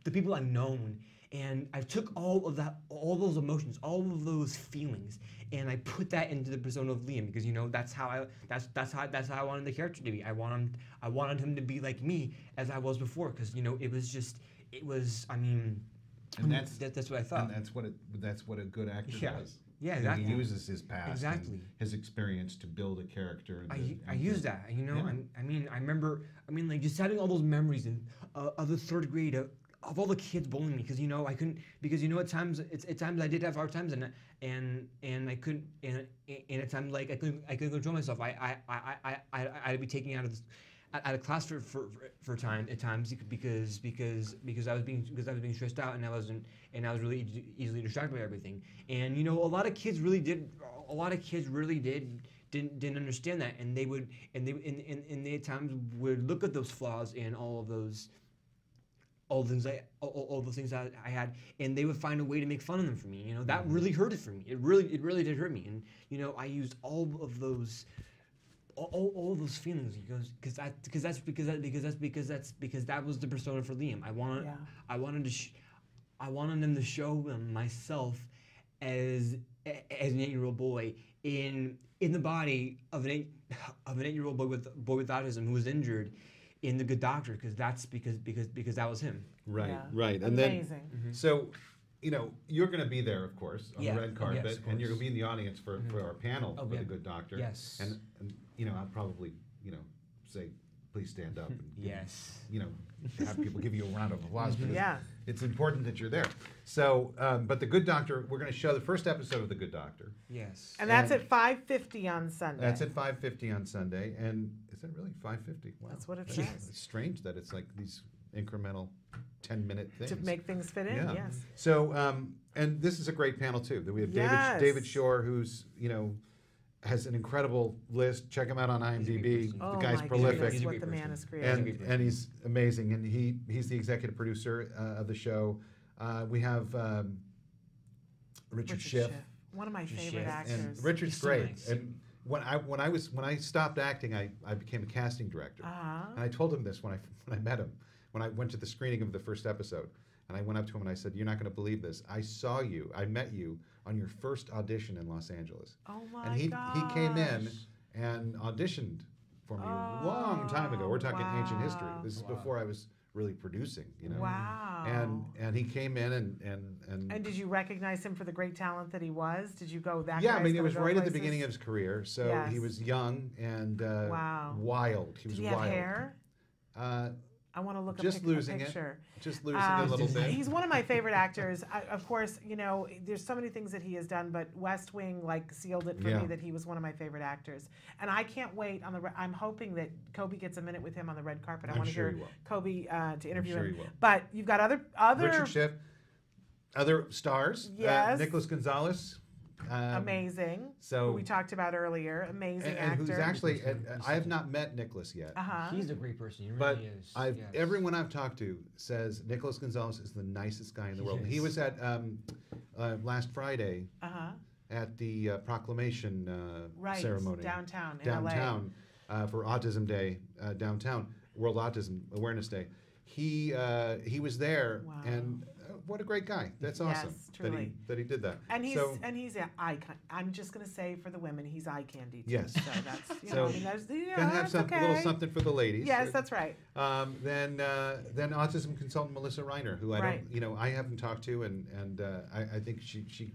the people I've known. And I took all those emotions, all of those feelings, and I put that into the persona of Liam because that's how I wanted the character to be. I wanted him to be like me as I was before because that's what I thought. And that's what a good actor does. Yeah, exactly. He uses his past, and his experience to build a character. I use that. I remember. Just having all those memories of the third grade of all the kids bullying me because I couldn't because at times at times I did have hard times and I couldn't and at times like I couldn't control myself. I'd be taking out of class for time at times because I was being stressed out and I was really easily distracted by everything. And a lot of kids really didn't understand that, and they at times would look at those flaws and all the things that I had, and they would find a way to make fun of them for me. That really hurt it for me. It really did hurt me. And I used all of those feelings because that was the persona for Liam. I wanted them to show myself as an 8-year-old boy in the body of an 8-year-old boy with autism who was injured in The Good Doctor because that was him. Right, yeah. right. And amazing. Then, so, you're going to be there, of course, on the red carpet, and you're going to be in the audience for our panel for The Good Doctor. Yes. And I'll probably, say, please stand up. And have people give you a round of applause because it's important that you're there. So, but The Good Doctor, we're going to show the first episode of The Good Doctor. Yes. And that's at 5:50 on Sunday. That's at 5:50 on Sunday. And is it really 5:50? Wow. That's what it says. It's strange that it's like these incremental 10-minute things. To make things fit in, yes. So, and this is a great panel, too. We have David Shore, who's, has an incredible list. Check him out on IMDb. The guy's prolific. He's what the man has created. And he's amazing. And he's the executive producer of the show. We have Richard Schiff. One of my favorite actors. And Richard's great. Nice. And when I stopped acting, I became a casting director. And I told him this when I met him, when I went to the screening of the first episode. And I went up to him and I said, "You're not going to believe this. I met you on your first audition in Los Angeles." Oh my And he came in and auditioned for me a long time ago. We're talking ancient history. This is before I was really producing, Wow. And he came in and did you recognize him for the great talent that he was? Did you go that? Yeah, it was right at the beginning of his career. So Yes. he was young and wild. He was Did he wild. have hair? I want to look just a losing picture. Just losing a little bit. He's one of my favorite actors. Of course, there's so many things that he has done, but West Wing sealed it for me that he was one of my favorite actors. And I can't wait I'm hoping that Kobe gets a minute with him on the red carpet. I want to hear Kobe to interview him. But you've got other Richard Schiff, other stars. Yes. Nicholas Gonzalez. Amazing. So who we talked about earlier. Amazing actor. Who's actually, I have not met Nicholas yet. He's a great person. He really is. Everyone I've talked to says Nicholas Gonzalez is the nicest guy in the world. He was at last Friday at the proclamation ceremony downtown for Autism Day, downtown, World Autism Awareness Day. he was there, and what a great guy. That's awesome. Yes, truly. That he did that. And he's an icon. I'm just going to say for the women, he's eye candy too. Yes. So that's Gonna have a little something for the ladies. Yes, that's right. Then autism consultant Melissa Reiner, who I haven't talked to, and I think she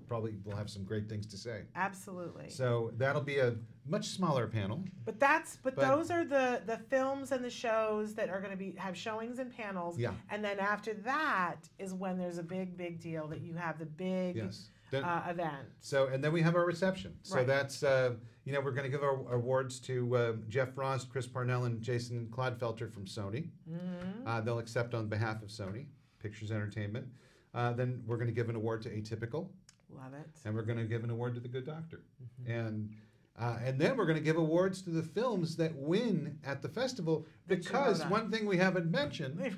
probably will have some great things to say. Absolutely. So that'll be a much smaller panel. But those are the films and the shows that are going to have showings and panels. Yeah. And then after that is when there's a big deal that you have the big event. So and then we have our reception. So that's we're going to give our awards to Jeff Frost, Chris Parnell, and Jason Clodfelter from Sony. Mm-hmm. They'll accept on behalf of Sony Pictures Entertainment. Then we're going to give an award to Atypical. Love it. And we're going to give an award to The Good Doctor. Mm-hmm. And then we're going to give awards to the films that win at the festival, because one thing we haven't mentioned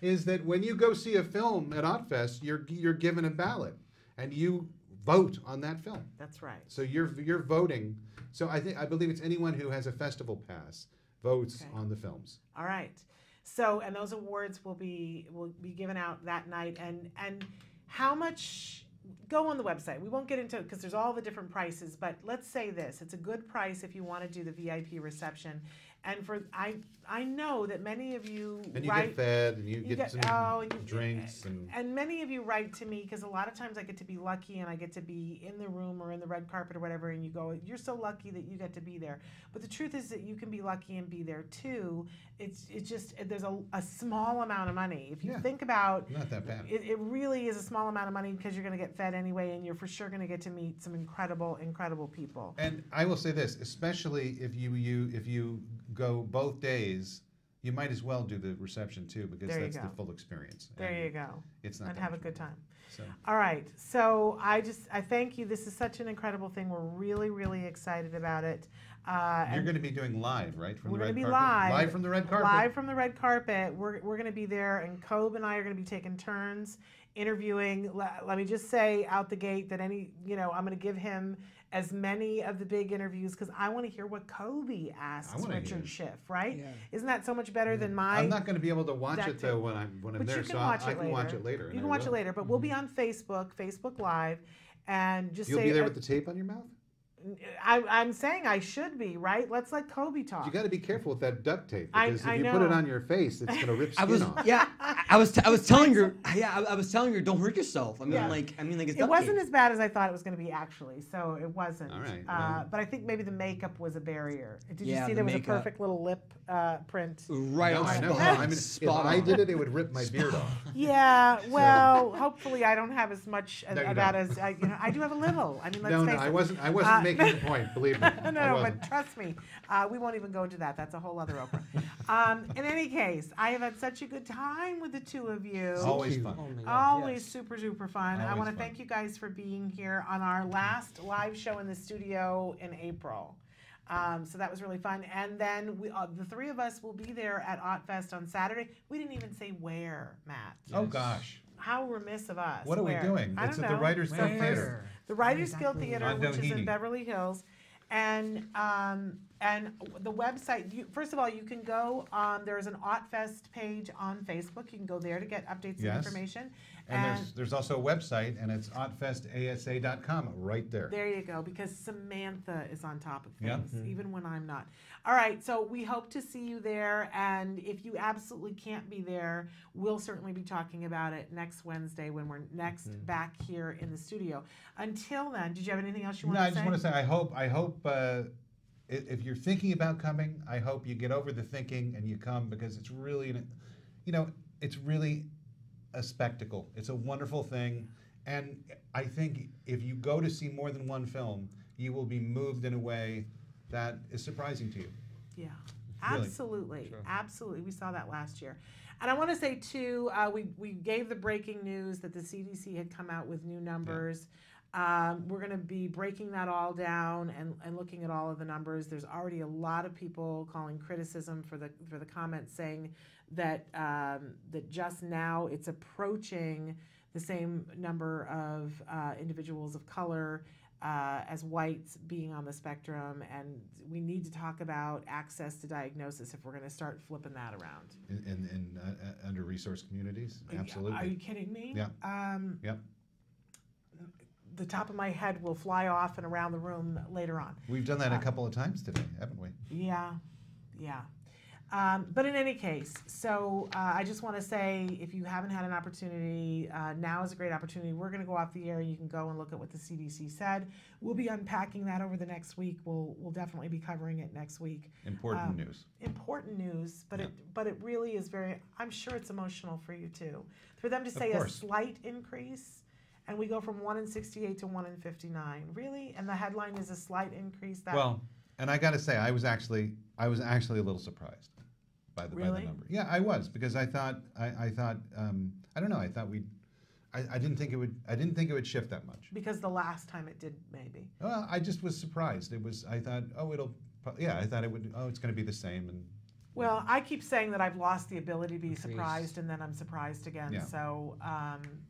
is that when you go see a film at Otfest, you're given a ballot and you vote on that film. That's right. So you're voting. So I believe it's anyone who has a festival pass votes on the films. All right. So and those awards will be given out that night, and how much. Go on the website. We won't get into it because there's all the different prices, but let's say this. It's a good price if you want to do the VIP reception. And I know that many of you and you get fed and you get some drinks and many of you write to me, because a lot of times I get to be lucky and I get to be in the room or in the red carpet or whatever, and you go, you're so lucky that you get to be there. But the truth is that you can be lucky and be there too. It's just there's a small amount of money. If you think about not that bad. It really is a small amount of money because you're going to get fed anyway, and you're for sure going to get to meet some incredible people. And I will say this, especially if you go both days, you might as well do the reception too, because that's the full experience. There you go. It's not. And have a good time. So. All right. So I thank you. This is such an incredible thing. We're really excited about it. You're going to be doing live, right? We're going to be live from the red carpet. Live from the red carpet. We're going to be there, and Cobe and I are going to be taking turns interviewing. Let me just say out the gate that I'm going to give him as many of the big interviews, because I want to hear what Kobe asks Richard Schiff, right? Yeah. Isn't that so much better than my... I'm not going to be able to watch it though when I'm there, so I can watch it later. You can watch it later, but we'll be on Facebook Live, and just You'll be there with the tape on your mouth? I'm saying I should be, right? Let's let Kobe talk. You got to be careful with that duct tape, because if you put it on your face, it's going to rip skin off. Yeah, I was telling her. Yeah, I was telling her, don't hurt yourself. I mean, like it's it wasn't as bad as I thought it was going to be, actually. So it wasn't. All right. But I think maybe the makeup was a barrier. Did you see there was a perfect little lip print? Right. No, I know. I mean, if I did it would rip my beard off. Yeah. Well, hopefully I don't have as much of that as I do have a little. I mean, let's face it. I wasn't making the point. Believe me. No, but trust me, we won't even go into that. That's a whole other Oprah. In any case, I have had such a good time with the two of you. Always fun. Always super fun. I want to thank you guys for being here on our last live show in the studio in April. So that was really fun. And then the three of us will be there at Otfest on Saturday. We didn't even say where, Matt. Oh, gosh. How remiss of us. What are we doing? It's at the Writers Guild Theater. The Writers Guild Theater, which is in Beverly Hills. And the website, first of all, you can go, there's an Otfest page on Facebook. You can go there to get updates and information. And there's also a website, and it's otfestasa.com right there. There you go, because Samantha is on top of things, even when I'm not. All right, so we hope to see you there, and if you absolutely can't be there, we'll certainly be talking about it next Wednesday when we're next back here in the studio. Until then, did you have anything else you want to say? No, I just want to say I hope if you're thinking about coming, I hope you get over the thinking and you come, because it's really, it's really a spectacle. It's a wonderful thing, and I think if you go to see more than one film, you will be moved in a way that is surprising to you. Yeah, absolutely, absolutely. We saw that last year. And I want to say too, we gave the breaking news that the CDC had come out with new numbers. We're going to be breaking that all down and looking at all of the numbers. There's already a lot of people calling criticism for the comments, saying that that just now it's approaching the same number of individuals of color as whites being on the spectrum, and we need to talk about access to diagnosis if we're going to start flipping that around. In under-resourced communities? Absolutely. Are you kidding me? Yeah. Yep. The top of my head will fly off and around the room later on. We've done that a couple of times today, haven't we? Yeah, yeah. But in any case, so I just want to say, if you haven't had an opportunity, now is a great opportunity. We're going to go off the air. You can go and look at what the CDC said. We'll be unpacking that over the next week. We'll definitely be covering it next week. Important news. Important news, but yeah. it really is very. I'm sure it's emotional for you too. For them to say a slight increase, and we go from 1 in 68 to 1 in 59. Really? And the headline is a slight increase. Well, and I got to say, I was actually a little surprised by the number. Yeah, I was, because I thought I don't know. I thought I didn't think it would shift that much. Because the last time it did, maybe. Well, I just was surprised. I thought, I thought it would. Oh, it's going to be the same. And well, I keep saying that I've lost the ability to be surprised, and then I'm surprised again. Yeah. So,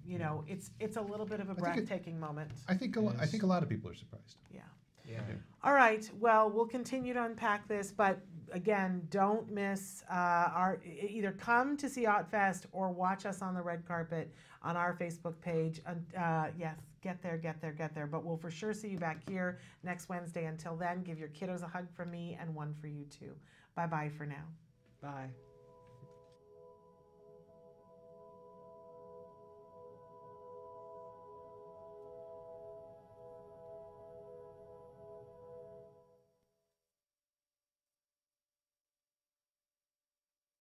it's a little bit of a breathtaking moment. I think a lot of people are surprised. Yeah. Yeah. All right. Well, we'll continue to unpack this, but again, don't miss either come to see OtFest or watch us on the red carpet on our Facebook page. Yes, get there. But we'll for sure see you back here next Wednesday. Until then, give your kiddos a hug from me and one for you too. Bye-bye for now. Bye.